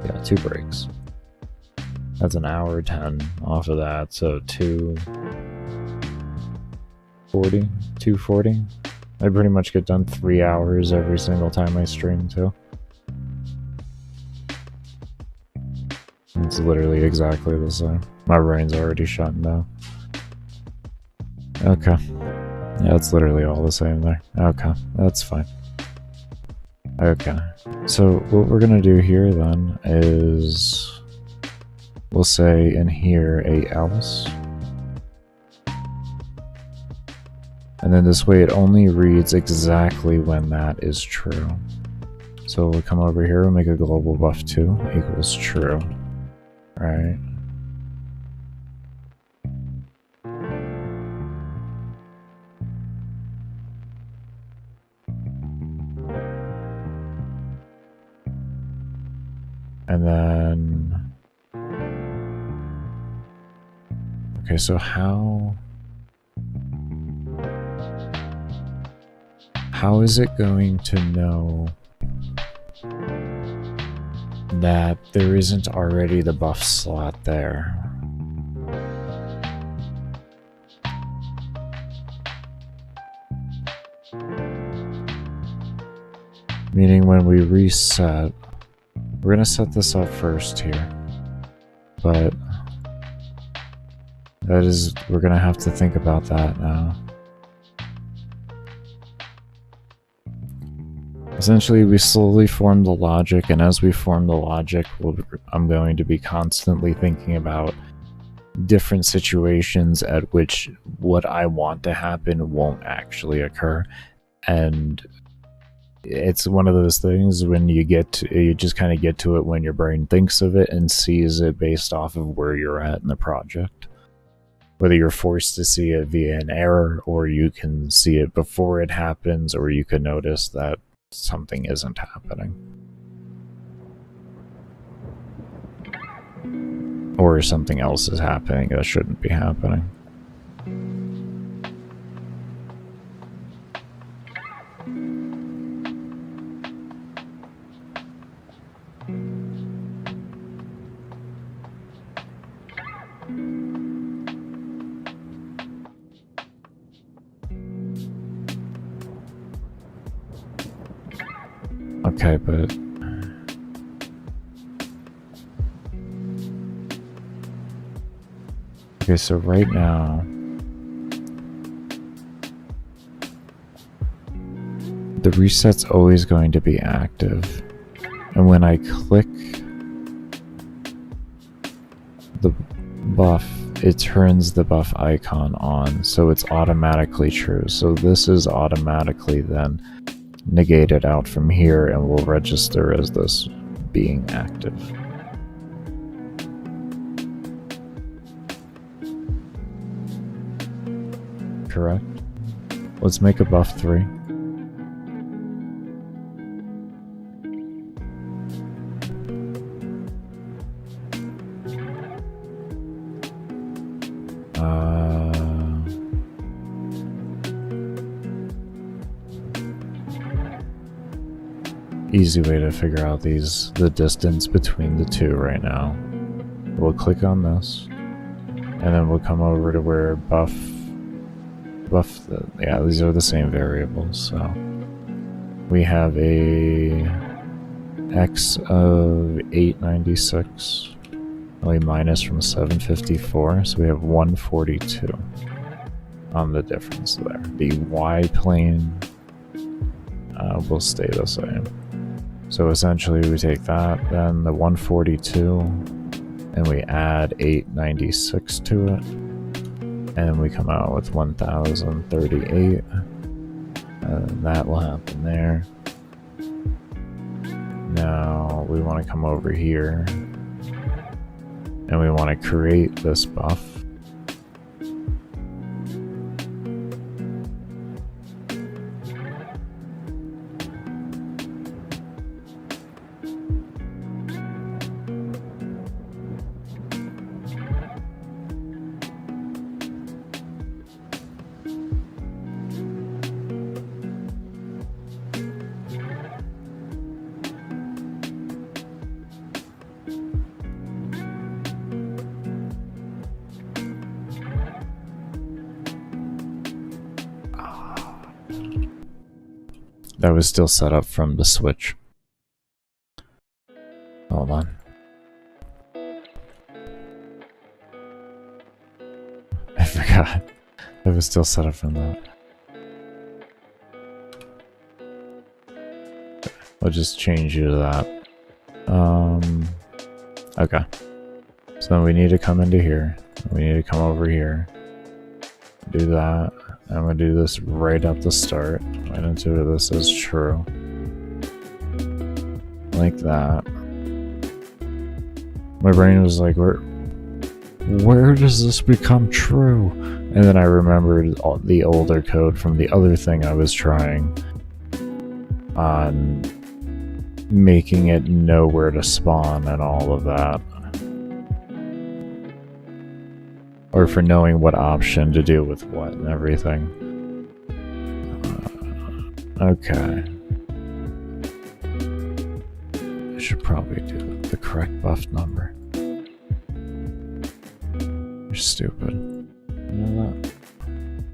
Yeah, 2 breaks. That's an hour 10 off of that, so 240. I pretty much get done 3 hours every single time I stream too. It's literally exactly the same. My brain's already shutting down. Okay. Yeah, it's literally all the same there. Okay, that's fine. Okay. So what we're gonna do here then is we'll say in here a else. And then this way it only reads exactly when that is true. So we'll come over here and make a global buff2 equals true. Right. And then... Okay, so how how is it going to know that there isn't already the buff slot there? Meaning when we reset, we're gonna set this up first here, but we're gonna have to think about that now. Essentially, we slowly form the logic, and as we form the logic, I'm going to be constantly thinking about different situations at which what I want to happen won't actually occur. And it's one of those things when you just kind of get to it when your brain thinks of it and sees it based off of where you're at in the project. Whether you're forced to see it via an error, or you can see it before it happens, or you can notice that something isn't happening. Or something else is happening that shouldn't be happening. Okay, but okay, so right now the reset's always going to be active, and when I click the buff, it turns the buff icon on, so it's automatically true. So this is automatically then negated out from here and will register as this being active. Correct? Let's make a buff 3. Easy way to figure out the distance between the two right now. We'll click on this, and then we'll come over to where yeah, these are the same variables. So we have a x of 896, only minus from 754, so we have 142 on the difference there. The y plane will stay the same. So essentially we take that, then the 142, and we add 896 to it, and we come out with 1038, and that will happen there. Now we want to come over here, and we want to create this buff. That was still set up from the Switch. Hold on. I forgot. That was still set up from that. We'll just change you to that. Okay. So then we need to come into here. We need to come over here. Do that. I'm gonna do this right at the start. Right into this as true. Like that. My brain was like, where does this become true? And then I remembered the older code from the other thing I was trying on making it know where to spawn and all of that. Or for knowing what option to do with what and everything. Okay. I should probably do the correct buff number. You're stupid. You know that?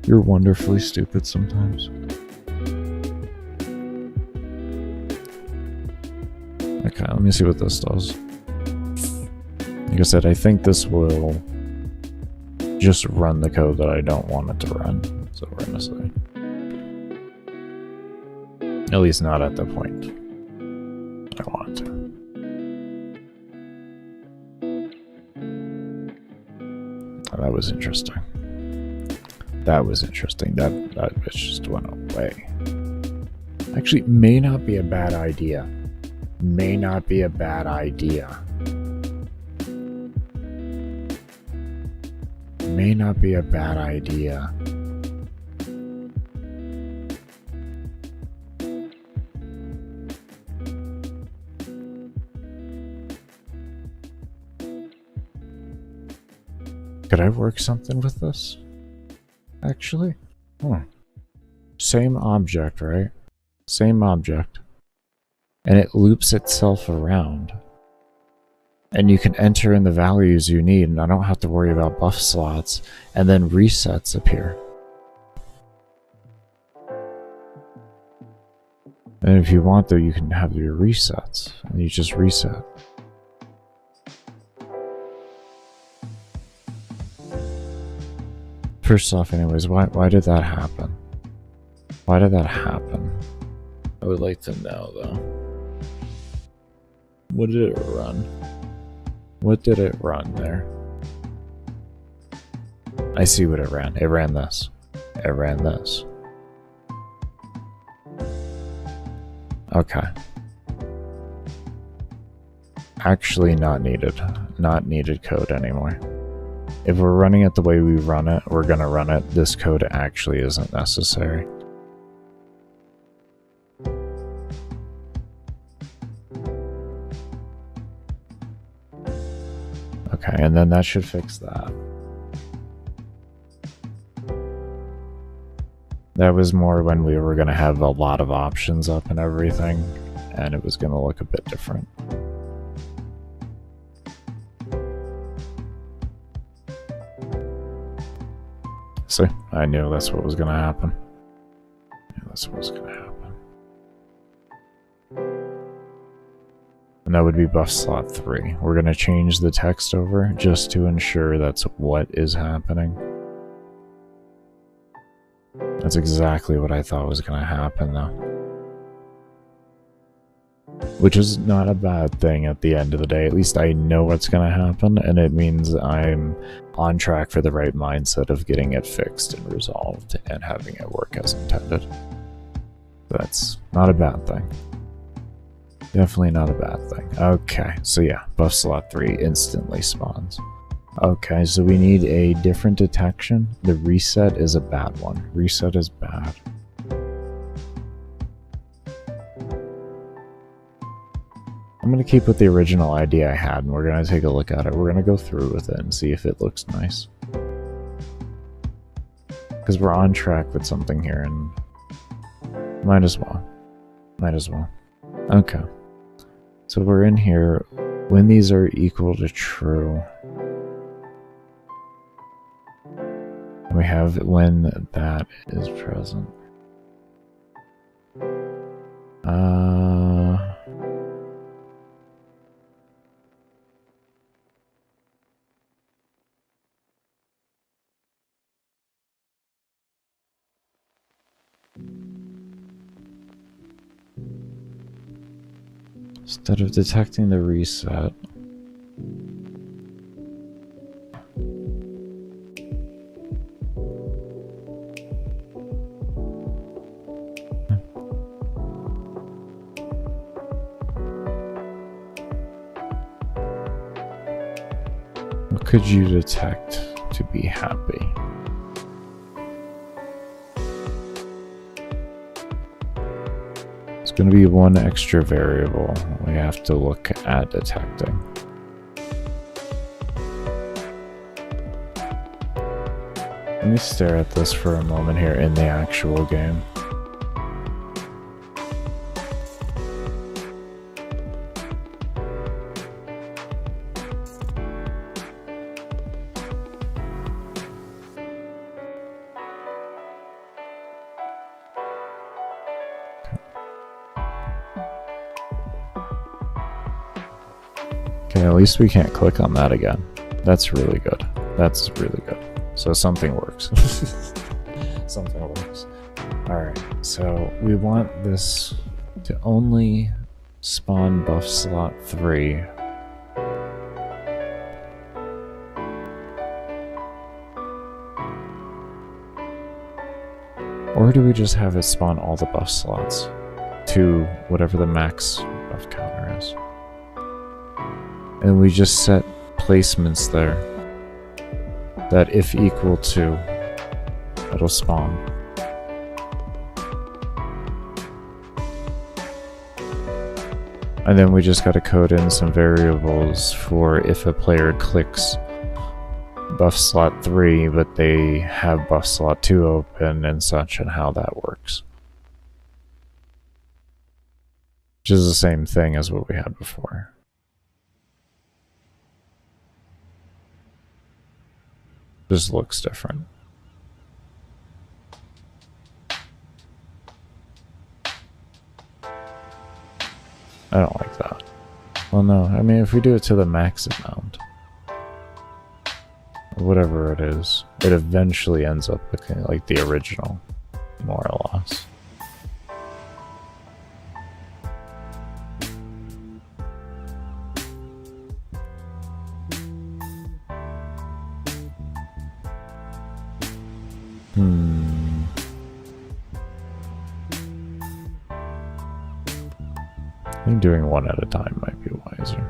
You're wonderfully stupid sometimes. Okay, let me see what this does. Like I said, I think this will just run the code that I don't want it to run. So we're gonna say. At least not at the point I want it to. Oh, that was interesting. That was interesting. That bitch just went away. Actually, may not be a bad idea. May not be a bad idea. May not be a bad idea. Could I work something with this? Actually? Same object, right? Same object. And it loops itself around. And you can enter in the values you need, and I don't have to worry about buff slots, and then resets appear. And if you want, though, you can have your resets, and you just reset. First off, anyways, why did that happen? Why did that happen? I would like to know, though. What did it run? What did it run there? I see what it ran. It ran this. It ran this. Okay. Actually not needed. Not needed code anymore. If we're running it the way we run it, we're gonna run it. This code actually isn't necessary. Okay, and then that should fix that. That was more when we were gonna have a lot of options up and everything, and it was gonna look a bit different. See, I knew that's what was gonna happen. I knew that's what was gonna happen. And that would be buff slot 3. We're gonna change the text over just to ensure that's what is happening. That's exactly what I thought was gonna happen, though. Which is not a bad thing at the end of the day. At least I know what's gonna happen, and it means I'm on track for the right mindset of getting it fixed and resolved and having it work as intended. That's not a bad thing. Definitely not a bad thing. Okay, so yeah, buff slot 3 instantly spawns. Okay, so we need a different detection. The reset is a bad one. Reset is bad. I'm going to keep with the original idea I had, and we're going to take a look at it. We're going to go through with it and see if it looks nice. Because we're on track with something here, and might as well. Might as well. Okay. So we're in here. When these are equal to true. And we have when that is present. Instead of detecting the reset, what could you detect to be happy? It's going to be one extra variable we have to look at detecting. Let me stare at this for a moment here in the actual game. Okay, at least we can't click on that again. That's really good. That's really good. So something works. Something works. Alright, so we want this to only spawn buff slot 3. Or do we just have it spawn all the buff slots to whatever the max buff counter is? And we just set placements there that if equal to, it'll spawn. And then we just gotta code in some variables for if a player clicks buff slot 3, but they have buff slot 2 open and such, and how that works. Which is the same thing as what we had before. Just looks different. I don't like that. Well, no, I mean, if we do it to the max amount, whatever it is, it eventually ends up looking like the original, more or less. I think doing one at a time might be wiser.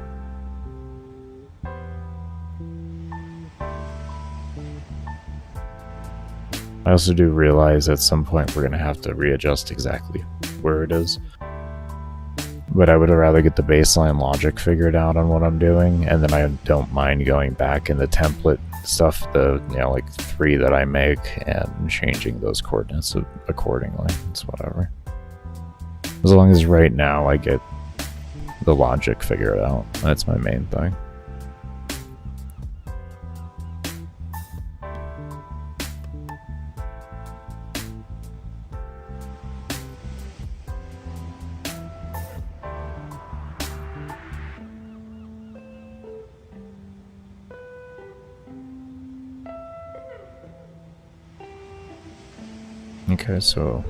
I also do realize at some point we're going to have to readjust exactly where it is. But I would rather get the baseline logic figured out on what I'm doing, and then I don't mind going back in the template stuff, the, you know, like 3 that I make, and changing those coordinates accordingly. It's whatever. As long as right now I get the logic figured out. That's my main thing. Okay, so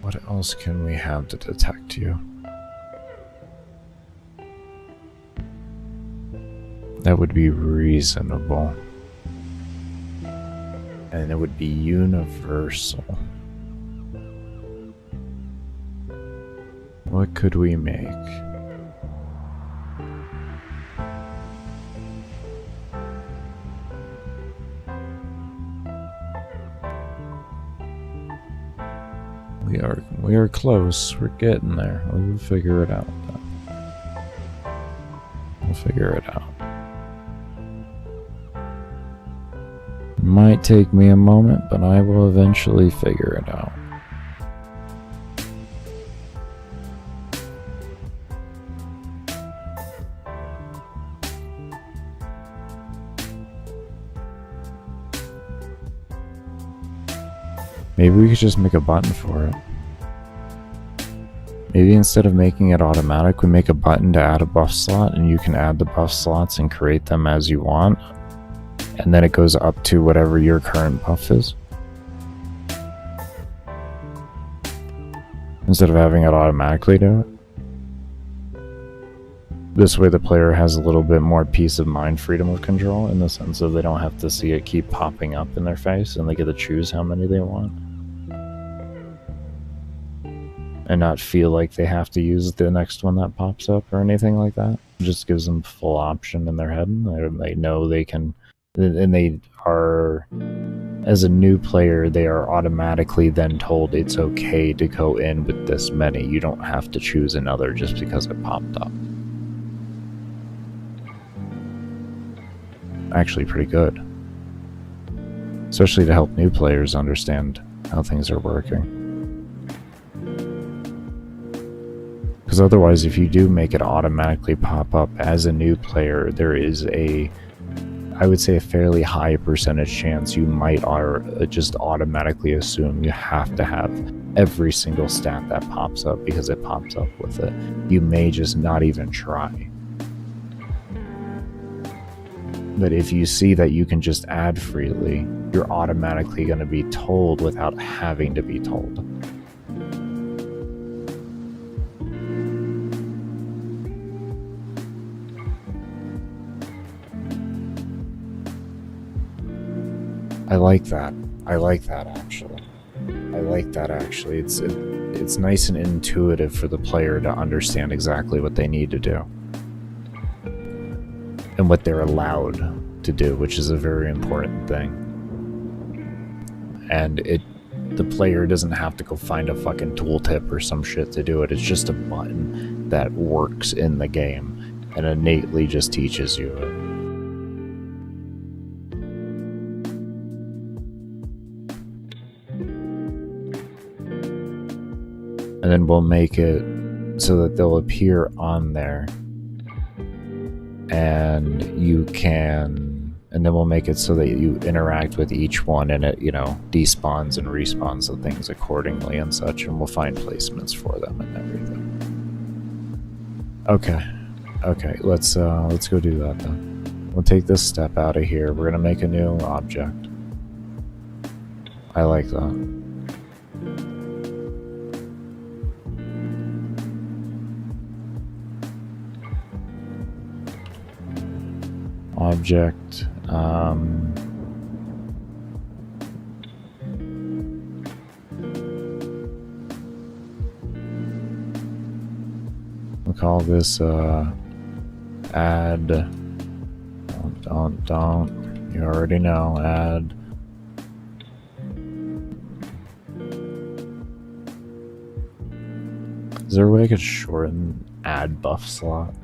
what else can we have to detect you? That would be reasonable. And it would be universal. What could we make? We are close. We're getting there. We'll figure it out. We'll figure it out. Might take me a moment, but I will eventually figure it out. Maybe we could just make a button for it. Maybe instead of making it automatic, we make a button to add a buff slot, and you can add the buff slots and create them as you want. And then it goes up to whatever your current buff is. Instead of having it automatically do it. This way the player has a little bit more peace of mind, freedom of control, in the sense of they don't have to see it keep popping up in their face, and they get to choose how many they want. And not feel like they have to use the next one that pops up or anything like that. It just gives them full option in their head. They know they can, and they are, as a new player, they are automatically then told it's okay to go in with this many. You don't have to choose another just because it popped up. Actually pretty good. Especially to help new players understand how things are working. Because otherwise, if you do make it automatically pop up as a new player, there is I would say a fairly high percentage chance you might just automatically assume you have to have every single stat that pops up because it pops up with it. You may just not even try. But if you see that you can just add freely, you're automatically going to be told without having to be told. I like that. I like that actually. It's nice and intuitive for the player to understand exactly what they need to do. And what they're allowed to do, which is a very important thing. And the player doesn't have to go find a fucking tooltip or some shit to do it. It's just a button that works in the game and innately just teaches you it. And then we'll make it so that they'll appear on there. And then we'll make it so that you interact with each one and it, despawns and respawns the things accordingly and such, and we'll find placements for them and everything. Okay, let's go do that then. We'll take this step out of here. We're gonna make a new object. I like that. Object, we'll call this add, don't, you already know, add is there a way I could shorten add buff slot?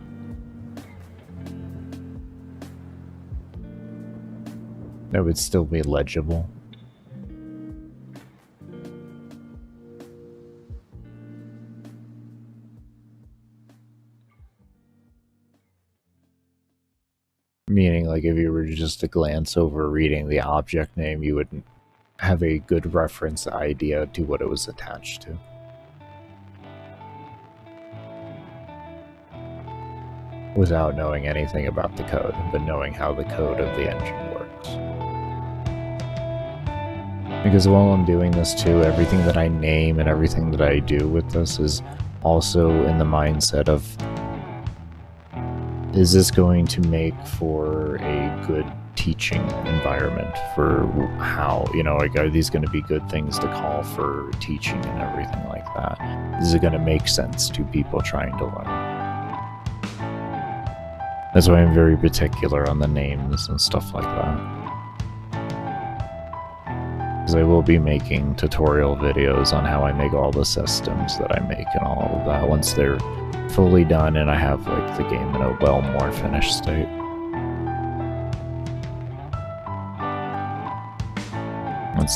That would still be legible. Meaning, like, if you were just to glance over reading the object name, you would have a good reference idea to what it was attached to. Without knowing anything about the code, but knowing how the code of the engine works. Because while I'm doing this too, everything that I name and everything that I do with this is also in the mindset of, is this going to make for a good teaching environment for how, like, are these going to be good things to call for teaching and everything like that? Is it going to make sense to people trying to learn? That's why I'm very particular on the names and stuff like that. Because I will be making tutorial videos on how I make all the systems that I make and all of that once they're fully done and I have, like, the game in a well more finished state.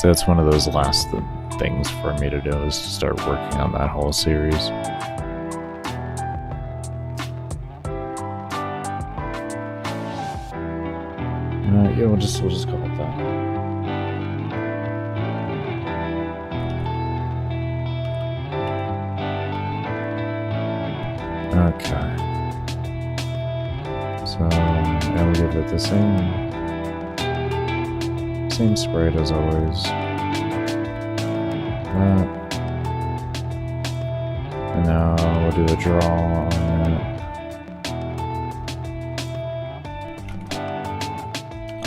That's one of those last things for me to do, is to start working on that whole series. Yeah, we'll just call it that. Okay. So now we'll give it the same sprite as always. That. And now we'll do a draw on it.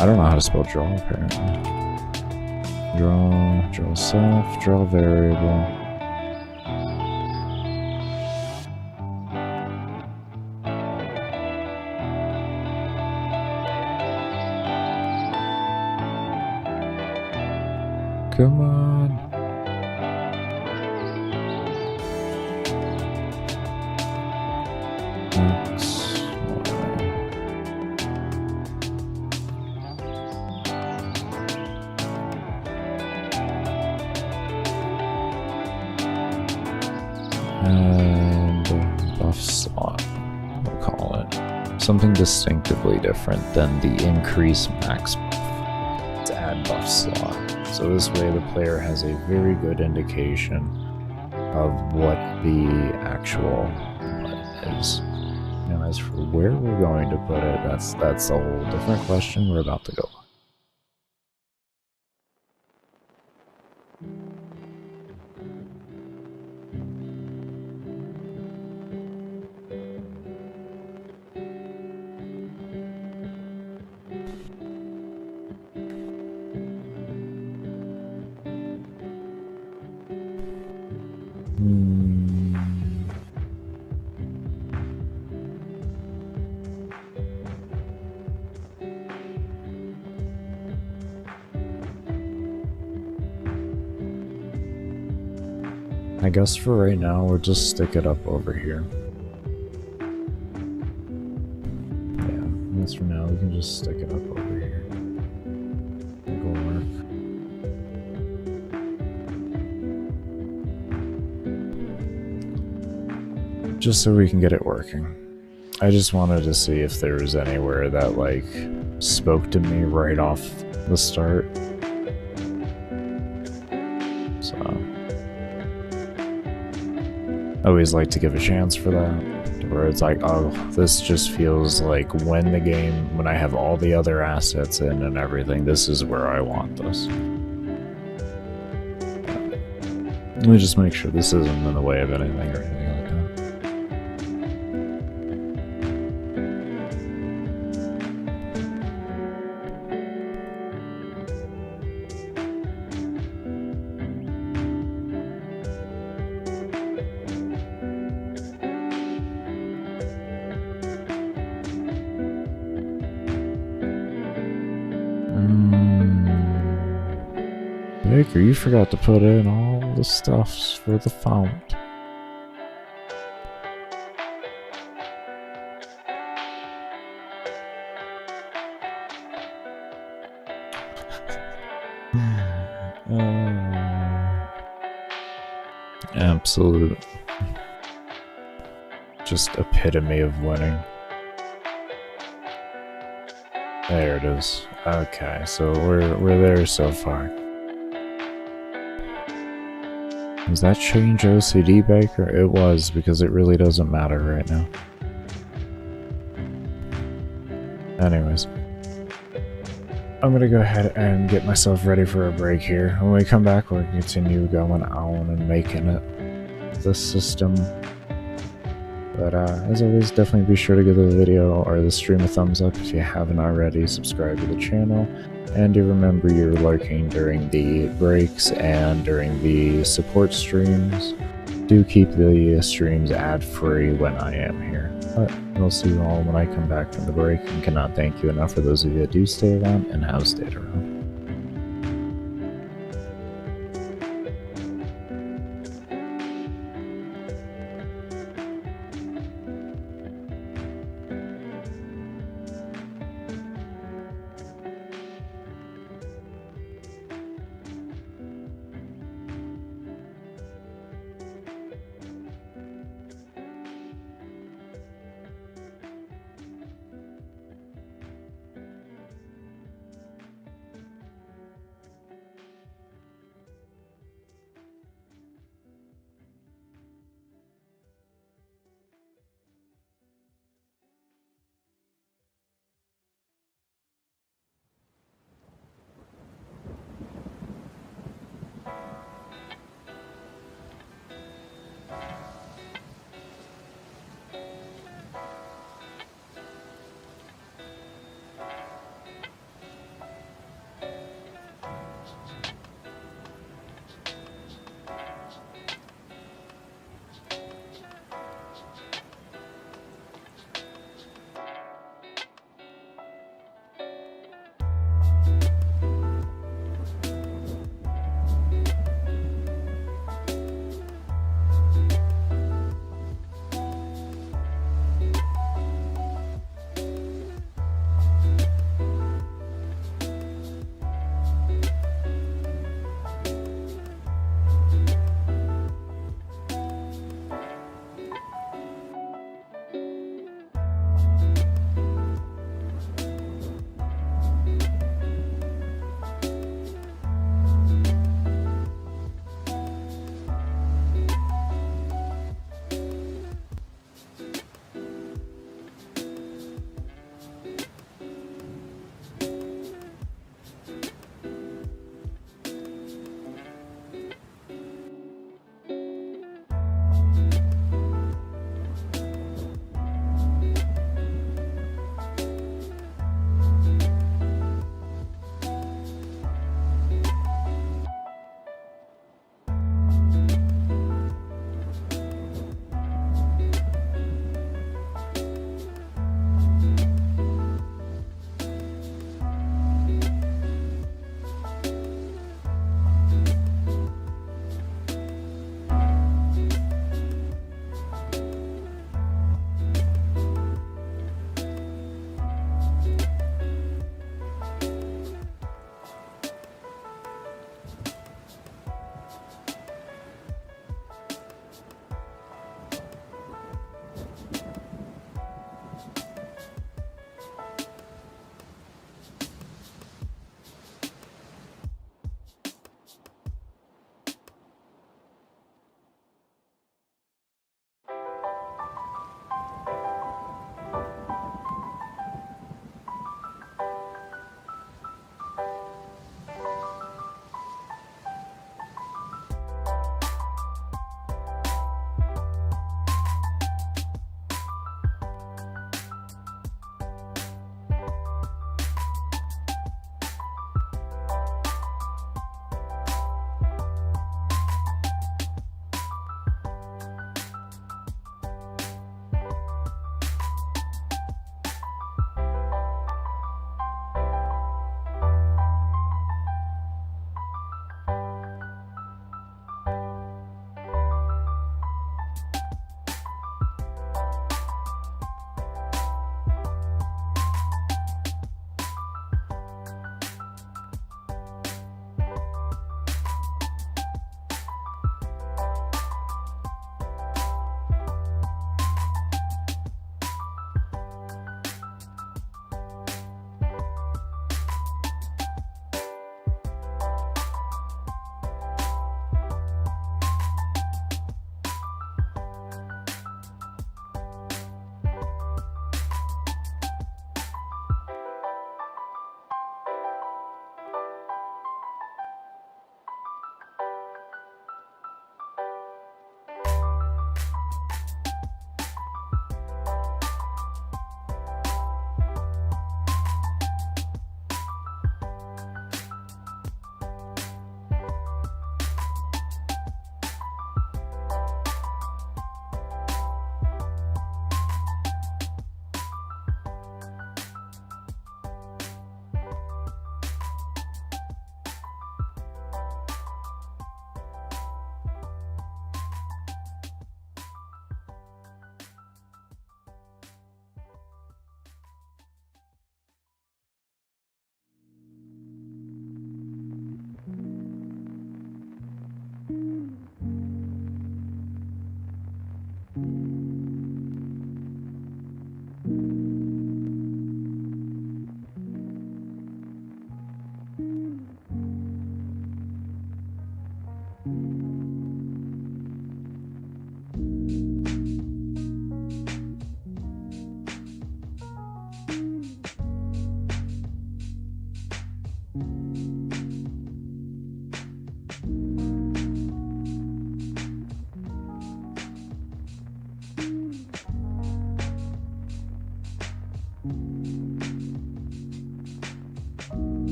I don't know how to spell draw apparently. Draw self, draw variable. Come on. X, Y. And buff slot, we'll call it. Something distinctively different than the increase max buff. It's add buff slot. So this way the player has a very good indication of what the actual button is. Now, as for where we're going to put it, that's a whole different question. We're about to go. I guess for right now, we'll just stick it up over here. Yeah, I guess for now, we can just stick it up over here. It'll work. Just so we can get it working. I just wanted to see if there was anywhere that, like, spoke to me right off the start. So I always like to give a chance for that, where it's like, oh, this just feels like when I have all the other assets in and everything, this is where I want this. Let me just make sure this isn't in the way of anything or anything like that. Baker, you forgot to put in all the stuffs for the font. Absolute. Just epitome of winning. There it is. Okay, so we're there so far. Was that change OCD, Baker? It was, because it really doesn't matter right now. Anyways. I'm gonna go ahead and get myself ready for a break here. When we come back, we'll continue going on and making it the system. But as always, definitely be sure to give the video or the stream a thumbs up if you haven't already. Subscribe to the channel. And do remember you're lurking during the breaks and during the support streams. Do keep the streams ad-free when I am here. But I'll see you all when I come back from the break, and cannot thank you enough for those of you that do stay around and have stayed around.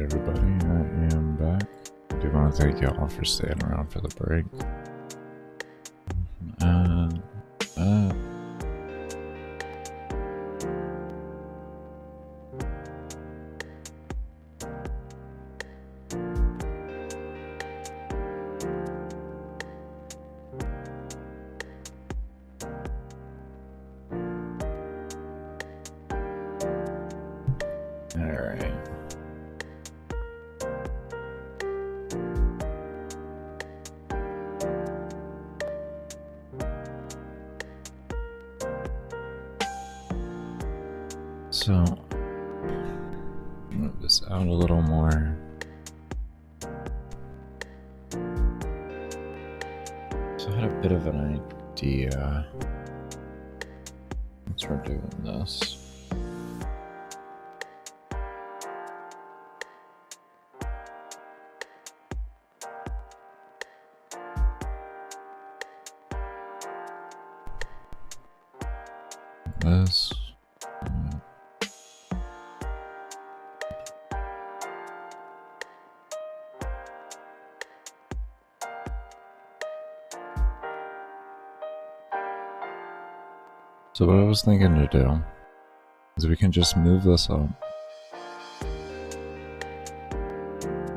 everybody, I am back. I do want to thank you all for staying around for the break. Alright. So, move this out a little more. So I had a bit of an idea. Let's try doing this. This. So what I was thinking to do is we can just move this up.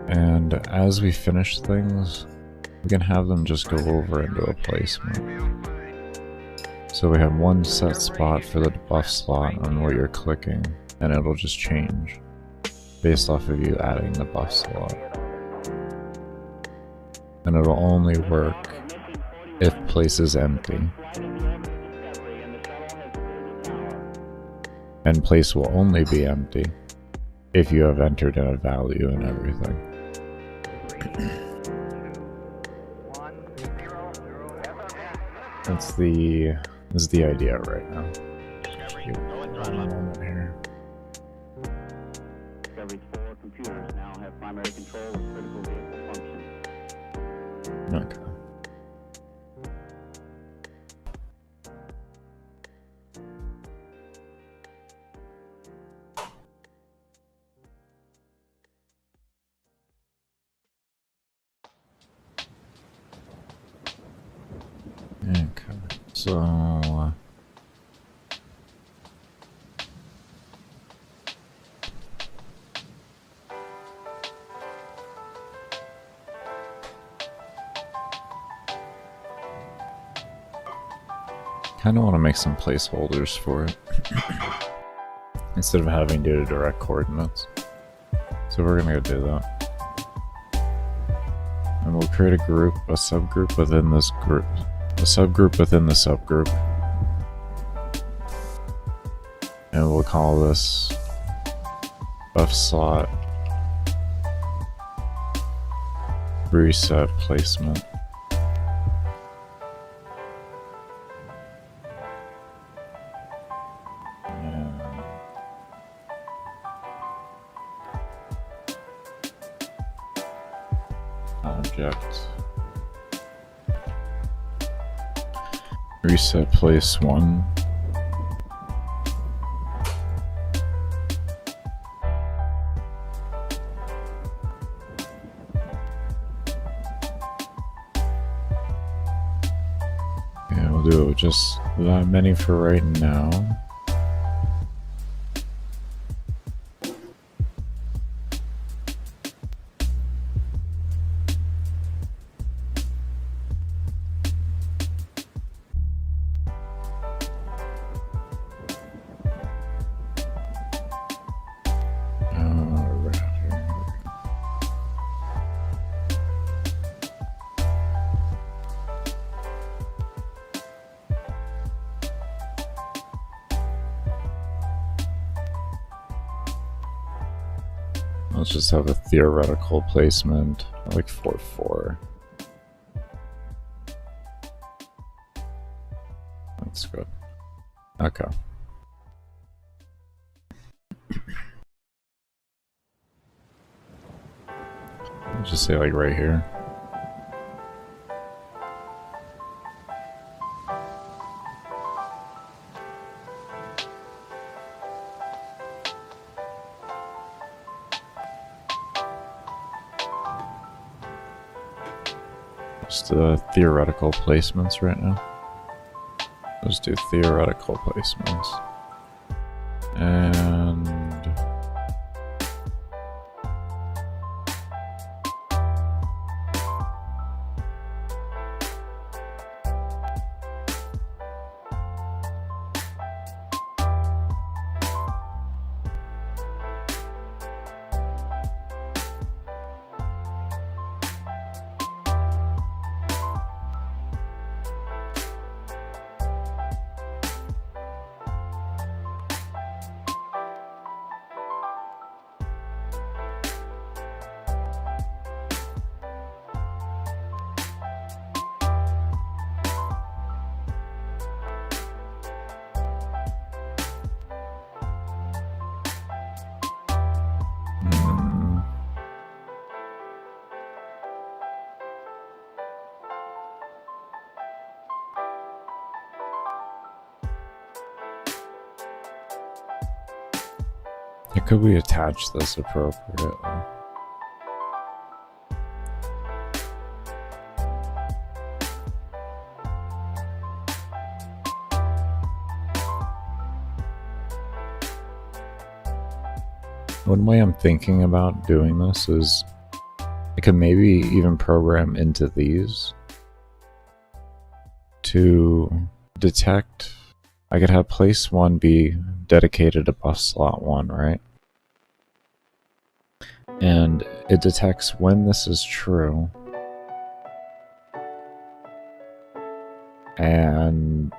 And as we finish things, we can have them just go over into a placement. So we have one set spot for the buff slot on where you're clicking, and it'll just change based off of you adding the buff slot. And it'll only work if place is empty. And place will only be empty if you have entered in a value and everything. That's the idea right now. One moment here. Discovery's 4 computers now have primary control of critical vehicle functions. Okay. Okay, so kind of want to make some placeholders for it instead of having to do direct coordinates. So we're gonna go do that, and we'll create a group, a subgroup within this group. A subgroup within the subgroup, and we'll call this buff slot reset placement. And object reset place 1. Yeah, we'll do just that many for right now. Let's just have a theoretical placement, like 4-4. That's good. Okay. Let's just say like right here. Just theoretical placements right now. Let's do theoretical placements. And could we attach this appropriately? One way I'm thinking about doing this is I could maybe even program into these to detect. I could have place 1 be dedicated to buff slot 1, right? And it detects when this is true. And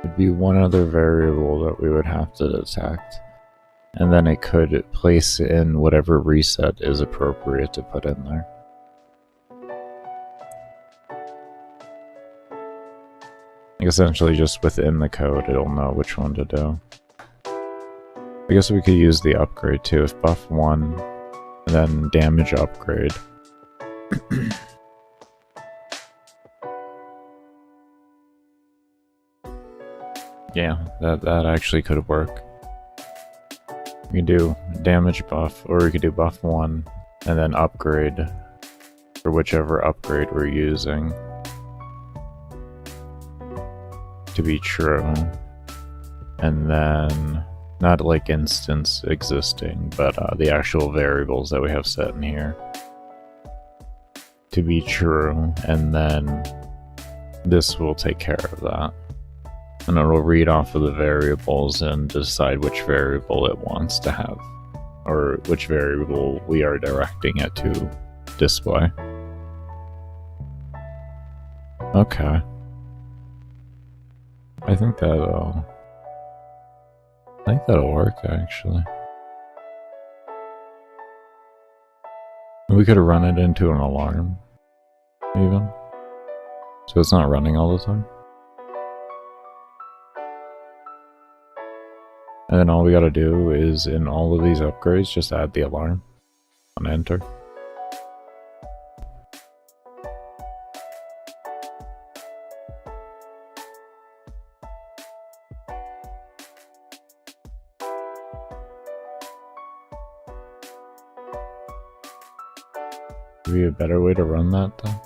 it'd be one other variable that we would have to detect. And then it could place in whatever reset is appropriate to put in there. Essentially just within the code it'll know which one to do. I guess we could use the upgrade too. If buff 1 and then damage upgrade. Yeah, that actually could work. We can do damage buff, or we could do buff 1 and then upgrade for whichever upgrade we're using to be true. And then not like instance existing, but the actual variables that we have set in here to be true, and then this will take care of that. And it'll read off of the variables and decide which variable it wants to have, or which variable we are directing it to display. Okay. I think that'll work, actually. We could run it into an alarm, even. So it's not running all the time. And then all we gotta do is, in all of these upgrades, just add the alarm on enter. Would be a better way to run that, though?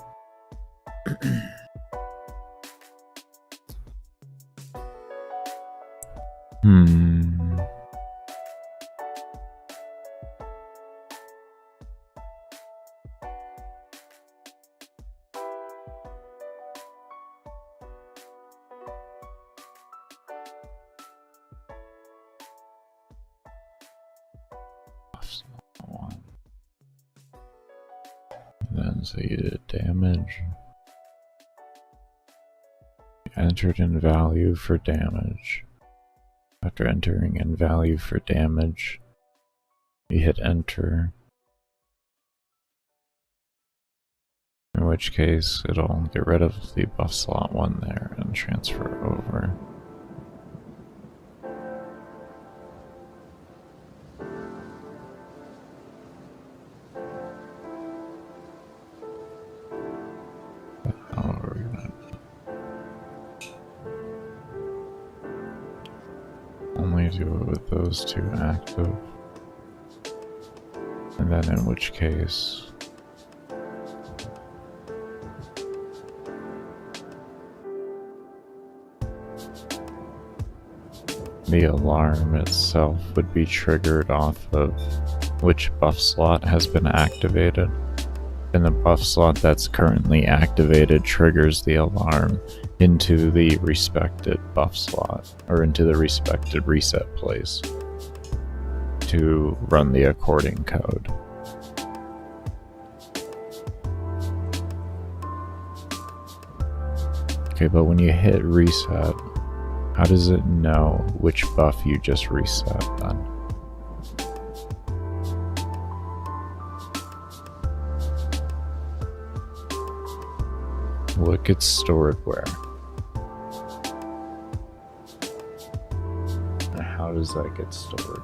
Then so you did damage. You entered in value for damage. After entering in value for damage, you hit enter. In which case it'll get rid of the buff slot 1 there and transfer over. Only only do it with those two active. And then in which case... the alarm itself would be triggered off of which buff slot has been activated. And the buff slot that's currently activated triggers the alarm into the respected buff slot, or into the respected reset place to run the according code. Okay, but when you hit reset, how does it know which buff you just reset then? What gets stored where? And how does that get stored?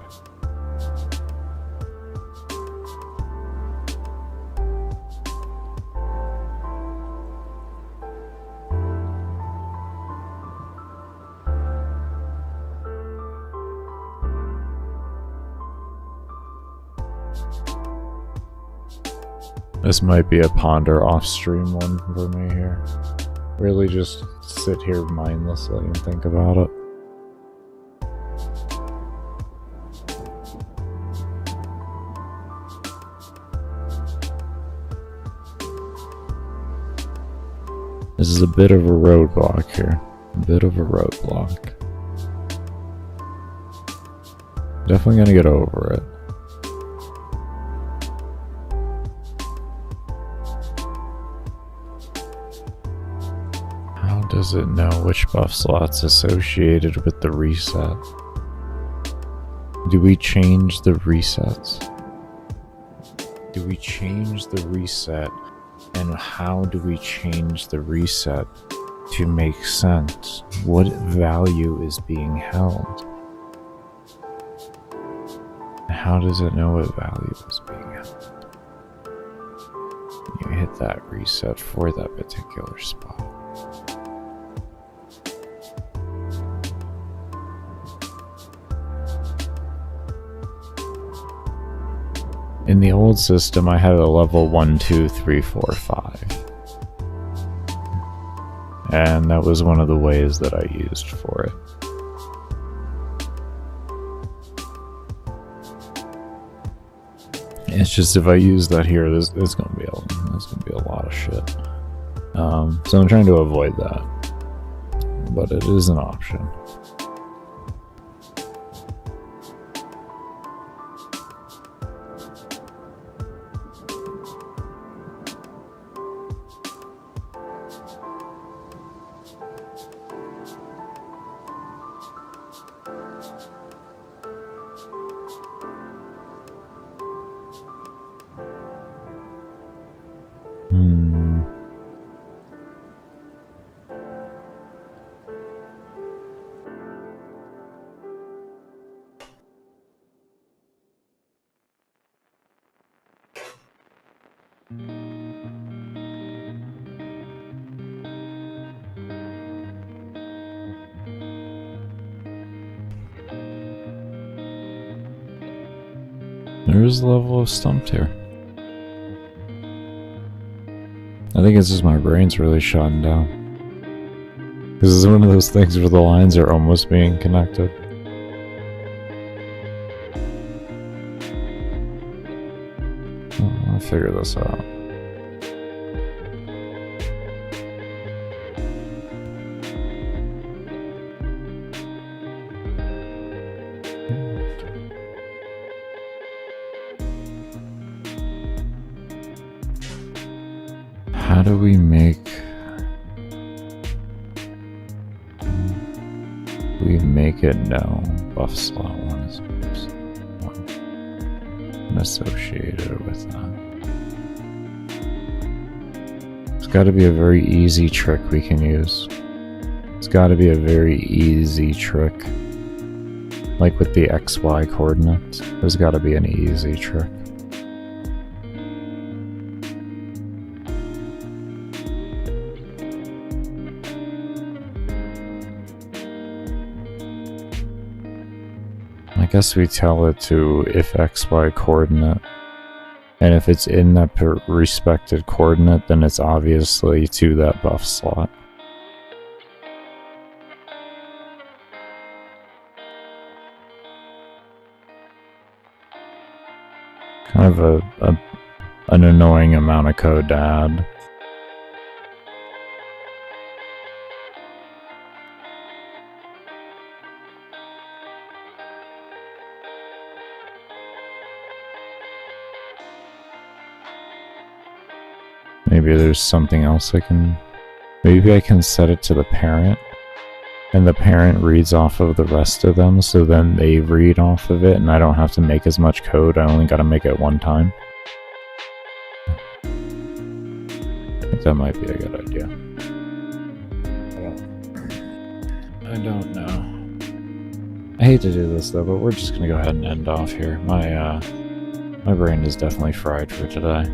This might be a ponder off-stream one for me here. Really just sit here mindlessly and think about it. This is a bit of a roadblock here. A bit of a roadblock. Definitely gonna get over it. Does it know which buff slot's associated with the reset? Do we change the resets? Do we change the reset? And how do we change the reset to make sense? What value is being held? How does it know what value is being held? You hit that reset for that particular spot. In the old system, I had a level 1, 2, 3, 4, 5. And that was one of the ways that I used for it. It's just if I use that here, there's gonna be a lot of shit. So I'm trying to avoid that. But it is an option. There is a level of stumped here. I think it's just my brain's really shutting down. This is one of those things where the lines are almost being connected. I'll figure this out. How do we make... it know buff slot 1 is one and associated with that? It's got to be a very easy trick we can use. It's got to be a very easy trick. Like with the XY coordinates, there's got to be an easy trick. guess we tell it to if XY coordinate. And if it's in that respected coordinate, then it's obviously to that buff slot. Kind of an annoying amount of code to add. Maybe there's something else I can... Maybe I can set it to the parent, and the parent reads off of the rest of them, so then they read off of it, and I don't have to make as much code, I only gotta make it one time. I think that might be a good idea. I don't know. I hate to do this though, but we're just gonna go ahead and end off here. My brain is definitely fried for today.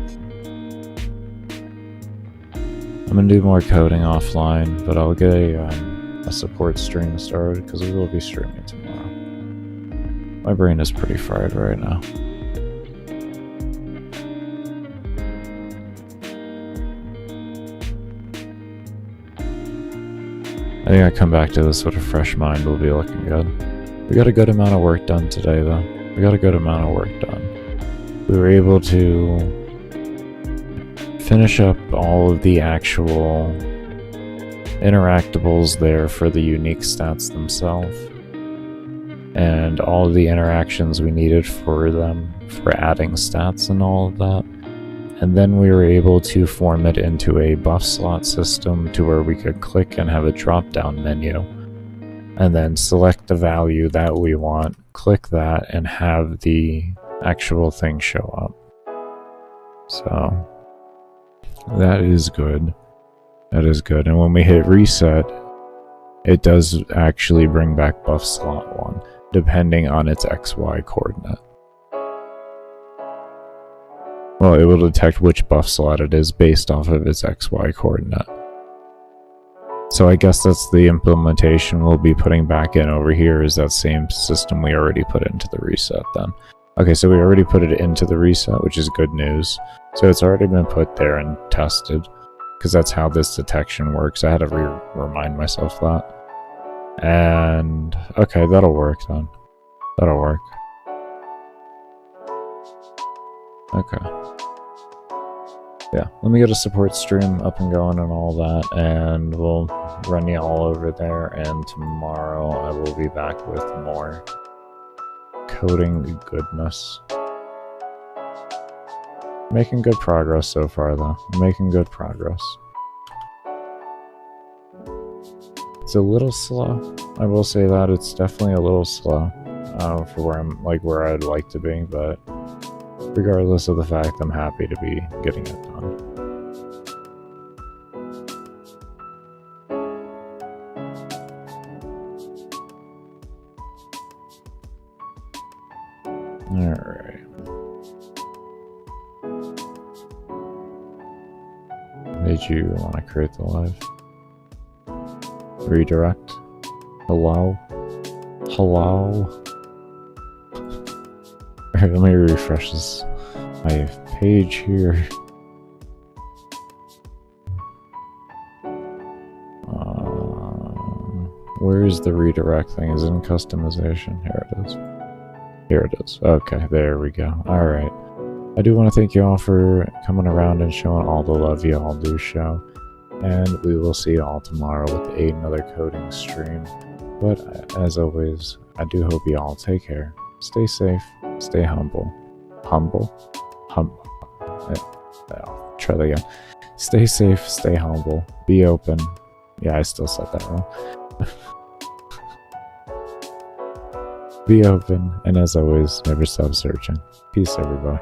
I'm gonna do more coding offline, but I'll get a support stream started because we will be streaming tomorrow. My brain is pretty fried right now. I think I come back to this with a fresh mind, we'll be looking good. We got a good amount of work done today though. We got a good amount of work done. We were able to finish up all of the actual interactables there for the unique stats themselves, and all of the interactions we needed for them for adding stats and all of that. And then we were able to form it into a buff slot system to where we could click and have a drop down menu and then select the value that we want, click that, and have the actual thing show up. So that is good. That is good. And when we hit reset, it does actually bring back buff slot 1, depending on its XY coordinate. Well, it will detect which buff slot it is based off of its XY coordinate. So I guess that's the implementation we'll be putting back in over here, is that same system we already put into the reset then. Okay, so we already put it into the reset, which is good news. So it's already been put there and tested, because that's how this detection works. I had to remind myself that. And okay, that'll work then. That'll work. Okay. Yeah, let me get a support stream up and going and all that, and we'll run you all over there, and tomorrow I will be back with more coding goodness. Making good progress so far though. Making good progress. It's a little slow. I will say that it's definitely a little slow for where I'd like to be, but regardless of the fact, I'm happy to be getting it done. Alright. Did you want to create the live? Redirect? Hello? Hello? Alright, let me refresh my page here. Where is the redirect thing? Is it in customization? Here it is. Here it is. Okay, there we go. Alright. I do want to thank you all for coming around and showing all the love you all do show. And we will see you all tomorrow with another coding stream. But as always, I do hope you all take care. Stay safe. Stay humble. Humble? Humble. I'll try that again. Stay safe. Stay humble. Be open. Yeah, I still said that wrong. Be open, and as always, never stop searching. Peace, everybody.